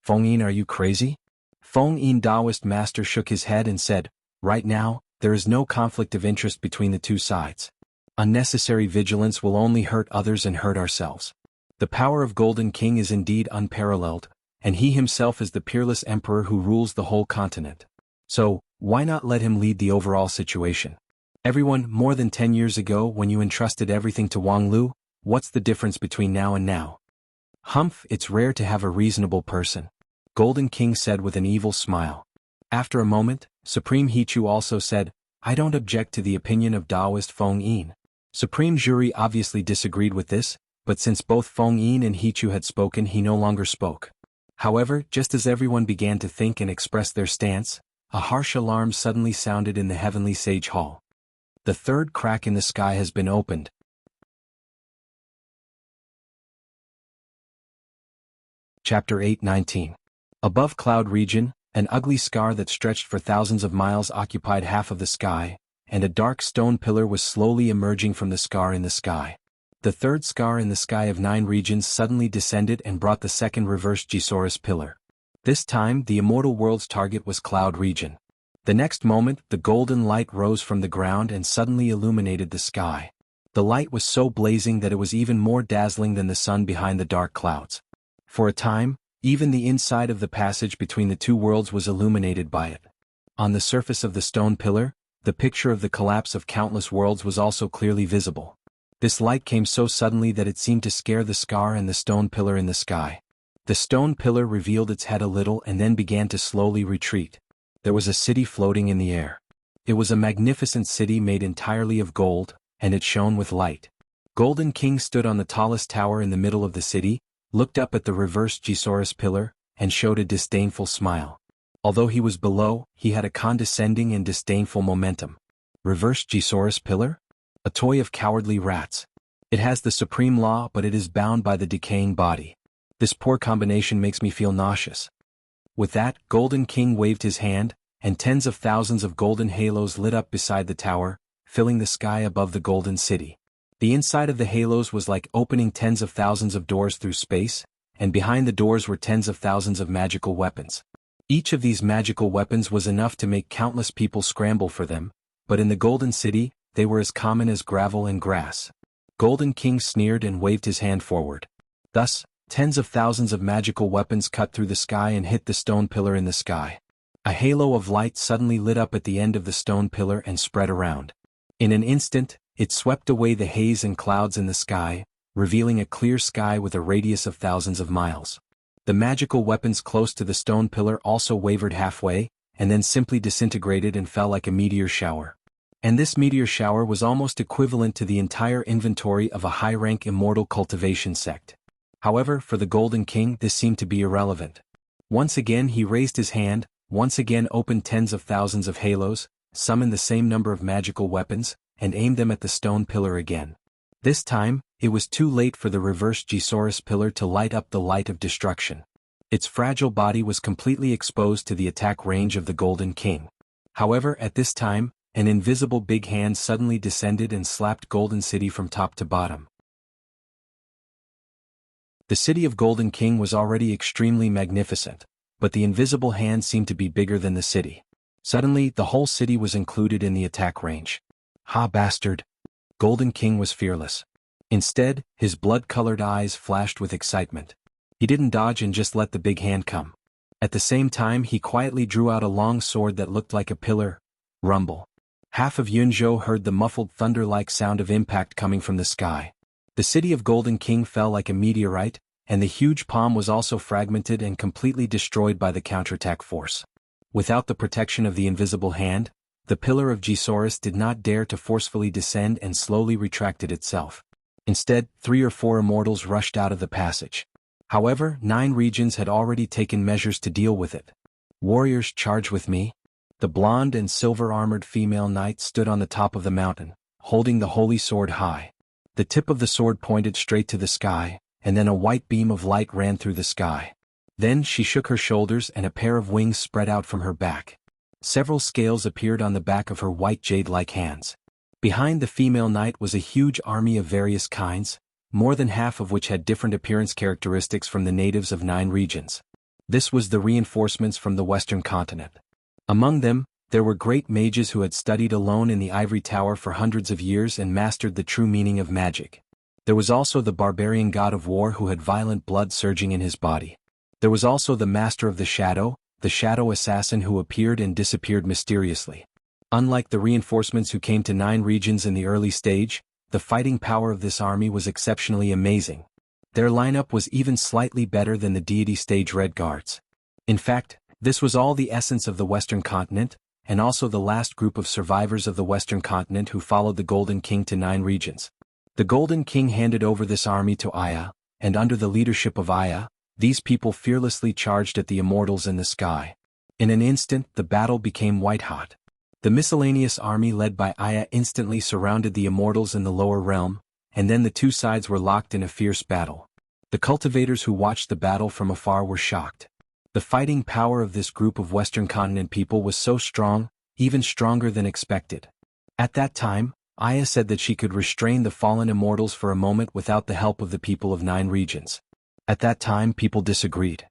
Feng Yin, are you crazy? Feng Yin Taoist Master shook his head and said, right now, there is no conflict of interest between the two sides. Unnecessary vigilance will only hurt others and hurt ourselves. The power of Golden King is indeed unparalleled, and he himself is the peerless emperor who rules the whole continent. So, why not let him lead the overall situation? Everyone, more than 10 years ago when you entrusted everything to Wang Lu, what's the difference between now and now? Humph, it's rare to have a reasonable person. Golden King said with an evil smile. After a moment, Supreme Hichu also said, I don't object to the opinion of Taoist Feng Yin. Supreme Jury obviously disagreed with this, but since both Feng Yin and Hichu had spoken, he no longer spoke. However, just as everyone began to think and express their stance, a harsh alarm suddenly sounded in the heavenly sage hall. The third crack in the sky has been opened. Chapter 8:19. Above cloud region, an ugly scar that stretched for thousands of miles occupied half of the sky, and a dark stone pillar was slowly emerging from the scar in the sky. The third scar in the sky of 9 regions suddenly descended and brought the second reverse Gisaurus pillar. This time, the immortal world's target was cloud region. The next moment, the golden light rose from the ground and suddenly illuminated the sky. The light was so blazing that it was even more dazzling than the sun behind the dark clouds. For a time, even the inside of the passage between the two worlds was illuminated by it. On the surface of the stone pillar, the picture of the collapse of countless worlds was also clearly visible. This light came so suddenly that it seemed to scare the scar and the stone pillar in the sky. The stone pillar revealed its head a little and then began to slowly retreat. There was a city floating in the air. It was a magnificent city made entirely of gold, and it shone with light. Golden King stood on the tallest tower in the middle of the city, looked up at the reverse Gisaurus pillar, and showed a disdainful smile. Although he was below, he had a condescending and disdainful momentum. Reverse Gisaurus pillar? A toy of cowardly rats. It has the supreme law, but it is bound by the decaying body. This poor combination makes me feel nauseous. With that, Golden King waved his hand, and tens of thousands of golden halos lit up beside the tower, filling the sky above the golden city. The inside of the halos was like opening tens of thousands of doors through space, and behind the doors were tens of thousands of magical weapons. Each of these magical weapons was enough to make countless people scramble for them, but in the golden city, they were as common as gravel and grass. Golden King sneered and waved his hand forward. Thus, Tens of thousands of magical weapons cut through the sky and hit the stone pillar in the sky. A halo of light suddenly lit up at the end of the stone pillar and spread around. In an instant, it swept away the haze and clouds in the sky, revealing a clear sky with a radius of thousands of miles. The magical weapons close to the stone pillar also wavered halfway, and then simply disintegrated and fell like a meteor shower. And this meteor shower was almost equivalent to the entire inventory of a high-rank immortal cultivation sect. However, for the Golden King this seemed to be irrelevant. Once again he raised his hand, once again opened tens of thousands of halos, summoned the same number of magical weapons, and aimed them at the stone pillar again. This time, it was too late for the reversed Gisaurus pillar to light up the light of destruction. Its fragile body was completely exposed to the attack range of the Golden King. However, at this time, an invisible big hand suddenly descended and slapped Golden City from top to bottom. The city of Golden King was already extremely magnificent, but the invisible hand seemed to be bigger than the city. Suddenly, the whole city was included in the attack range. Ha bastard! Golden King was fearless. Instead, his blood-colored eyes flashed with excitement. He didn't dodge and just let the big hand come. At the same time he quietly drew out a long sword that looked like a pillar. Rumble. Half of Yunzhou heard the muffled thunder-like sound of impact coming from the sky. The city of Golden King fell like a meteorite, and the huge palm was also fragmented and completely destroyed by the counterattack force. Without the protection of the invisible hand, the pillar of Gisaurus did not dare to forcefully descend and slowly retracted itself. Instead, 3 or 4 immortals rushed out of the passage. However, 9 regions had already taken measures to deal with it. Warriors, charge with me. The blonde and silver-armored female knight stood on the top of the mountain, holding the holy sword high. The tip of the sword pointed straight to the sky, and then a white beam of light ran through the sky. Then she shook her shoulders and a pair of wings spread out from her back. Several scales appeared on the back of her white jade-like hands. Behind the female knight was a huge army of various kinds, more than half of which had different appearance characteristics from the natives of 9 regions. This was the reinforcements from the Western continent. Among them, there were great mages who had studied alone in the ivory tower for hundreds of years and mastered the true meaning of magic. There was also the barbarian god of war who had violent blood surging in his body. There was also the master of the shadow assassin who appeared and disappeared mysteriously. Unlike the reinforcements who came to 9 regions in the early stage, the fighting power of this army was exceptionally amazing. Their lineup was even slightly better than the deity stage Red Guards. In fact, this was all the essence of the Western continent, and also the last group of survivors of the Western continent who followed the Golden King to 9 regions. The Golden King handed over this army to Aya, and under the leadership of Aya, these people fearlessly charged at the immortals in the sky. In an instant, the battle became white-hot. The miscellaneous army led by Aya instantly surrounded the immortals in the lower realm, and then the 2 sides were locked in a fierce battle. The cultivators who watched the battle from afar were shocked. The fighting power of this group of Western continent people was so strong, even stronger than expected. At that time, Aya said that she could restrain the fallen immortals for a moment without the help of the people of 9 regions. At that time people disagreed.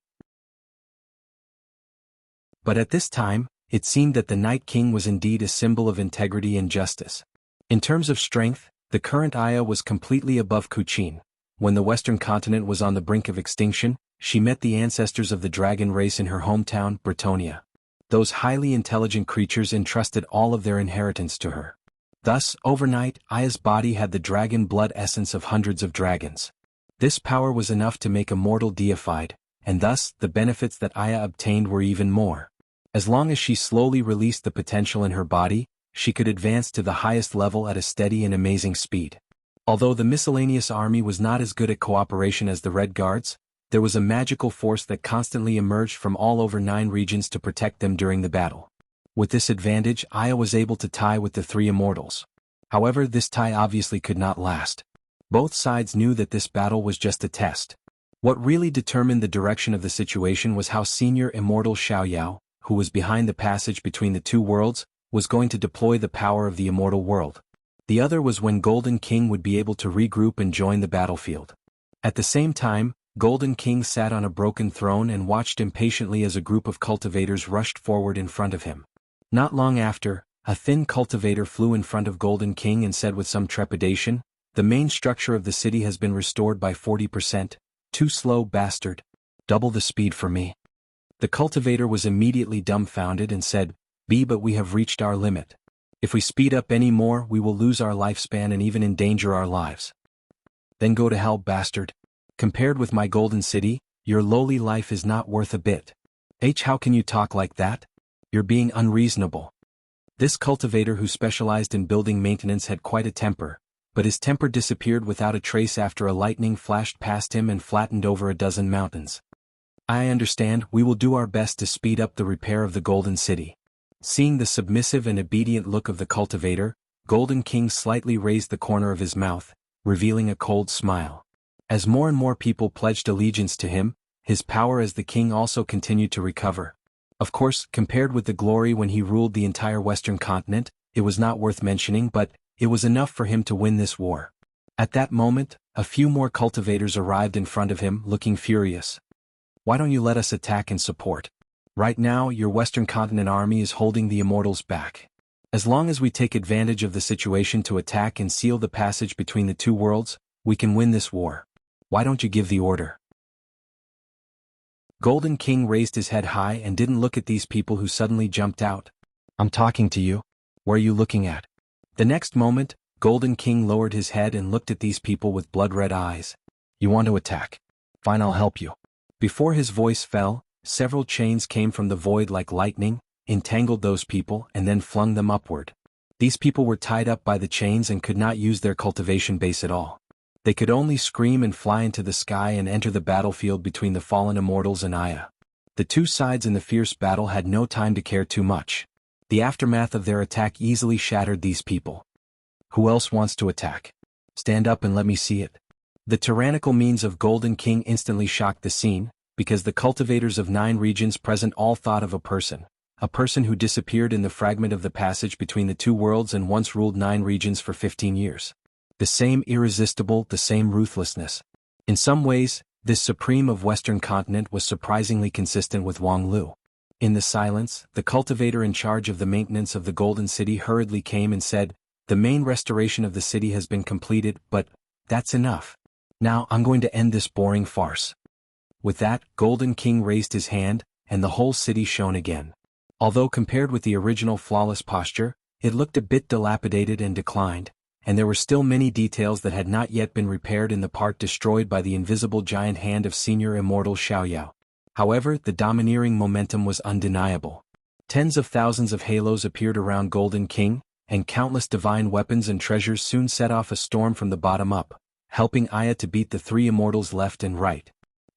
But at this time, it seemed that the Night King was indeed a symbol of integrity and justice. In terms of strength, the current Aya was completely above Kuchin. When the Western continent was on the brink of extinction, she met the ancestors of the dragon race in her hometown, Bretonia. Those highly intelligent creatures entrusted all of their inheritance to her. Thus, overnight, Aya's body had the dragon blood essence of hundreds of dragons. This power was enough to make a mortal deified, and thus, the benefits that Aya obtained were even more. As long as she slowly released the potential in her body, she could advance to the highest level at a steady and amazing speed. Although the miscellaneous army was not as good at cooperation as the Red Guards, there was a magical force that constantly emerged from all over 9 regions to protect them during the battle. With this advantage, Aya was able to tie with the 3 immortals. However, this tie obviously could not last. Both sides knew that this battle was just a test. What really determined the direction of the situation was how senior immortal Xiaoyao, who was behind the passage between the 2 worlds, was going to deploy the power of the immortal world. The other was when Golden King would be able to regroup and join the battlefield. At the same time, Golden King sat on a broken throne and watched impatiently as a group of cultivators rushed forward in front of him. Not long after, a thin cultivator flew in front of Golden King and said with some trepidation, "The main structure of the city has been restored by 40%, Too slow, bastard. Double the speed for me. The cultivator was immediately dumbfounded and said, but we have reached our limit. If we speed up any more, we will lose our lifespan and even endanger our lives. Then go to hell, bastard. Compared with my golden city, your lowly life is not worth a bit. How can you talk like that? You're being unreasonable. This cultivator who specialized in building maintenance had quite a temper, but his temper disappeared without a trace after a lightning flashed past him and flattened over a dozen mountains. I understand, we will do our best to speed up the repair of the golden city. Seeing the submissive and obedient look of the cultivator, Golden King slightly raised the corner of his mouth, revealing a cold smile. As more and more people pledged allegiance to him, his power as the king also continued to recover. Of course, compared with the glory when he ruled the entire Western continent, it was not worth mentioning, but it was enough for him to win this war. At that moment, a few more cultivators arrived in front of him, looking furious. Why don't you let us attack and support? Right now, your Western continent army is holding the immortals back. As long as we take advantage of the situation to attack and seal the passage between the two worlds, we can win this war. Why don't you give the order? Golden King raised his head high and didn't look at these people who suddenly jumped out. I'm talking to you. Where are you looking at? The next moment, Golden King lowered his head and looked at these people with blood-red eyes. You want to attack? Fine, I'll help you. Before his voice fell, several chains came from the void like lightning, entangled those people and then flung them upward. These people were tied up by the chains and could not use their cultivation base at all. They could only scream and fly into the sky and enter the battlefield between the fallen immortals and Aya. The two sides in the fierce battle had no time to care too much. The aftermath of their attack easily shattered these people. Who else wants to attack? Stand up and let me see it. The tyrannical means of Golden King instantly shocked the scene, because the cultivators of 9 regions present all thought of a person who disappeared in the fragment of the passage between the two worlds and once ruled 9 regions for 15 years. The same irresistible, the same ruthlessness. In some ways, this supreme of Western continent was surprisingly consistent with Wang Lu. In the silence, the cultivator in charge of the maintenance of the Golden City hurriedly came and said, the main restoration of the city has been completed, but that's enough. Now I'm going to end this boring farce. With that, Golden King raised his hand, and the whole city shone again. Although compared with the original flawless posture, it looked a bit dilapidated and declined, and there were still many details that had not yet been repaired in the part destroyed by the invisible giant hand of senior immortal Xiaoyao. However, the domineering momentum was undeniable. Tens of thousands of halos appeared around Golden King, and countless divine weapons and treasures soon set off a storm from the bottom up, helping Aya to beat the 3 immortals left and right.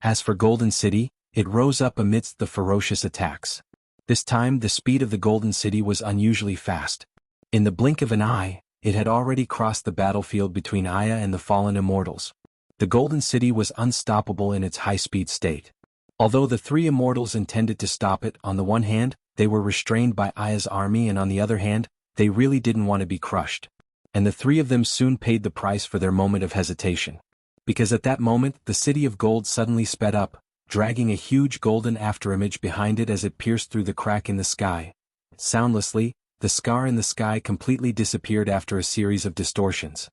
As for Golden City, it rose up amidst the ferocious attacks. This time the speed of the Golden City was unusually fast. In the blink of an eye, it had already crossed the battlefield between Aya and the fallen immortals. The Golden City was unstoppable in its high-speed state. Although the 3 immortals intended to stop it, on the one hand, they were restrained by Aya's army and on the other hand, they really didn't want to be crushed. And the 3 of them soon paid the price for their moment of hesitation. Because at that moment, the City of Gold suddenly sped up, dragging a huge golden afterimage behind it as it pierced through the crack in the sky. Soundlessly, the scar in the sky completely disappeared after a series of distortions.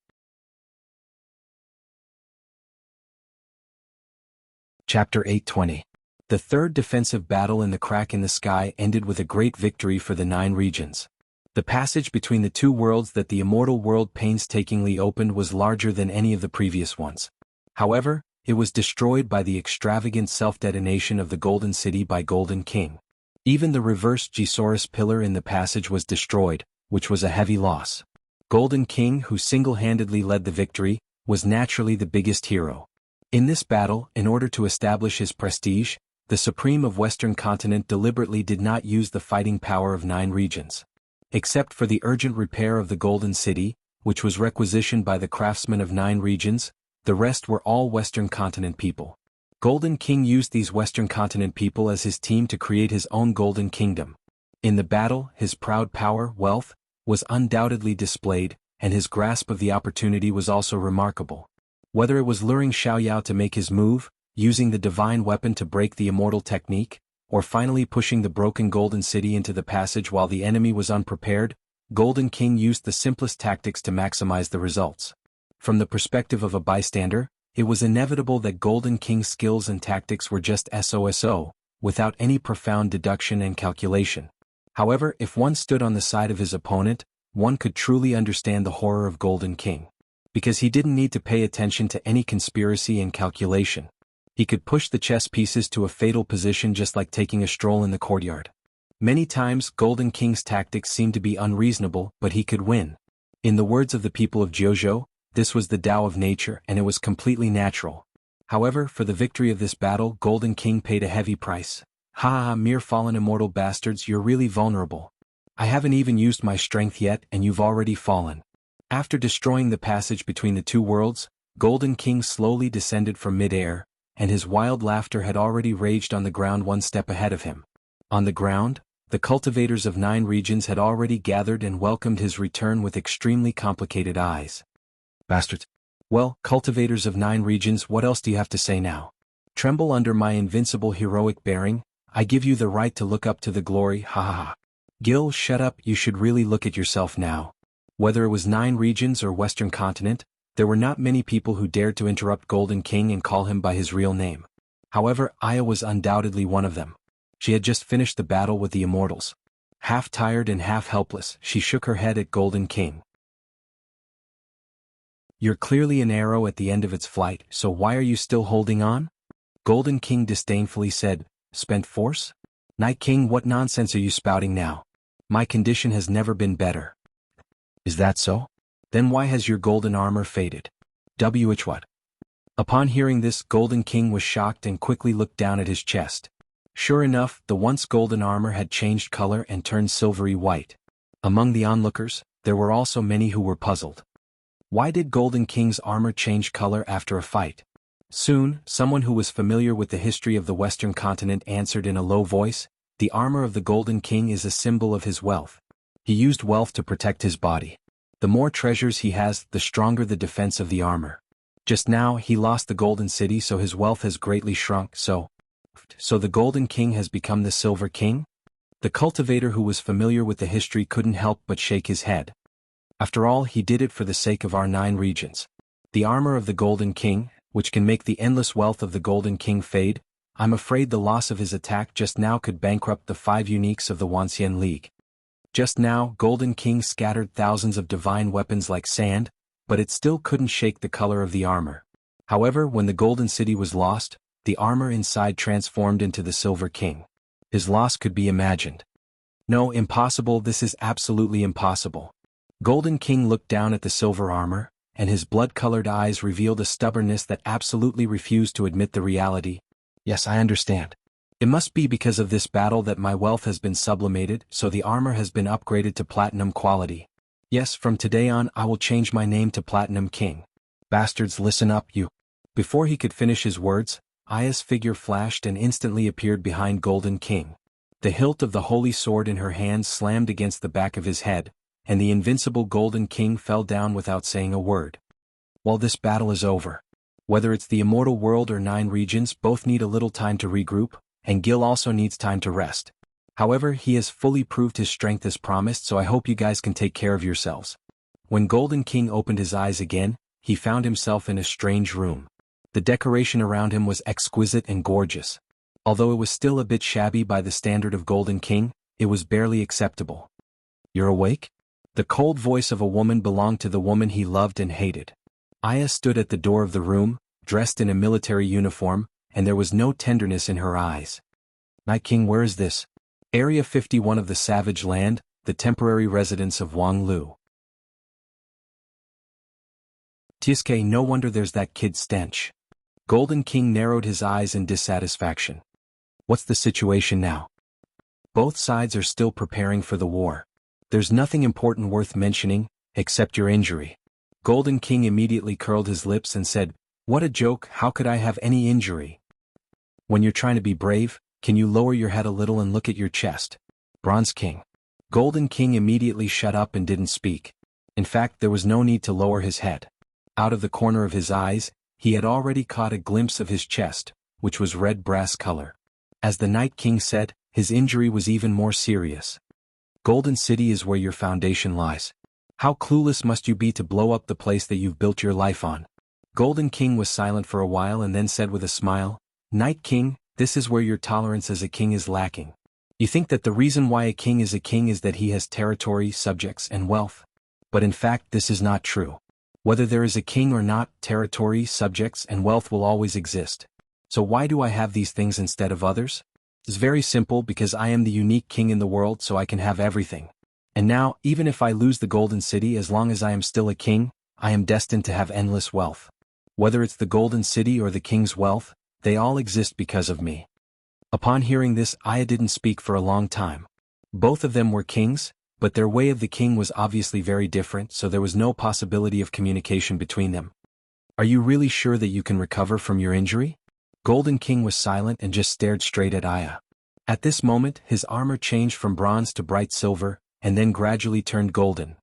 Chapter 820. The third defensive battle in the crack in the sky ended with a great victory for the 9 regions. The passage between the two worlds that the immortal world painstakingly opened was larger than any of the previous ones. However, it was destroyed by the extravagant self-detonation of the Golden City by Golden King. Even the reverse Gisaurus pillar in the passage was destroyed, which was a heavy loss. Golden King, who single-handedly led the victory, was naturally the biggest hero. In this battle, in order to establish his prestige, the Supreme of Western Continent deliberately did not use the fighting power of 9 regions. Except for the urgent repair of the Golden City, which was requisitioned by the craftsmen of 9 regions, the rest were all Western Continent people. Golden King used these Western Continent people as his team to create his own Golden Kingdom. In the battle, his proud power, wealth, was undoubtedly displayed, and his grasp of the opportunity was also remarkable. Whether it was luring Xiaoyao to make his move, using the divine weapon to break the immortal technique, or finally pushing the broken Golden City into the passage while the enemy was unprepared, Golden King used the simplest tactics to maximize the results. From the perspective of a bystander, It was inevitable that Golden King's skills and tactics were just SOSO, without any profound deduction and calculation. However, if one stood on the side of his opponent, one could truly understand the horror of Golden King. Because he didn't need to pay attention to any conspiracy and calculation. He could push the chess pieces to a fatal position just like taking a stroll in the courtyard. Many times, Golden King's tactics seemed to be unreasonable, but he could win. In the words of the people of Jiuzhou, this was the Tao of nature and it was completely natural. However, for the victory of this battle, Golden King paid a heavy price. Ha, mere fallen immortal bastards, you're really vulnerable. I haven't even used my strength yet and you've already fallen. After destroying the passage between the two worlds, Golden King slowly descended from mid-air, and his wild laughter had already raged on the ground one step ahead of him. On the ground, the cultivators of 9 regions had already gathered and welcomed his return with extremely complicated eyes. Bastards. Well, cultivators of 9 regions, what else do you have to say now? Tremble under my invincible heroic bearing, I give you the right to look up to the glory, ha ha ha. Gil, shut up, you should really look at yourself now. Whether it was 9 regions or Western continent, there were not many people who dared to interrupt Golden King and call him by his real name. However, Aya was undoubtedly one of them. She had just finished the battle with the immortals. Half tired and half helpless, she shook her head at Golden King. You're clearly an arrow at the end of its flight, so why are you still holding on? Golden King disdainfully said, spent force? Night King, what nonsense are you spouting now? My condition has never been better. Is that so? Then why has your golden armor faded? What? Upon hearing this, Golden King was shocked and quickly looked down at his chest. Sure enough, the once golden armor had changed color and turned silvery white. Among the onlookers, there were also many who were puzzled. Why did Golden King's armor change color after a fight? Soon, someone who was familiar with the history of the Western continent answered in a low voice, the armor of the Golden King is a symbol of his wealth. He used wealth to protect his body. The more treasures he has, the stronger the defense of the armor. Just now, he lost the Golden City, so his wealth has greatly shrunk, so the Golden King has become the Silver King? The cultivator who was familiar with the history couldn't help but shake his head. After all, he did it for the sake of our 9 regions. The armor of the Golden King, which can make the endless wealth of the Golden King fade, I'm afraid the loss of his attack just now could bankrupt the 5 uniques of the Wanxian League. Just now, Golden King scattered thousands of divine weapons like sand, but it still couldn't shake the color of the armor. However, when the Golden City was lost, the armor inside transformed into the Silver King. His loss could be imagined. No, impossible, this is absolutely impossible. Golden King looked down at the silver armor, and his blood-colored eyes revealed a stubbornness that absolutely refused to admit the reality. Yes, I understand. It must be because of this battle that my wealth has been sublimated, so the armor has been upgraded to platinum quality. Yes, from today on I will change my name to Platinum King. Bastards, listen up, you. Before he could finish his words, Aya's figure flashed and instantly appeared behind Golden King. The hilt of the holy sword in her hand slammed against the back of his head, and the invincible Golden King fell down without saying a word. Well, this battle is over. Whether it's the immortal world or 9 regions, both need a little time to regroup, and Gil also needs time to rest. However, he has fully proved his strength as promised, so I hope you guys can take care of yourselves. When Golden King opened his eyes again, he found himself in a strange room. The decoration around him was exquisite and gorgeous. Although it was still a bit shabby by the standard of Golden King, it was barely acceptable. You're awake? The cold voice of a woman belonged to the woman he loved and hated. Aya stood at the door of the room, dressed in a military uniform, and there was no tenderness in her eyes. Night King, where is this? Area 51 of the Savage Land, the temporary residence of Wang Lu. Tsk, no wonder there's that kid stench. Golden King narrowed his eyes in dissatisfaction. What's the situation now? Both sides are still preparing for the war. There's nothing important worth mentioning, except your injury. Golden King immediately curled his lips and said, what a joke, how could I have any injury? When you're trying to be brave, can you lower your head a little and look at your chest? Bronze King. Golden King immediately shut up and didn't speak. In fact, there was no need to lower his head. Out of the corner of his eyes, he had already caught a glimpse of his chest, which was red brass color. As the Night King said, his injury was even more serious. Golden City is where your foundation lies. How clueless must you be to blow up the place that you've built your life on? Golden King was silent for a while and then said with a smile, "Night King, this is where your tolerance as a king is lacking. You think that the reason why a king is that he has territory, subjects, and wealth. But in fact this is not true. Whether there is a king or not, territory, subjects, and wealth will always exist. So why do I have these things instead of others? It's very simple, because I am the unique king in the world, so I can have everything. And now, even if I lose the Golden City, as long as I am still a king, I am destined to have endless wealth. Whether it's the Golden City or the king's wealth, they all exist because of me." Upon hearing this, Aya didn't speak for a long time. Both of them were kings, but their way of the king was obviously very different, so there was no possibility of communication between them. "Are you really sure that you can recover from your injury?" Golden King was silent and just stared straight at Aya. At this moment, his armor changed from bronze to bright silver, and then gradually turned golden.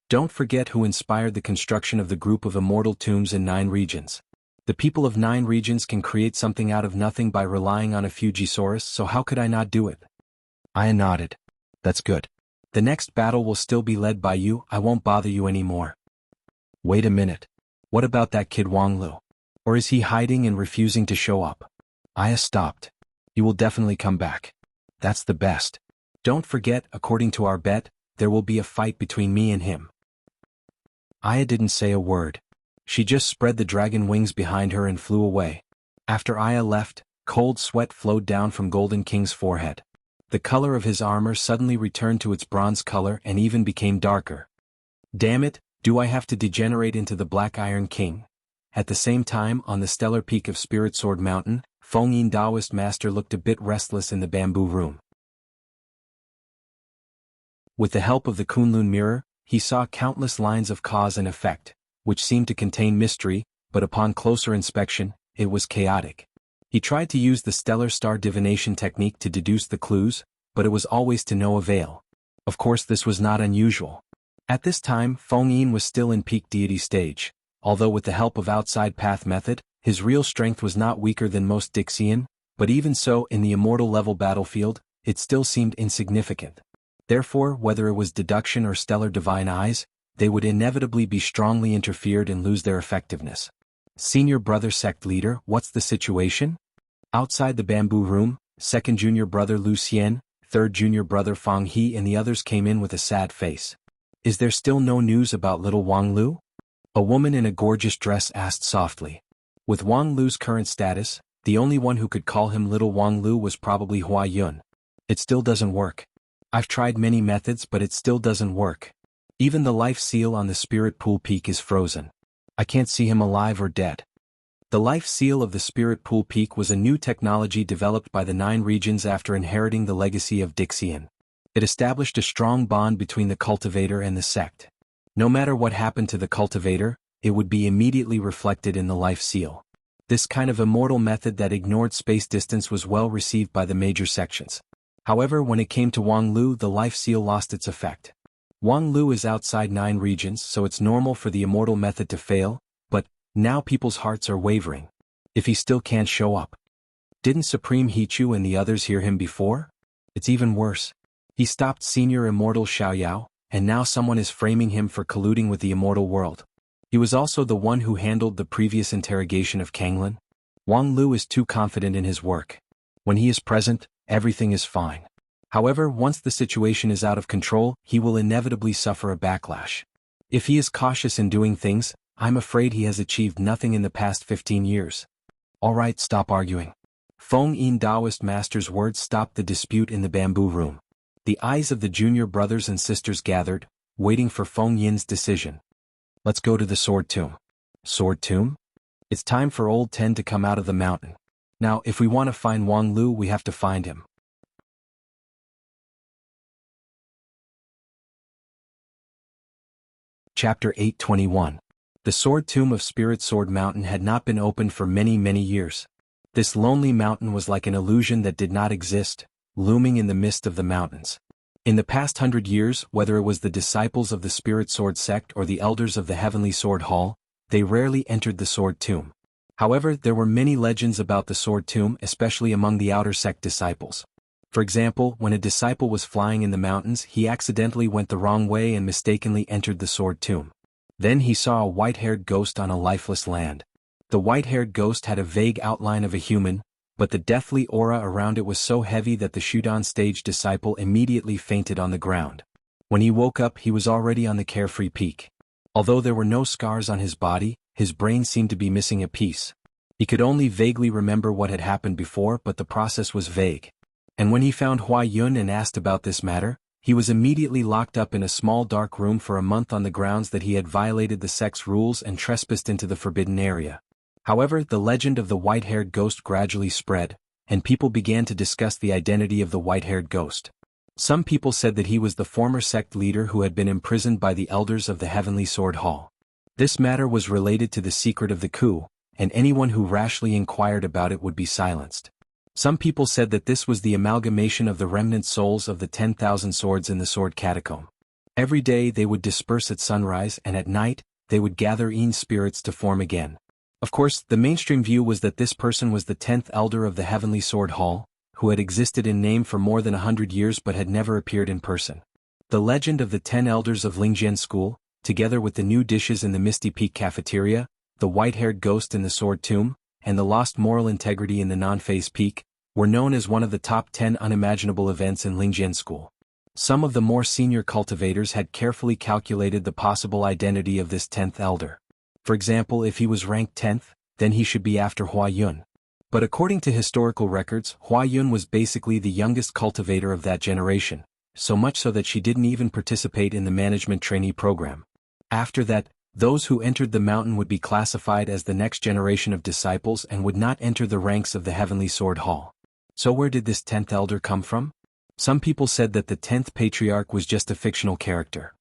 Don't forget who inspired the construction of the group of immortal tombs in 9 regions. The people of 9 regions can create something out of nothing by relying on a Fujisaurus, so how could I not do it? Aya nodded. "That's good. The next battle will still be led by you, I won't bother you anymore." "Wait a minute. What about that kid Wang Lu? Or is he hiding and refusing to show up?" Aya stopped. "You will definitely come back. That's the best. Don't forget, according to our bet, there will be a fight between me and him." Aya didn't say a word. She just spread the dragon wings behind her and flew away. After Aya left, cold sweat flowed down from Golden King's forehead. The color of his armor suddenly returned to its bronze color and even became darker. "Damn it, do I have to degenerate into the Black Iron King?" At the same time, on the stellar peak of Spirit Sword Mountain, Feng Yin Taoist Master looked a bit restless in the bamboo room. With the help of the Kunlun mirror, he saw countless lines of cause and effect, which seemed to contain mystery, but upon closer inspection, it was chaotic. He tried to use the stellar star divination technique to deduce the clues, but it was always to no avail. Of course, this was not unusual. At this time, Feng Yin was still in peak deity stage, although with the help of outside path method, his real strength was not weaker than most Dixian, but even so, in the immortal level battlefield, it still seemed insignificant. Therefore, whether it was deduction or stellar divine eyes, they would inevitably be strongly interfered and lose their effectiveness. "Senior brother sect leader, what's the situation?" Outside the bamboo room, second junior brother Lu Xian, third junior brother Fang He and the others came in with a sad face. "Is there still no news about little Wang Lu?" A woman in a gorgeous dress asked softly. With Wang Lu's current status, the only one who could call him little Wang Lu was probably Hua Yun. "It still doesn't work. I've tried many methods, but it still doesn't work. Even the life seal on the Spirit Pool Peak is frozen. I can't see him alive or dead." The life seal of the Spirit Pool Peak was a new technology developed by the 9 regions after inheriting the legacy of Dixian. It established a strong bond between the cultivator and the sect. No matter what happened to the cultivator, it would be immediately reflected in the life seal. This kind of immortal method that ignored space distance was well received by the major sections. However, when it came to Wang Lu, the life seal lost its effect. Wang Lu is outside 9 regions, so it's normal for the immortal method to fail, but now people's hearts are wavering. If he still can't show up. Didn't Supreme Hichu and the others hear him before? It's even worse. He stopped senior immortal Xiaoyao, and now someone is framing him for colluding with the immortal world. He was also the one who handled the previous interrogation of Kanglin. Wang Lu is too confident in his work. When he is present, everything is fine. However, once the situation is out of control, he will inevitably suffer a backlash. If he is cautious in doing things, I'm afraid he has achieved nothing in the past 15 years. Alright, stop arguing. Feng Yin Taoist Master's words stopped the dispute in the bamboo room. The eyes of the junior brothers and sisters gathered, waiting for Feng Yin's decision. "Let's go to the Sword Tomb." Sword Tomb? It's time for Old Ten to come out of the mountain. Now, if we want to find Wang Lu, we have to find him. Chapter 821. The Sword Tomb of Spirit Sword Mountain had not been opened for many, many years. This lonely mountain was like an illusion that did not exist, looming in the midst of the mountains. In the past 100 years, whether it was the disciples of the Spirit Sword sect or the elders of the Heavenly Sword Hall, they rarely entered the Sword Tomb. However, there were many legends about the Sword Tomb, especially among the outer sect disciples. For example, when a disciple was flying in the mountains, he accidentally went the wrong way and mistakenly entered the Sword Tomb. Then he saw a white-haired ghost on a lifeless land. The white-haired ghost had a vague outline of a human, but the deathly aura around it was so heavy that the Shudan stage disciple immediately fainted on the ground. When he woke up, he was already on the carefree peak. Although there were no scars on his body, his brain seemed to be missing a piece. He could only vaguely remember what had happened before, but the process was vague. And when he found Hua Yun and asked about this matter, he was immediately locked up in a small dark room for a month on the grounds that he had violated the sect's rules and trespassed into the forbidden area. However, the legend of the white-haired ghost gradually spread, and people began to discuss the identity of the white-haired ghost. Some people said that he was the former sect leader who had been imprisoned by the elders of the Heavenly Sword Hall. This matter was related to the secret of the coup, and anyone who rashly inquired about it would be silenced. Some people said that this was the amalgamation of the remnant souls of the 10,000 swords in the sword catacomb. Every day they would disperse at sunrise, and at night, they would gather in spirits to form again. Of course, the mainstream view was that this person was the 10th elder of the Heavenly Sword Hall, who had existed in name for more than 100 years but had never appeared in person. The legend of the 10 elders of Lingjian School, together with the new dishes in the Misty Peak cafeteria, the white-haired ghost in the sword tomb, and the lost moral integrity in the non-phase peak, were known as one of the top 10 unimaginable events in Lingjian School. Some of the more senior cultivators had carefully calculated the possible identity of this 10th elder. For example, if he was ranked 10th, then he should be after Hua Yun. But according to historical records, Hua Yun was basically the youngest cultivator of that generation, so much so that she didn't even participate in the management trainee program. After that, those who entered the mountain would be classified as the next generation of disciples and would not enter the ranks of the Heavenly Sword Hall. So where did this 10th elder come from? Some people said that the 10th patriarch was just a fictional character.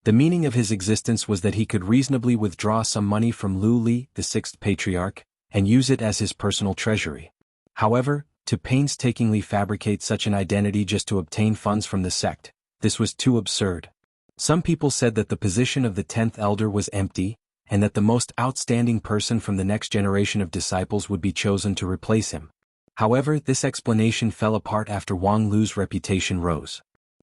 The meaning of his existence was that he could reasonably withdraw some money from Lu Li, the 6th patriarch, and use it as his personal treasury. However, to painstakingly fabricate such an identity just to obtain funds from the sect, this was too absurd. Some people said that the position of the 10th elder was empty, and that the most outstanding person from the next generation of disciples would be chosen to replace him. However, this explanation fell apart after Wang Lu's reputation rose.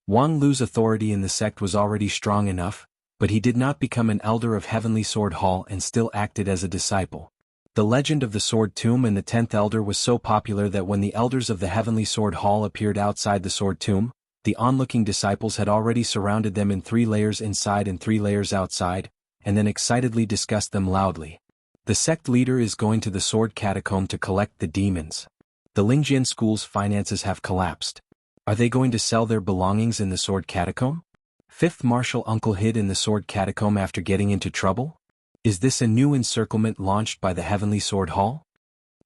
Wang Lu's authority in the sect was already strong enough, but he did not become an elder of Heavenly Sword Hall and still acted as a disciple. The legend of the Sword Tomb and the 10th elder was so popular that when the elders of the Heavenly Sword Hall appeared outside the Sword Tomb, the onlooking disciples had already surrounded them in 3 layers inside and 3 layers outside, and then excitedly discussed them loudly. The sect leader is going to the Sword Catacomb to collect the demons. The Lingjian School's finances have collapsed. Are they going to sell their belongings in the Sword Catacomb? 5th Martial Uncle hid in the Sword Catacomb after getting into trouble? Is this a new encirclement launched by the Heavenly Sword Hall?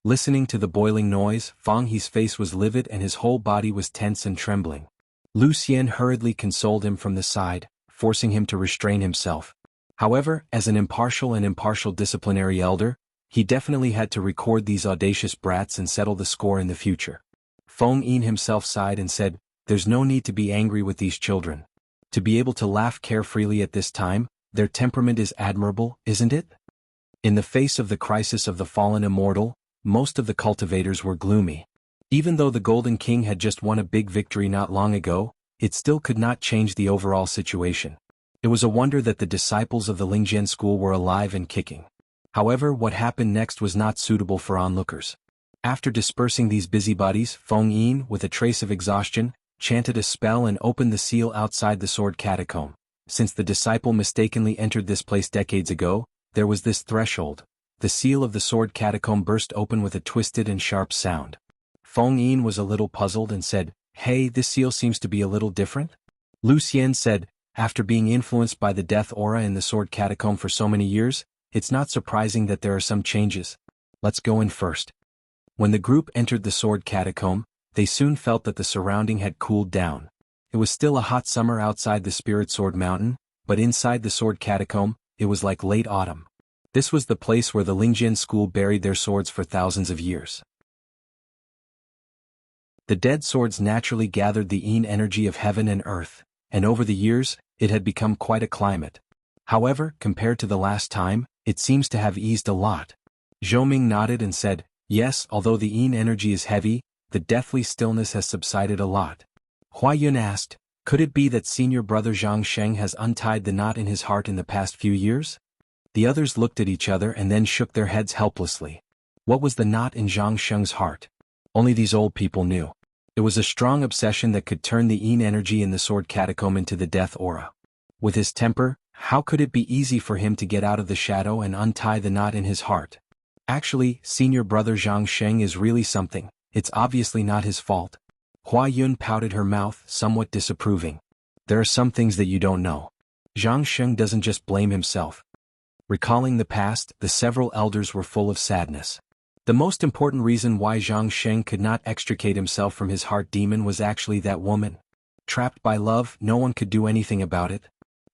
Listening to the boiling noise, Fang He's face was livid and his whole body was tense and trembling. Lu Xian hurriedly consoled him from the side, forcing him to restrain himself. However, as an impartial disciplinary elder, he definitely had to record these audacious brats and settle the score in the future. Feng Yin himself sighed and said, "There's no need to be angry with these children. To be able to laugh carefreely at this time, their temperament is admirable, isn't it?" In the face of the crisis of the fallen immortal, most of the cultivators were gloomy. Even though the Golden King had just won a big victory not long ago, it still could not change the overall situation. It was a wonder that the disciples of the Lingjian School were alive and kicking. However, what happened next was not suitable for onlookers. After dispersing these busybodies, Feng Yin, with a trace of exhaustion, chanted a spell and opened the seal outside the Sword Catacomb. Since the disciple mistakenly entered this place decades ago, there was this threshold. The seal of the Sword Catacomb burst open with a twisted and sharp sound. Feng Yin was a little puzzled and said, "Hey, this seal seems to be a little different?" Lu Xian said, "After being influenced by the death aura in the Sword Catacomb for so many years, it's not surprising that there are some changes. Let's go in first." When the group entered the Sword Catacomb, they soon felt that the surrounding had cooled down. It was still a hot summer outside the Spirit Sword Mountain, but inside the Sword Catacomb, it was like late autumn. This was the place where the Lingjian School buried their swords for thousands of years. The dead swords naturally gathered the yin energy of heaven and earth, and over the years, it had become quite a climate. However, compared to the last time, it seems to have eased a lot. Zhou Ming nodded and said, "Yes, although the yin energy is heavy, the deathly stillness has subsided a lot." Hua Yun asked, "Could it be that senior brother Zhang Sheng has untied the knot in his heart in the past few years?" The others looked at each other and then shook their heads helplessly. What was the knot in Zhang Sheng's heart? Only these old people knew. It was a strong obsession that could turn the Yin energy in the sword catacomb into the death aura. With his temper, how could it be easy for him to get out of the shadow and untie the knot in his heart? Actually, senior brother Zhang Sheng is really something. It's obviously not his fault. Hua Yun pouted her mouth, somewhat disapproving. There are some things that you don't know. Zhang Sheng doesn't just blame himself. Recalling the past, the several elders were full of sadness. The most important reason why Zhang Sheng could not extricate himself from his heart demon was actually that woman. Trapped by love, no one could do anything about it.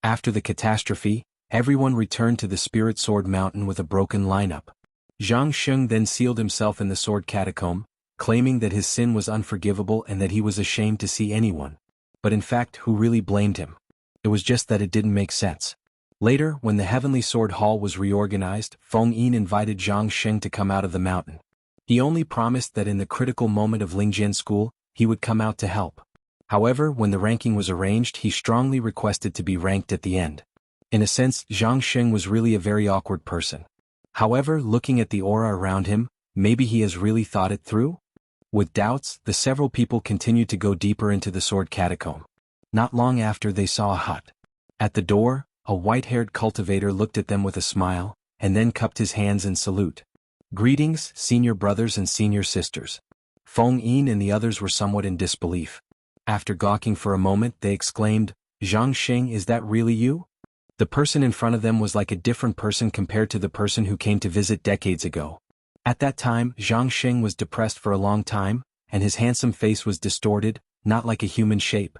After the catastrophe, everyone returned to the Spirit Sword Mountain with a broken lineup. Zhang Sheng then sealed himself in the sword catacomb, claiming that his sin was unforgivable and that he was ashamed to see anyone. But in fact, who really blamed him? It was just that it didn't make sense. Later, when the Heavenly Sword Hall was reorganized, Feng Yin invited Zhang Sheng to come out of the mountain. He only promised that in the critical moment of Lingjian school, he would come out to help. However, when the ranking was arranged, he strongly requested to be ranked at the end. In a sense, Zhang Sheng was really a very awkward person. However, looking at the aura around him, maybe he has really thought it through? With doubts, the several people continued to go deeper into the sword catacomb. Not long after, they saw a hut. At the door, a white-haired cultivator looked at them with a smile, and then cupped his hands in salute. Greetings, senior brothers and senior sisters. Feng Yin and the others were somewhat in disbelief. After gawking for a moment, they exclaimed, Zhang Sheng, is that really you? The person in front of them was like a different person compared to the person who came to visit decades ago. At that time, Zhang Sheng was depressed for a long time, and his handsome face was distorted, not like a human shape.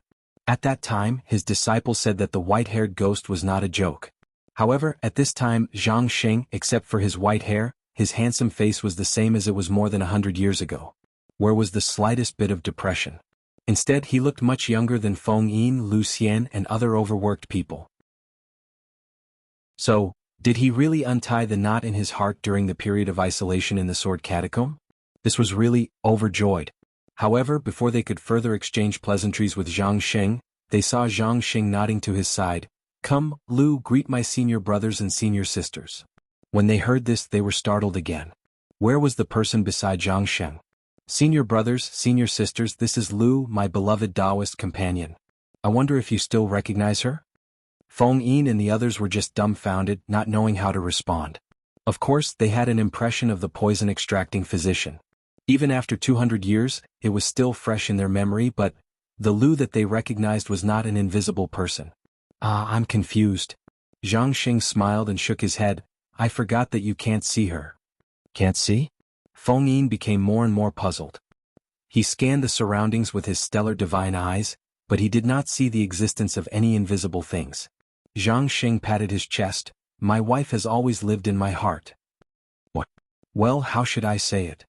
At that time, his disciple said that the white-haired ghost was not a joke. However, at this time, Zhang Sheng, except for his white hair, his handsome face was the same as it was more than 100 years ago. Where was the slightest bit of depression? Instead, he looked much younger than Feng Yin, Lu Xian, and other overworked people. So, did he really untie the knot in his heart during the period of isolation in the sword catacomb? This was really overjoyed. However, before they could further exchange pleasantries with Zhang Sheng, they saw Zhang Sheng nodding to his side. Come, Lu, greet my senior brothers and senior sisters. When they heard this, they were startled again. Where was the person beside Zhang Sheng? Senior brothers, senior sisters, this is Lu, my beloved Taoist companion. I wonder if you still recognize her? Feng Yin and the others were just dumbfounded, not knowing how to respond. Of course, they had an impression of the poison-extracting physician. Even after 200 years, it was still fresh in their memory, but the Lu that they recognized was not an invisible person. I'm confused. Zhang Sheng smiled and shook his head. I forgot that you can't see her. Can't see? Feng Yin became more and more puzzled. He scanned the surroundings with his stellar divine eyes, but he did not see the existence of any invisible things. Zhang Sheng patted his chest. My wife has always lived in my heart. What? Well, how should I say it?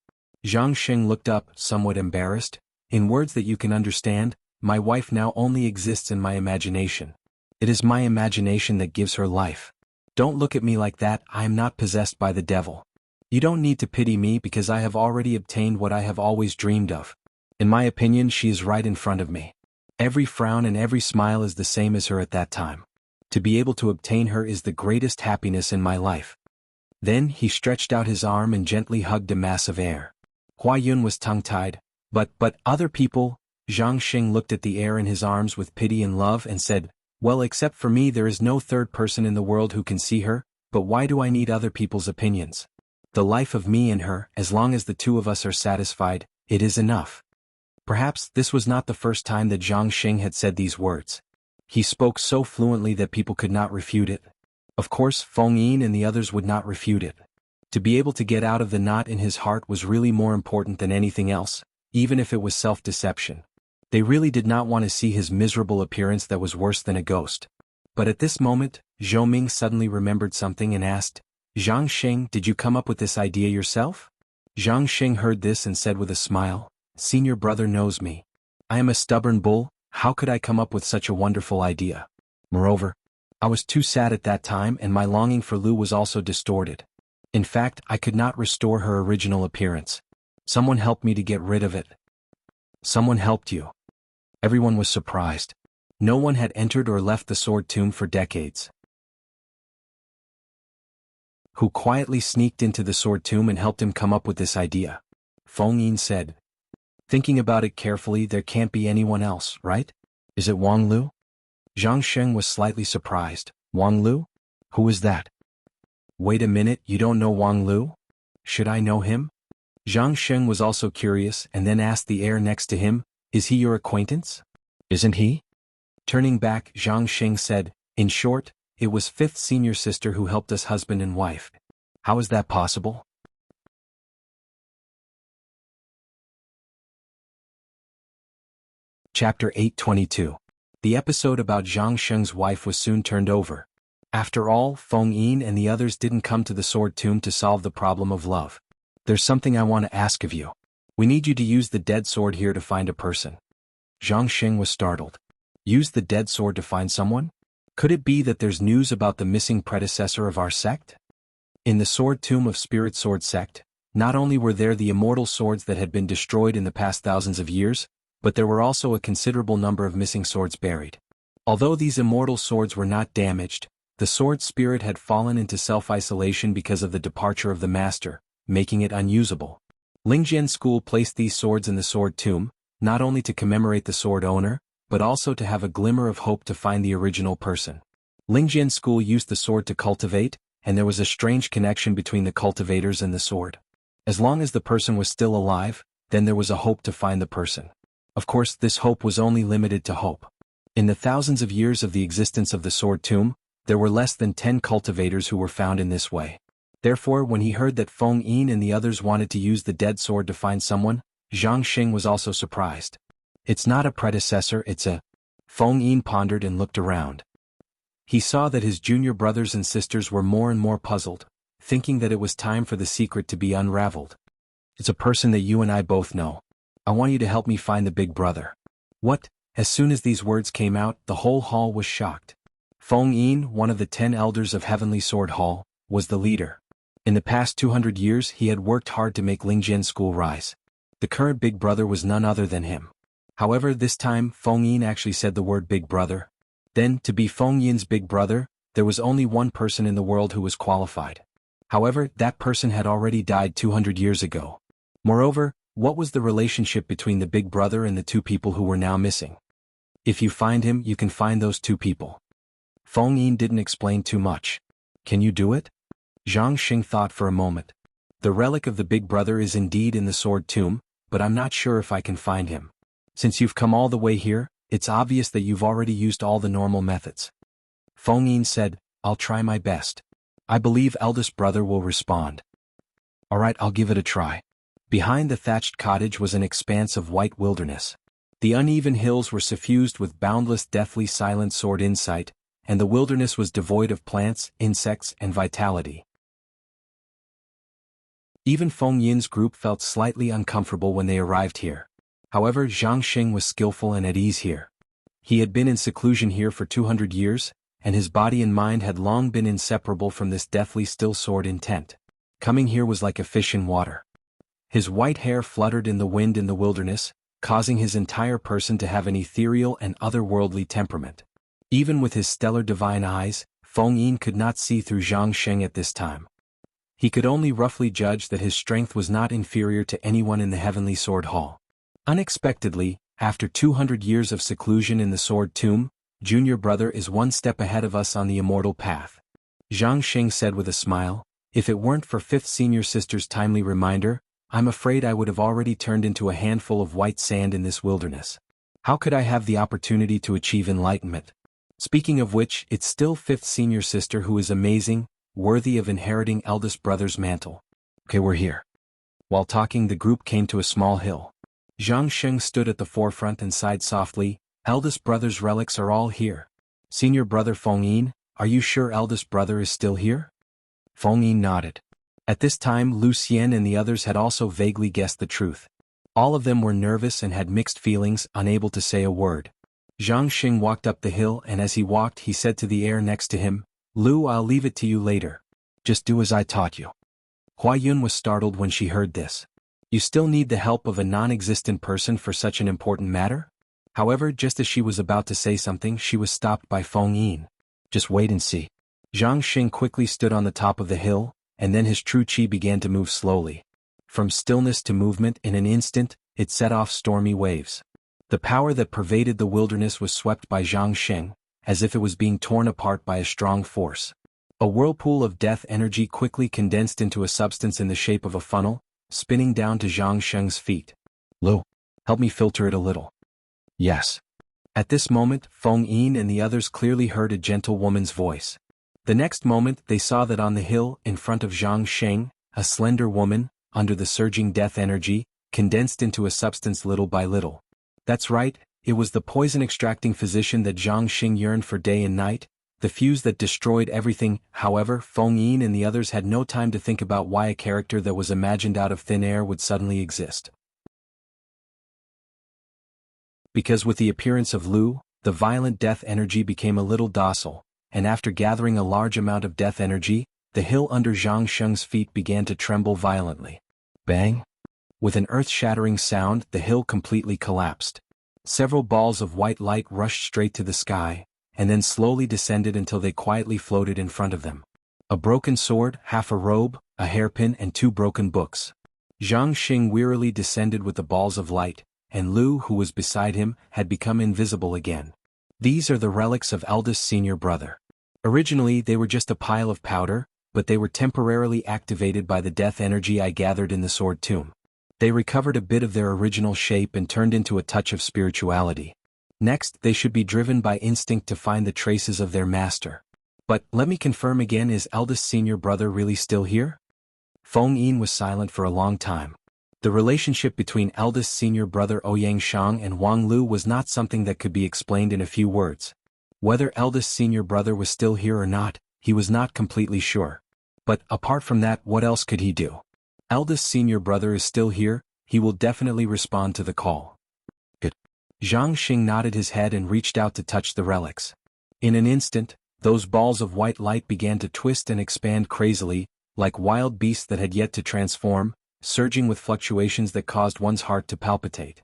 Zhang Sheng looked up, somewhat embarrassed. In words that you can understand, my wife now only exists in my imagination. It is my imagination that gives her life. Don't look at me like that, I am not possessed by the devil. You don't need to pity me because I have already obtained what I have always dreamed of. In my opinion, she is right in front of me. Every frown and every smile is the same as her at that time. To be able to obtain her is the greatest happiness in my life. Then he stretched out his arm and gently hugged a mass of air. Hua Yun was tongue-tied. But other people? Zhang Sheng looked at the air in his arms with pity and love and said, well, except for me there is no third person in the world who can see her, but why do I need other people's opinions? The life of me and her, as long as the two of us are satisfied, it is enough. Perhaps this was not the first time that Zhang Sheng had said these words. He spoke so fluently that people could not refute it. Of course, Feng Yin and the others would not refute it. To be able to get out of the knot in his heart was really more important than anything else, even if it was self-deception. They really did not want to see his miserable appearance that was worse than a ghost. But at this moment, Zhou Ming suddenly remembered something and asked, Zhang Sheng, did you come up with this idea yourself? Zhang Sheng heard this and said with a smile, Senior brother knows me. I am a stubborn bull, how could I come up with such a wonderful idea? Moreover, I was too sad at that time and my longing for Lu was also distorted. In fact, I could not restore her original appearance. Someone helped me to get rid of it. Someone helped you. Everyone was surprised. No one had entered or left the sword tomb for decades. who quietly sneaked into the sword tomb and helped him come up with this idea. Feng Yin said. Thinking about it carefully, there can't be anyone else, right? Is it Wang Lu? Zhang Sheng was slightly surprised. Wang Lu? Who is that? Wait a minute, you don't know Wang Lu? Should I know him? Zhang Sheng was also curious and then asked the heir next to him, is he your acquaintance? Isn't he? Turning back, Zhang Sheng said, in short, it was fifth senior sister who helped us husband and wife. How is that possible? Chapter 822. The episode about Zhang Sheng's wife was soon turned over. After all, Feng Yin and the others didn't come to the sword tomb to solve the problem of love. There's something I want to ask of you. We need you to use the dead sword here to find a person. Zhang Sheng was startled. Use the dead sword to find someone? Could it be that there's news about the missing predecessor of our sect? In the sword tomb of Spirit Sword Sect, not only were there the immortal swords that had been destroyed in the past thousands of years, but there were also a considerable number of missing swords buried. Although these immortal swords were not damaged, the sword spirit had fallen into self-isolation because of the departure of the master, making it unusable. Lingjian School placed these swords in the sword tomb, not only to commemorate the sword owner, but also to have a glimmer of hope to find the original person. Lingjian School used the sword to cultivate, and there was a strange connection between the cultivators and the sword. As long as the person was still alive, then there was a hope to find the person. Of course, this hope was only limited to hope. In the thousands of years of the existence of the sword tomb, there were less than 10 cultivators who were found in this way. Therefore, when he heard that Feng Yin and the others wanted to use the dead sword to find someone, Zhang Sheng was also surprised. It's not a predecessor, it's a... Feng Yin pondered and looked around. He saw that his junior brothers and sisters were more and more puzzled, thinking that it was time for the secret to be unraveled. It's a person that you and I both know. I want you to help me find the big brother. What? As soon as these words came out, the whole hall was shocked. Feng Yin, one of the 10 elders of Heavenly Sword Hall, was the leader. In the past 200 years he had worked hard to make Lingjian School rise. The current big brother was none other than him. However, this time Feng Yin actually said the word big brother. Then, to be Feng Yin's big brother, there was only one person in the world who was qualified. However, that person had already died 200 years ago. Moreover, what was the relationship between the big brother and the two people who were now missing? If you find him, you can find those two people. Feng Yin didn't explain too much. Can you do it? Zhang Sheng thought for a moment. The relic of the big brother is indeed in the sword tomb, but I'm not sure if I can find him. Since you've come all the way here, it's obvious that you've already used all the normal methods. Feng Yin said, I'll try my best. I believe eldest brother will respond. Alright, I'll give it a try. Behind the thatched cottage was an expanse of white wilderness. The uneven hills were suffused with boundless deathly silent sword insight, and the wilderness was devoid of plants, insects, and vitality. Even Feng Yin's group felt slightly uncomfortable when they arrived here. However, Zhang Sheng was skillful and at ease here. He had been in seclusion here for 200 years, and his body and mind had long been inseparable from this deathly still sword intent. Coming here was like a fish in water. His white hair fluttered in the wind in the wilderness, causing his entire person to have an ethereal and otherworldly temperament. Even with his stellar divine eyes, Feng Yin could not see through Zhang Sheng at this time. He could only roughly judge that his strength was not inferior to anyone in the Heavenly Sword Hall. Unexpectedly, after 200 years of seclusion in the sword tomb, junior brother is one step ahead of us on the immortal path. Zhang Sheng said with a smile, if it weren't for fifth senior sister's timely reminder, I'm afraid I would have already turned into a handful of white sand in this wilderness. How could I have the opportunity to achieve enlightenment? Speaking of which, it's still fifth senior sister who is amazing, worthy of inheriting eldest brother's mantle. Okay, we're here. While talking, the group came to a small hill. Zhang Sheng stood at the forefront and sighed softly, eldest brother's relics are all here. Senior brother Feng Yin, are you sure eldest brother is still here? Feng Yin nodded. At this time Lu Xian and the others had also vaguely guessed the truth. All of them were nervous and had mixed feelings, unable to say a word. Zhang Sheng walked up the hill and as he walked he said to the heir next to him, Lu, I'll leave it to you later. Just do as I taught you. Hua Yun was startled when she heard this. You still need the help of a non-existent person for such an important matter? However, just as she was about to say something she was stopped by Feng Yin. Just wait and see. Zhang Sheng quickly stood on the top of the hill, and then his true chi began to move slowly. From stillness to movement in an instant, it set off stormy waves. The power that pervaded the wilderness was swept by Zhang Sheng, as if it was being torn apart by a strong force. A whirlpool of death energy quickly condensed into a substance in the shape of a funnel, spinning down to Zhang Sheng's feet. "Lu, help me filter it a little." "Yes." At this moment, Feng Yin and the others clearly heard a gentle woman's voice. The next moment they saw that on the hill in front of Zhang Sheng, a slender woman, under the surging death energy, condensed into a substance little by little. That's right, it was the poison-extracting physician that Zhang Sheng yearned for day and night, the fuse that destroyed everything. However, Feng Yin and the others had no time to think about why a character that was imagined out of thin air would suddenly exist. Because with the appearance of Lu, the violent death energy became a little docile, and after gathering a large amount of death energy, the hill under Zhang Sheng's feet began to tremble violently. Bang! With an earth-shattering sound, the hill completely collapsed. Several balls of white light rushed straight to the sky, and then slowly descended until they quietly floated in front of them. A broken sword, half a robe, a hairpin and 2 broken books. Zhang Sheng wearily descended with the balls of light, and Lu, who was beside him, had become invisible again. These are the relics of eldest senior brother. Originally they were just a pile of powder, but they were temporarily activated by the death energy I gathered in the sword tomb. They recovered a bit of their original shape and turned into a touch of spirituality. Next, they should be driven by instinct to find the traces of their master. But, let me confirm again, is eldest senior brother really still here? Feng Yin was silent for a long time. The relationship between eldest senior brother Ouyang Shang and Wang Lu was not something that could be explained in a few words. Whether eldest senior brother was still here or not, he was not completely sure. But, apart from that, what else could he do? Eldest senior brother is still here, he will definitely respond to the call. Good. Zhang Sheng nodded his head and reached out to touch the relics. In an instant, those balls of white light began to twist and expand crazily, like wild beasts that had yet to transform, surging with fluctuations that caused one's heart to palpitate.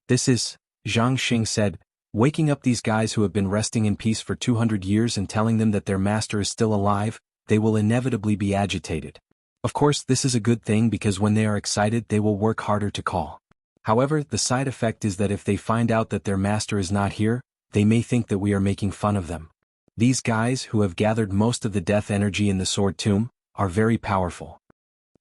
"This is," Zhang Sheng said, "waking up these guys who have been resting in peace for 200 years and telling them that their master is still alive. They will inevitably be agitated. Of course, this is a good thing because when they are excited they will work harder to call. However, the side effect is that if they find out that their master is not here, they may think that we are making fun of them. These guys, who have gathered most of the death energy in the sword tomb, are very powerful."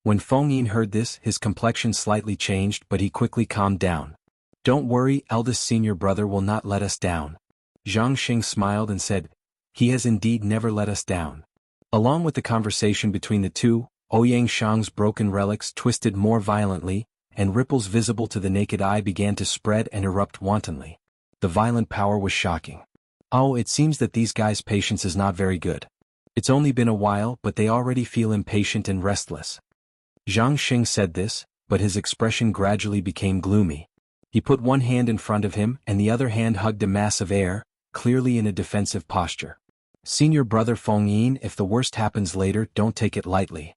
When Feng Yin heard this, his complexion slightly changed, but he quickly calmed down. "Don't worry, eldest senior brother will not let us down." Zhang Sheng smiled and said, "He has indeed never let us down." Along with the conversation between the two, Ouyang Shang's broken relics twisted more violently, and ripples visible to the naked eye began to spread and erupt wantonly. The violent power was shocking. "Oh, it seems that these guys' patience is not very good. It's only been a while, but they already feel impatient and restless." Zhang Sheng said this, but his expression gradually became gloomy. He put one hand in front of him and the other hand hugged a mass of air, clearly in a defensive posture. "Senior brother Feng Yin, if the worst happens later, don't take it lightly.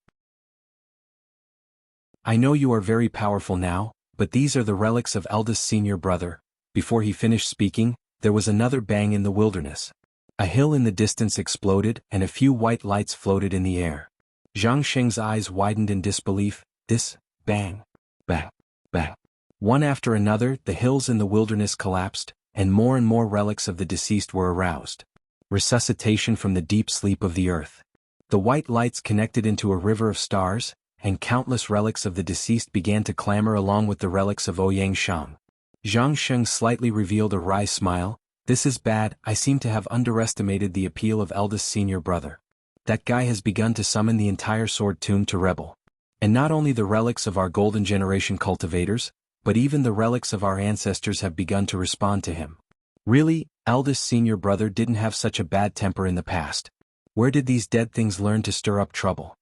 I know you are very powerful now, but these are the relics of eldest senior brother." Before he finished speaking, there was another bang in the wilderness. A hill in the distance exploded and a few white lights floated in the air. Zhang Sheng's eyes widened in disbelief. This, bang, bang, bang. One after another, the hills in the wilderness collapsed, and more relics of the deceased were aroused. Resuscitation from the deep sleep of the earth. The white lights connected into a river of stars, and countless relics of the deceased began to clamor along with the relics of Ouyang Shang. Zhang Sheng slightly revealed a wry smile. "This is bad, I seem to have underestimated the appeal of eldest senior brother. That guy has begun to summon the entire sword tomb to rebel. And not only the relics of our golden generation cultivators, but even the relics of our ancestors have begun to respond to him. Really, eldest senior brother didn't have such a bad temper in the past. Where did these dead things learn to stir up trouble?"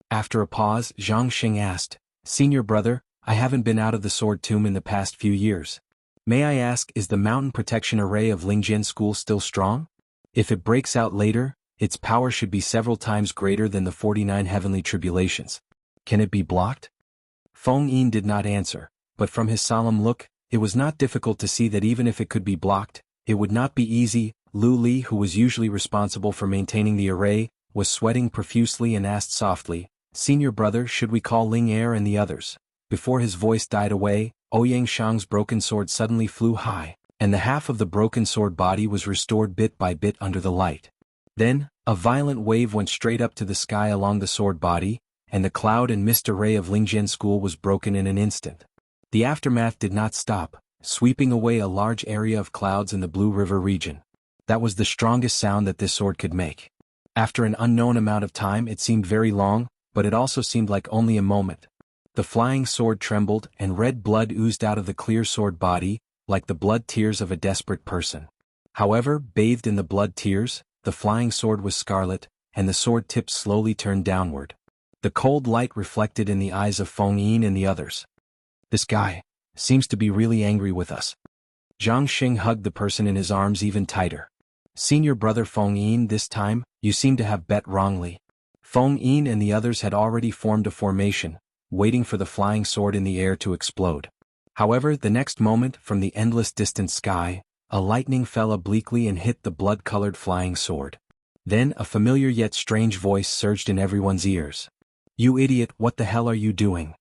After a pause, Zhang Sheng asked, "Senior brother, I haven't been out of the sword tomb in the past few years. May I ask, is the mountain protection array of Lingjian School still strong? If it breaks out later, its power should be several times greater than the 49 heavenly tribulations. Can it be blocked?" Feng Yin did not answer, but from his solemn look, it was not difficult to see that even if it could be blocked, it would not be easy. Lu Li, who was usually responsible for maintaining the array, was sweating profusely and asked softly, Senior brother, should we call Ling Er and the others? Before his voice died away, Ouyang Shang's broken sword suddenly flew high, and the half of the broken sword body was restored bit by bit under the light. Then, a violent wave went straight up to the sky along the sword body, and the cloud and mist array of Lingjian school was broken in an instant. The aftermath did not stop, sweeping away a large area of clouds in the Blue River region. That was the strongest sound that this sword could make. After an unknown amount of time, it seemed very long, but it also seemed like only a moment. The flying sword trembled, and red blood oozed out of the clear sword body, like the blood tears of a desperate person. However, bathed in the blood tears, the flying sword was scarlet, and the sword tip slowly turned downward. The cold light reflected in the eyes of Feng Yin and the others. This guy seems to be really angry with us. Zhang Xing hugged the person in his arms even tighter. Senior brother Feng Yin, this time, you seem to have bet wrongly. Feng Yin and the others had already formed a formation, waiting for the flying sword in the air to explode. However, the next moment, from the endless distant sky, a lightning fell obliquely and hit the blood-colored flying sword. Then a familiar yet strange voice surged in everyone's ears. "You idiot, what the hell are you doing?"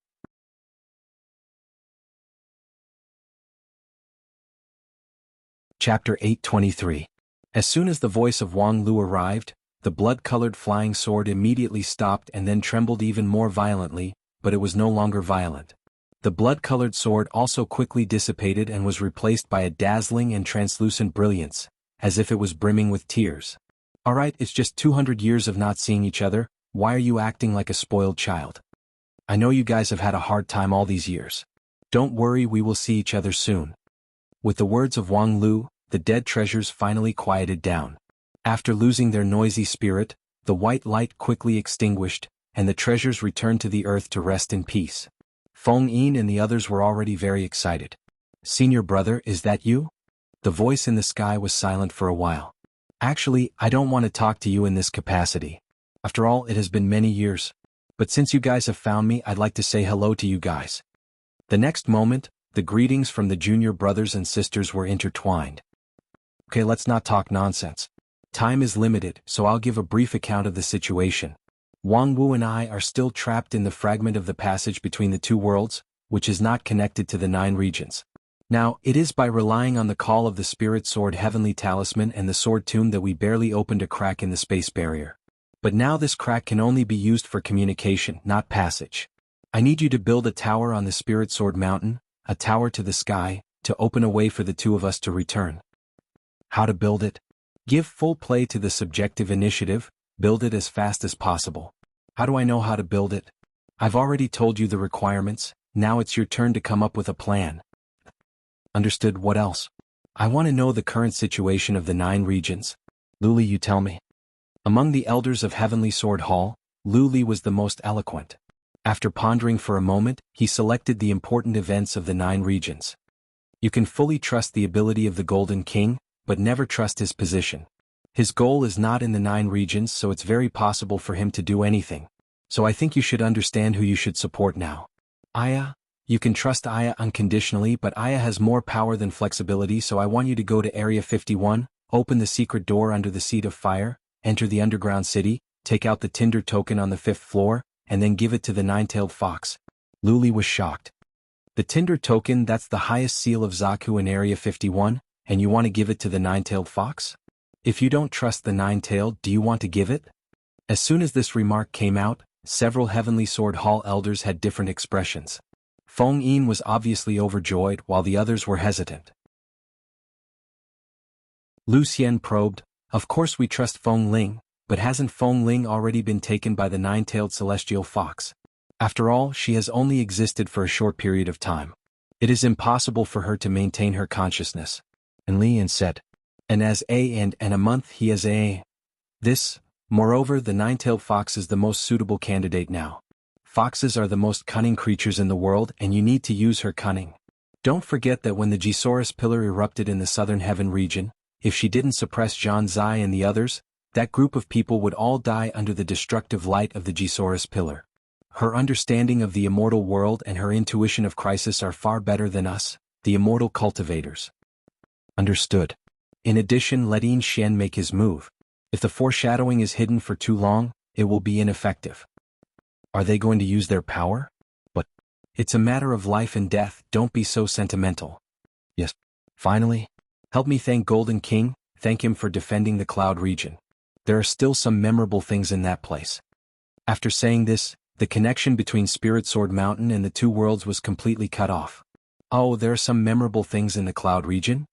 Chapter 823. As soon as the voice of Wang Lu arrived, the blood-colored flying sword immediately stopped and then trembled even more violently, but it was no longer violent. The blood-colored sword also quickly dissipated and was replaced by a dazzling and translucent brilliance, as if it was brimming with tears. "Alright, it's just 200 years of not seeing each other, why are you acting like a spoiled child? I know you guys have had a hard time all these years. Don't worry, we will see each other soon." With the words of Wang Lu, the dead treasures finally quieted down. After losing their noisy spirit, the white light quickly extinguished, and the treasures returned to the earth to rest in peace. Feng Yin and the others were already very excited. "Senior brother, is that you?" The voice in the sky was silent for a while. "Actually, I don't want to talk to you in this capacity. After all, it has been many years. But since you guys have found me, I'd like to say hello to you guys." The next moment, the greetings from the junior brothers and sisters were intertwined. "Okay, let's not talk nonsense. Time is limited, so I'll give a brief account of the situation. Wang Wu and I are still trapped in the fragment of the passage between the two worlds, which is not connected to the 9 regions. Now, it is by relying on the call of the Spirit Sword Heavenly Talisman and the Sword Tomb that we barely opened a crack in the space barrier. But now this crack can only be used for communication, not passage. I need you to build a tower on the Spirit Sword Mountain, a tower to the sky, to open a way for the two of us to return." How to build it? Give full play to the subjective initiative, build it as fast as possible. How do I know how to build it? I've already told you the requirements, now it's your turn to come up with a plan. Understood, what else? I want to know the current situation of the 9 regions. Luli, you tell me. Among the elders of Heavenly Sword Hall, Luli was the most eloquent. After pondering for a moment, he selected the important events of the 9 regions. You can fully trust the ability of the Golden King, but never trust his position. His goal is not in the 9 regions, so it's very possible for him to do anything. So I think you should understand who you should support now. Aya? You can trust Aya unconditionally, but Aya has more power than flexibility, so I want you to go to Area 51, open the secret door under the Seat of Fire, enter the underground city, take out the Tinder token on the 5th floor, and then give it to the 9-tailed fox. Luli was shocked. The Tinder token, that's the highest seal of Zaku in Area 51, and you want to give it to the 9-tailed fox? If you don't trust the 9-tailed, do you want to give it? As soon as this remark came out, several Heavenly Sword Hall elders had different expressions. Feng Yin was obviously overjoyed while the others were hesitant. Lu Xian probed, "Of course we trust Feng Ling, but hasn't Feng Ling already been taken by the 9-tailed celestial fox? After all, she has only existed for a short period of time. It is impossible for her to maintain her consciousness." And Lian said, "And as and a month he is this, moreover the 9-tailed fox is the most suitable candidate now. Foxes are the most cunning creatures in the world and you need to use her cunning. Don't forget that when the Gisaurus pillar erupted in the southern heaven region, if she didn't suppress Zhan Zai and the others, that group of people would all die under the destructive light of the Gisaurus pillar. Her understanding of the immortal world and her intuition of crisis are far better than us, the immortal cultivators." Understood. In addition, let Yin Xian make his move. If the foreshadowing is hidden for too long, it will be ineffective. Are they going to use their power? But it's a matter of life and death, don't be so sentimental. Yes. Finally, help me thank Golden King, thank him for defending the Cloud region. There are still some memorable things in that place. After saying this, the connection between Spirit Sword Mountain and the two worlds was completely cut off. Oh, there are some memorable things in the Cloud region?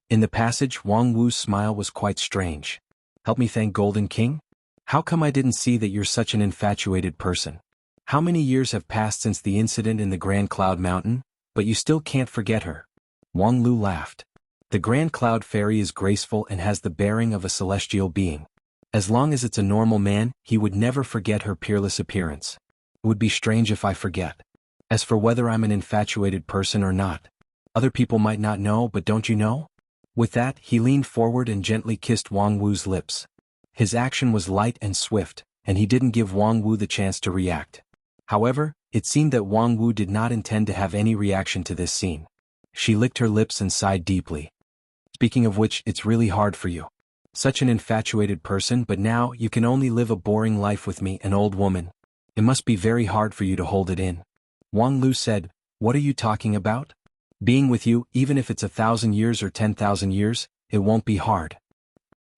In the passage, Wang Wu's smile was quite strange. Help me thank Golden King? How come I didn't see that you're such an infatuated person? How many years have passed since the incident in the Grand Cloud Mountain, but you still can't forget her? Wang Lu laughed. The Grand Cloud Fairy is graceful and has the bearing of a celestial being. As long as it's a normal man, he would never forget her peerless appearance. It would be strange if I forget. As for whether I'm an infatuated person or not, other people might not know, but don't you know? With that, he leaned forward and gently kissed Wang Wu's lips. His action was light and swift, and he didn't give Wang Wu the chance to react. However, it seemed that Wang Wu did not intend to have any reaction to this scene. She licked her lips and sighed deeply. Speaking of which, it's really hard for you. Such an infatuated person, but now you can only live a boring life with me, an old woman. It must be very hard for you to hold it in. Wang Lu said, what are you talking about? Being with you, even if it's 1,000 years or 10,000 years, it won't be hard.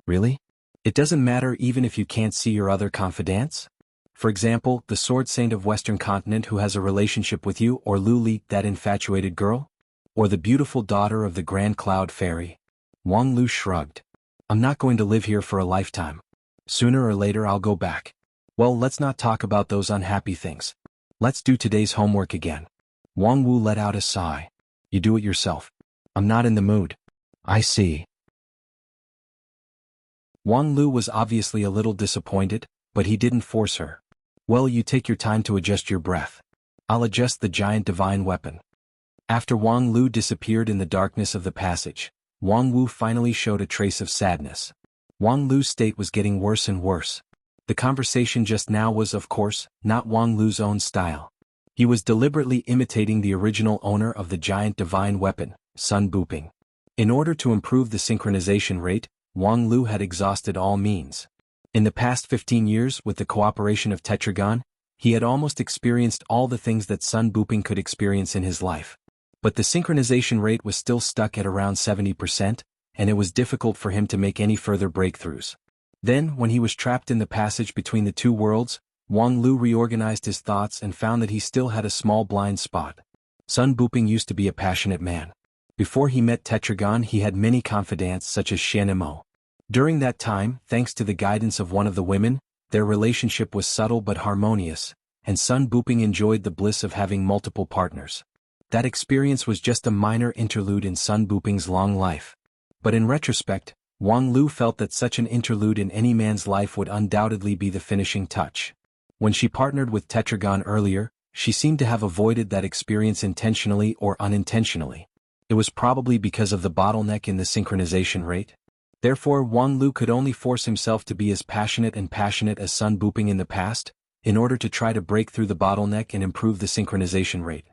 Really? It doesn't matter even if you can't see your other confidants? For example, the Sword Saint of Western Continent who has a relationship with you, or Lu Li, that infatuated girl? Or the beautiful daughter of the Grand Cloud Fairy? Wang Lu shrugged. I'm not going to live here for a lifetime. Sooner or later I'll go back. Well, let's not talk about those unhappy things. Let's do today's homework again. Wang Wu let out a sigh. You do it yourself. I'm not in the mood. I see. Wang Lu was obviously a little disappointed, but he didn't force her. Well, you take your time to adjust your breath. I'll adjust the giant divine weapon. After Wang Lu disappeared in the darkness of the passage, Wang Wu finally showed a trace of sadness. Wang Lu's state was getting worse and worse. The conversation just now was, of course, not Wang Lu's own style. He was deliberately imitating the original owner of the giant divine weapon, Sun Buping. In order to improve the synchronization rate, Wang Lu had exhausted all means. In the past 15 years, with the cooperation of Tetragon, he had almost experienced all the things that Sun Buping could experience in his life. But the synchronization rate was still stuck at around 70%, and it was difficult for him to make any further breakthroughs. Then, when he was trapped in the passage between the two worlds, Wang Lu reorganized his thoughts and found that he still had a small blind spot. Sun Buping used to be a passionate man. Before he met Tetragon, he had many confidants such as Xianimo. During that time, thanks to the guidance of one of the women, their relationship was subtle but harmonious, and Sun Buping enjoyed the bliss of having multiple partners. That experience was just a minor interlude in Sun Buping's long life. But in retrospect, Wang Lu felt that such an interlude in any man's life would undoubtedly be the finishing touch. When she partnered with Tetragon earlier, she seemed to have avoided that experience intentionally or unintentionally. It was probably because of the bottleneck in the synchronization rate. Therefore, Wang Lu could only force himself to be as passionate as Sun Buping in the past, in order to try to break through the bottleneck and improve the synchronization rate.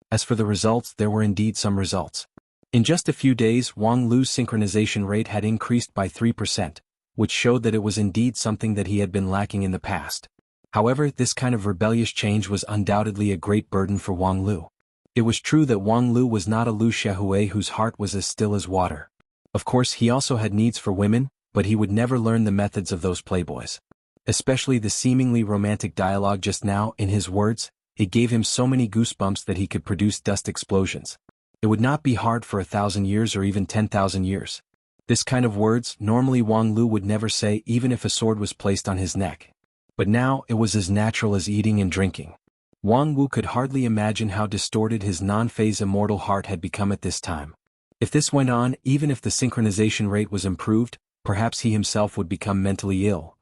As for the results, there were indeed some results. In just a few days, Wang Lu's synchronization rate had increased by 3%, which showed that it was indeed something that he had been lacking in the past. However, this kind of rebellious change was undoubtedly a great burden for Wang Lu. It was true that Wang Lu was not a Lu Xiaohui whose heart was as still as water. Of course, he also had needs for women, but he would never learn the methods of those playboys. Especially the seemingly romantic dialogue just now, in his words, it gave him so many goosebumps that he could produce dust explosions. It would not be hard for 1,000 years or even 10,000 years. This kind of words, normally Wang Lu would never say even if a sword was placed on his neck. But now, it was as natural as eating and drinking. Wang Wu could hardly imagine how distorted his non-phase immortal heart had become at this time. If this went on, even if the synchronization rate was improved, perhaps he himself would become mentally ill.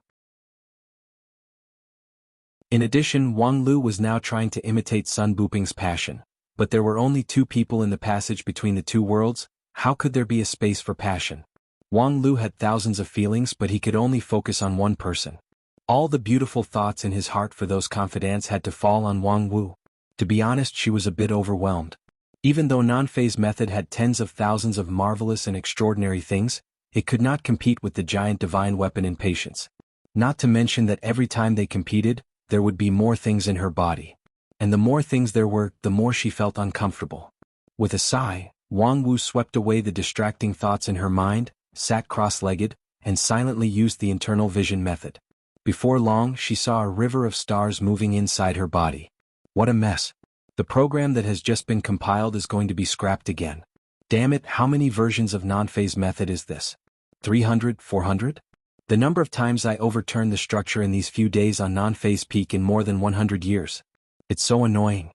In addition, Wang Lu was now trying to imitate Sun Buping's passion. But there were only two people in the passage between the two worlds. How could there be a space for passion? Wang Lu had thousands of feelings, but he could only focus on one person. All the beautiful thoughts in his heart for those confidants had to fall on Wang Wu. To be honest, she was a bit overwhelmed. Even though non-phase method had tens of thousands of marvelous and extraordinary things, it could not compete with the giant divine weapon in patience. Not to mention that every time they competed, there would be more things in her body. And the more things there were, the more she felt uncomfortable. With a sigh, Wang Wu swept away the distracting thoughts in her mind, sat cross-legged, and silently used the internal vision method. Before long, she saw a river of stars moving inside her body. What a mess. The program that has just been compiled is going to be scrapped again. Damn it, how many versions of non-phase method is this? 300, 400? The number of times I overturned the structure in these few days on non-phase peak in more than 100 years. It's so annoying.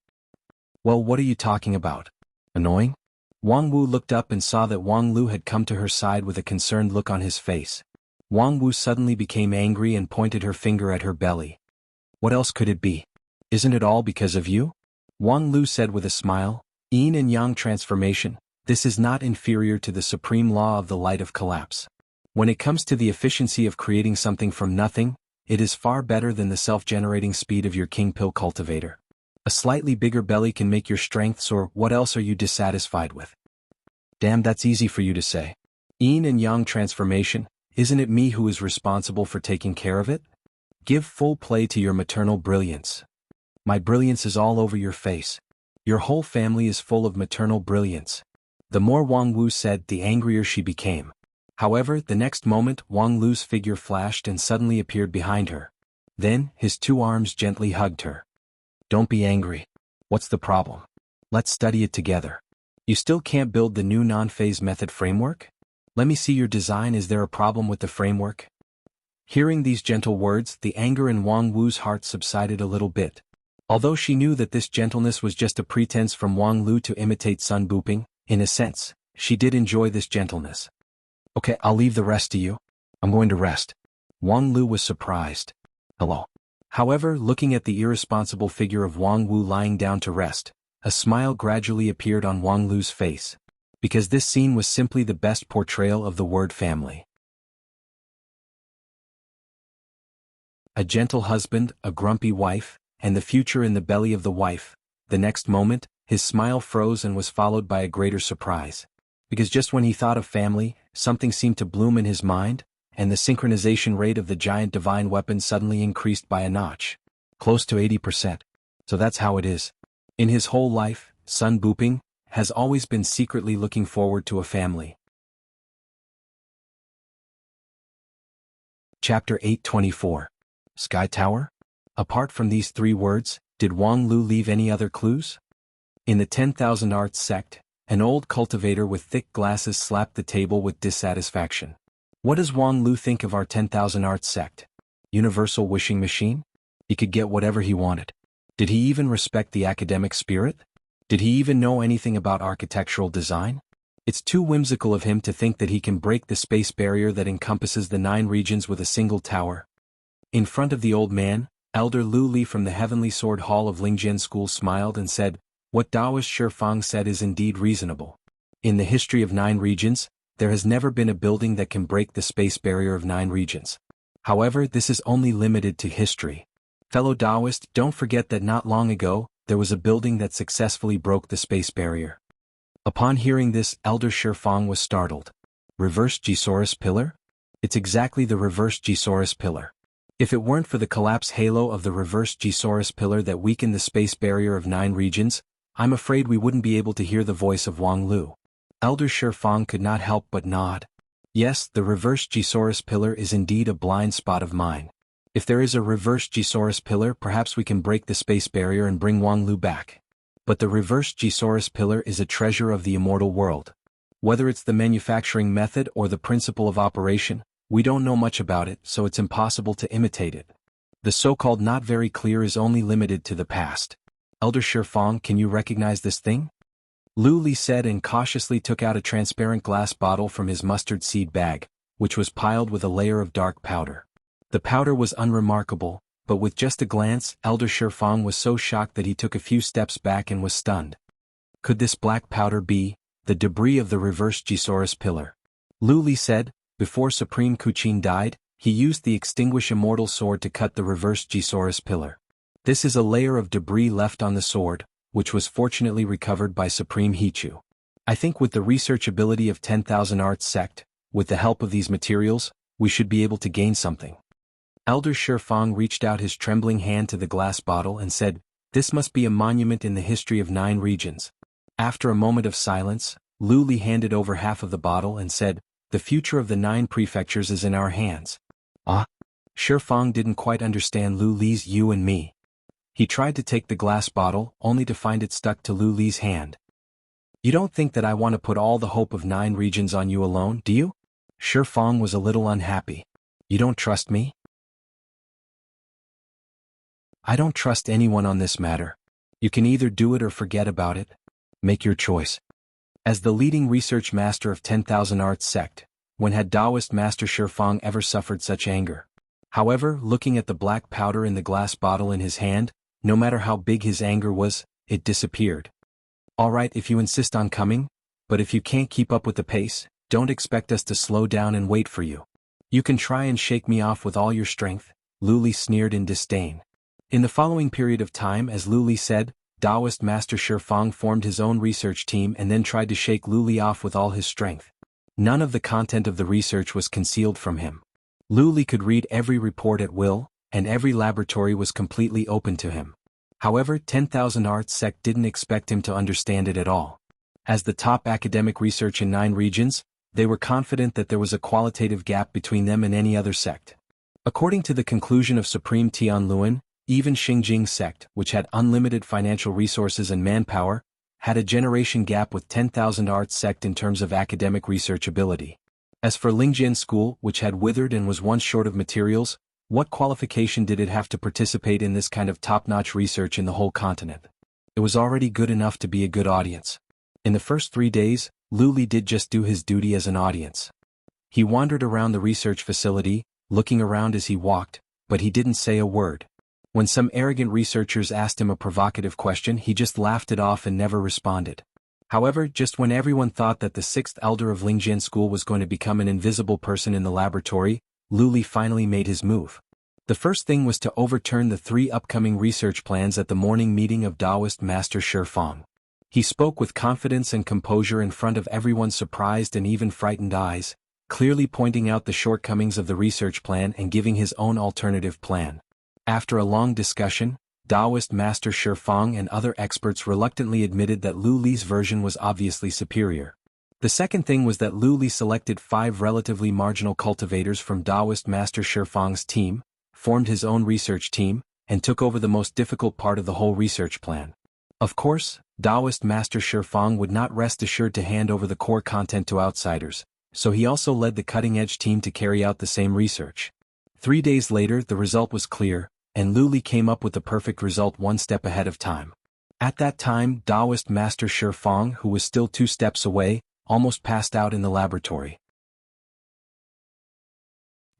Well, what are you talking about? Annoying? Wang Wu looked up and saw that Wang Lu had come to her side with a concerned look on his face. Wang Wu suddenly became angry and pointed her finger at her belly. What else could it be? Isn't it all because of you? Wang Lu said with a smile, Yin and Yang transformation, this is not inferior to the supreme law of the light of collapse. When it comes to the efficiency of creating something from nothing, it is far better than the self-generating speed of your king pill cultivator. A slightly bigger belly can make your strength soar. What else are you dissatisfied with? Damn, that's easy for you to say. Yin and Yang transformation, isn't it me who is responsible for taking care of it? Give full play to your maternal brilliance. My brilliance is all over your face. Your whole family is full of maternal brilliance. The more Wang Wu said, the angrier she became. However, the next moment, Wang Lu's figure flashed and suddenly appeared behind her. Then, his two arms gently hugged her. Don't be angry. What's the problem? Let's study it together. You still can't build the new non-phase method framework? Let me see your design. Is there a problem with the framework? Hearing these gentle words, the anger in Wang Wu's heart subsided a little bit. Although she knew that this gentleness was just a pretense from Wang Lu to imitate Sun Booping, in a sense, she did enjoy this gentleness. Okay, I'll leave the rest to you. I'm going to rest. Wang Lu was surprised. Hello. However, looking at the irresponsible figure of Wang Wu lying down to rest, a smile gradually appeared on Wang Lu's face. Because this scene was simply the best portrayal of the word family. A gentle husband, a grumpy wife, and the future in the belly of the wife. The next moment, his smile froze and was followed by a greater surprise. Because just when he thought of family, something seemed to bloom in his mind, and the synchronization rate of the giant divine weapon suddenly increased by a notch. Close to 80%. So that's how it is. In his whole life, Sun Booping has always been secretly looking forward to a family. Chapter 824. Sky Tower? Apart from these three words, did Wang Lu leave any other clues? In the 10,000 Arts sect, an old cultivator with thick glasses slapped the table with dissatisfaction. What does Wang Lu think of our 10,000 Arts sect? Universal wishing machine? He could get whatever he wanted. Did he even respect the academic spirit? Did he even know anything about architectural design? It's too whimsical of him to think that he can break the space barrier that encompasses the 9 regions with a single tower. In front of the old man, Elder Lu Li from the Heavenly Sword Hall of Lingjian School smiled and said, What Taoist Shifang said is indeed reasonable. In the history of 9 regions, there has never been a building that can break the space barrier of 9 regions. However, this is only limited to history. Fellow Taoist, don't forget that not long ago, there was a building that successfully broke the space barrier. Upon hearing this, Elder Shifang was startled. Reverse Gisaurus pillar? It's exactly the reverse Gisaurus pillar. If it weren't for the collapse halo of the reverse Gisaurus pillar that weakened the space barrier of 9 regions, I'm afraid we wouldn't be able to hear the voice of Wang Lu. Elder Shifang could not help but nod. Yes, the reverse Gisaurus pillar is indeed a blind spot of mine. If there is a reverse Gisaurus pillar, perhaps we can break the space barrier and bring Wang Lu back. But the reverse Gisaurus pillar is a treasure of the immortal world. Whether it's the manufacturing method or the principle of operation, we don't know much about it, so it's impossible to imitate it. The so-called not very clear is only limited to the past. Elder Shifang, can you recognize this thing? Lu Li said and cautiously took out a transparent glass bottle from his mustard seed bag, which was piled with a layer of dark powder. The powder was unremarkable, but with just a glance, Elder Shifang was so shocked that he took a few steps back and was stunned. Could this black powder be the debris of the reverse Gisaurus pillar? Lu Li said. Before Supreme Kuchin died, he used the Extinguish Immortal Sword to cut the reverse Gisaurus pillar. This is a layer of debris left on the sword, which was fortunately recovered by Supreme Hichu. I think with the research ability of 10,000 Arts sect, with the help of these materials, we should be able to gain something. Elder Shifang reached out his trembling hand to the glass bottle and said, "This must be a monument in the history of 9 regions." After a moment of silence, Lu Li handed over half of the bottle and said, "The future of the 9 prefectures is in our hands." Ah? Shifang didn't quite understand Lu Li's "you and me." He tried to take the glass bottle, only to find it stuck to Lu Li's hand. "You don't think that I want to put all the hope of 9 regions on you alone, do you?" Shifang was a little unhappy. "You don't trust me?" "I don't trust anyone on this matter. You can either do it or forget about it. Make your choice." As the leading research master of 10,000 Arts sect, when had Taoist Master Shifang ever suffered such anger? However, looking at the black powder in the glass bottle in his hand, no matter how big his anger was, it disappeared. "All right if you insist on coming, but if you can't keep up with the pace, don't expect us to slow down and wait for you. You can try and shake me off with all your strength," Lu Li sneered in disdain. In the following period of time, as Lu Li said, Taoist Master Shifang formed his own research team and then tried to shake Lu Li off with all his strength. None of the content of the research was concealed from him. Lu Li could read every report at will, and every laboratory was completely open to him. However, 10,000 Arts sect didn't expect him to understand it at all. As the top academic research in 9 regions, they were confident that there was a qualitative gap between them and any other sect. According to the conclusion of Supreme Tianluan, even Xingjing sect, which had unlimited financial resources and manpower, had a generation gap with 10,000 Arts sect in terms of academic research ability. As for Lingjian school, which had withered and was once short of materials, what qualification did it have to participate in this kind of top-notch research in the whole continent? It was already good enough to be a good audience. In the first 3 days, Lu Li did just do his duty as an audience. He wandered around the research facility, looking around as he walked, but he didn't say a word. When some arrogant researchers asked him a provocative question, he just laughed it off and never responded. However, just when everyone thought that the 6th elder of Lingjian school was going to become an invisible person in the laboratory, Lu Li finally made his move. The first thing was to overturn the 3 upcoming research plans at the morning meeting of Taoist Master Shifang. He spoke with confidence and composure in front of everyone's surprised and even frightened eyes, clearly pointing out the shortcomings of the research plan and giving his own alternative plan. After a long discussion, Taoist Master Shifang and other experts reluctantly admitted that Lu Li's version was obviously superior. The second thing was that Lu Li selected 5 relatively marginal cultivators from Taoist Master Shifang's team, formed his own research team, and took over the most difficult part of the whole research plan. Of course, Taoist Master Shifang would not rest assured to hand over the core content to outsiders, so he also led the cutting-edge team to carry out the same research. 3 days later, the result was clear, and Lu Li came up with the perfect result 1 step ahead of time. At that time, Taoist Master Shifang, who was still 2 steps away, almost passed out in the laboratory.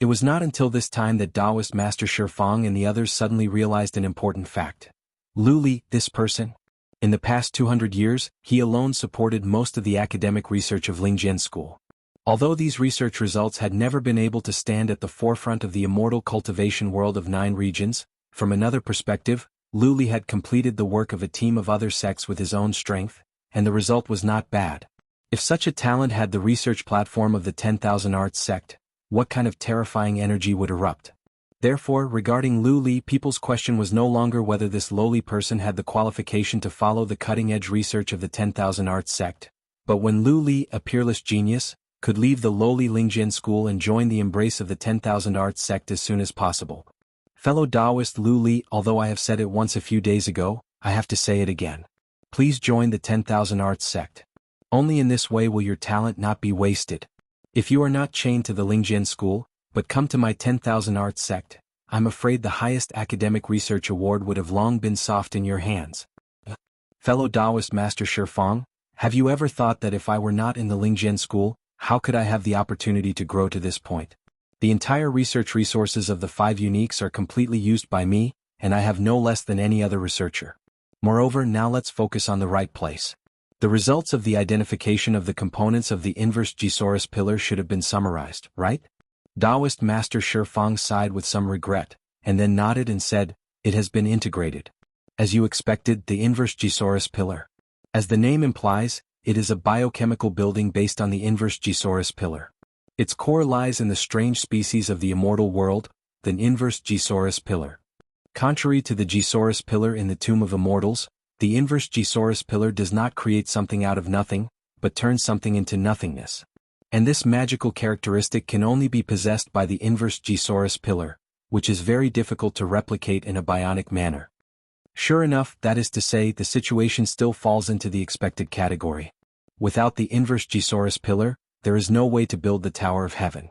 It was not until this time that Taoist Master Shifang and the others suddenly realized an important fact. Lu Li, this person? In the past 200 years, he alone supported most of the academic research of Lingjian school. Although these research results had never been able to stand at the forefront of the immortal cultivation world of 9 regions, from another perspective, Lu Li had completed the work of a team of other sects with his own strength, and the result was not bad. If such a talent had the research platform of the 10,000 Arts sect, what kind of terrifying energy would erupt? Therefore, regarding Lu Li, people's question was no longer whether this lowly person had the qualification to follow the cutting-edge research of the 10,000 Arts sect, but when Lu Li, a peerless genius, could leave the lowly Lingjian school and join the embrace of the 10,000 Arts sect as soon as possible. Fellow Taoist Lu Li, although I have said it once a few days ago, I have to say it again. Please join the 10,000 Arts sect. Only in this way will your talent not be wasted. If you are not chained to the Lingjian school, but come to my 10,000 Arts sect, I'm afraid the highest academic research award would have long been soft in your hands. Fellow Taoist Master Shifang, have you ever thought that if I were not in the Lingjian school, how could I have the opportunity to grow to this point? The entire research resources of the 5 uniques are completely used by me, and I have no less than any other researcher. Moreover, now let's focus on the right place. The results of the identification of the components of the inverse Gisaurus pillar should have been summarized, right? Taoist Master Shifang sighed with some regret, and then nodded and said, "It has been integrated. As you expected, the inverse Gisaurus pillar. As the name implies, it is a biochemical building based on the inverse Gisaurus pillar. Its core lies in the strange species of the immortal world, the the inverse Gisaurus pillar. Contrary to the Gisaurus pillar in the Tomb of Immortals, the inverse Gisaurus pillar does not create something out of nothing, but turns something into nothingness. And this magical characteristic can only be possessed by the inverse Gisaurus pillar, which is very difficult to replicate in a bionic manner. Sure enough, that is to say, the situation still falls into the expected category. Without the inverse Gisaurus pillar, there is no way to build the Tower of Heaven.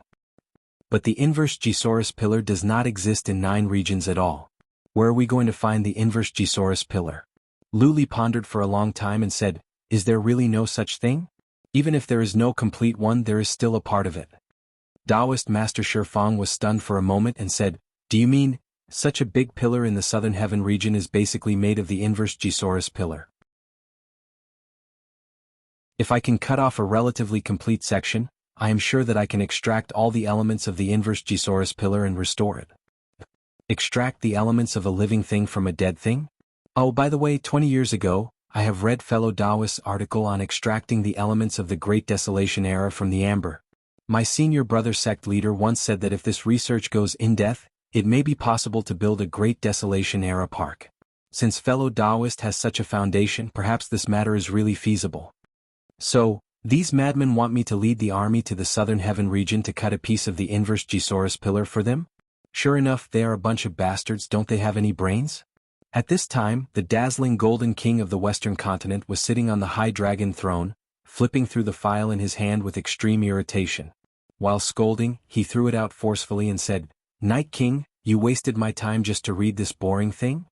But the inverse Gisaurus pillar does not exist in 9 regions at all. Where are we going to find the inverse Gisaurus pillar? Luli pondered for a long time and said, is there really no such thing? Even if there is no complete one, there is still a part of it. Taoist Master Shifeng was stunned for a moment and said, do you mean, such a big pillar in the southern heaven region is basically made of the inverse Gisaurus pillar? If I can cut off a relatively complete section, I am sure that I can extract all the elements of the inverse Gisaurus pillar and restore it. Extract the elements of a living thing from a dead thing? Oh, by the way, 20 years ago, I have read fellow Taoist's article on extracting the elements of the Great Desolation era from the amber. My senior brother sect leader once said that if this research goes in depth, it may be possible to build a Great Desolation era park. Since fellow Taoist has such a foundation, perhaps this matter is really feasible. So, these madmen want me to lead the army to the southern heaven region to cut a piece of the inverse Gisaurus pillar for them? Sure enough, they are a bunch of bastards. Don't they have any brains? At this time, the dazzling golden king of the western continent was sitting on the high dragon throne, flipping through the file in his hand with extreme irritation. While scolding, he threw it out forcefully and said, Night King, you wasted my time just to read this boring thing?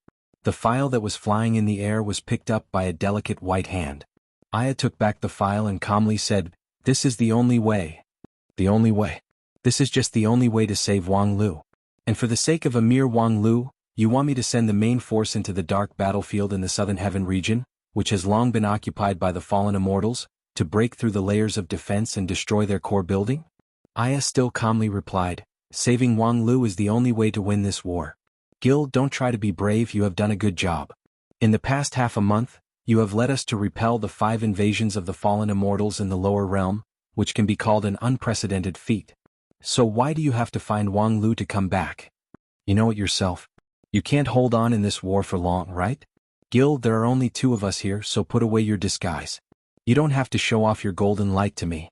The file that was flying in the air was picked up by a delicate white hand. Aya took back the file and calmly said, this is the only way. The only way. This is just the only way to save Wang Lu. And for the sake of a mere Wang Lu, you want me to send the main force into the dark battlefield in the southern heaven region, which has long been occupied by the fallen immortals, to break through the layers of defense and destroy their core building? Aya still calmly replied, saving Wang Lu is the only way to win this war. Gil, don't try to be brave, you have done a good job. In the past half a month, you have led us to repel the 5 invasions of the fallen immortals in the lower realm, which can be called an unprecedented feat. So why do you have to find Wang Lu to come back? You know it yourself. You can't hold on in this war for long, right? Gil, there are only 2 of us here, so put away your disguise. You don't have to show off your golden light to me.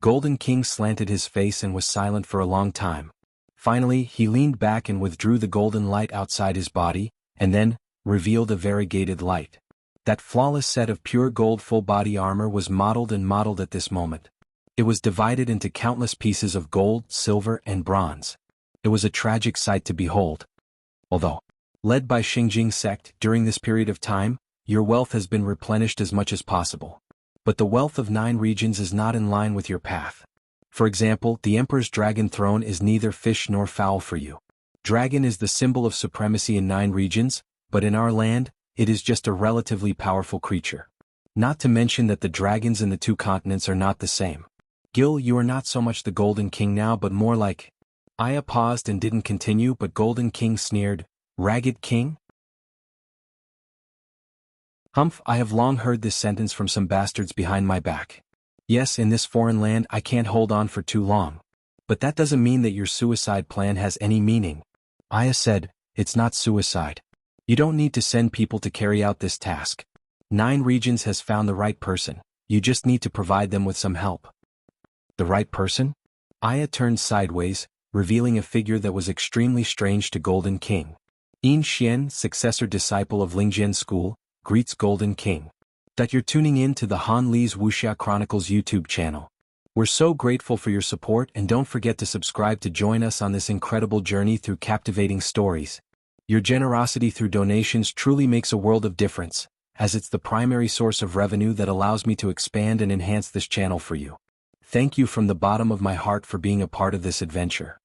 Golden King slanted his face and was silent for a long time. Finally, he leaned back and withdrew the golden light outside his body, and then, revealed a variegated light. That flawless set of pure gold full-body armor was modeled at this moment. It was divided into countless pieces of gold, silver, and bronze. It was a tragic sight to behold. Although, led by Xingjing sect, during this period of time, your wealth has been replenished as much as possible. But the wealth of 9 regions is not in line with your path. For example, the Emperor's dragon throne is neither fish nor fowl for you. Dragon is the symbol of supremacy in 9 regions, but in our land, it is just a relatively powerful creature. Not to mention that the dragons in the 2 continents are not the same. Gil, you are not so much the Golden King now but more like... Aya paused and didn't continue, but Golden King sneered, Ragged King? Humph, I have long heard this sentence from some bastards behind my back. Yes, in this foreign land I can't hold on for too long. But that doesn't mean that your suicide plan has any meaning. Aya said, it's not suicide. You don't need to send people to carry out this task. 9 regions has found the right person, you just need to provide them with some help. The right person? Aya turned sideways, revealing a figure that was extremely strange to Golden King. Yin Xian, successor disciple of Lingjian School, greets Golden King. That you're tuning in to the Han Li's Wuxia Chronicles YouTube channel. We're so grateful for your support, and don't forget to subscribe to join us on this incredible journey through captivating stories. Your generosity through donations truly makes a world of difference, as it's the primary source of revenue that allows me to expand and enhance this channel for you. Thank you from the bottom of my heart for being a part of this adventure.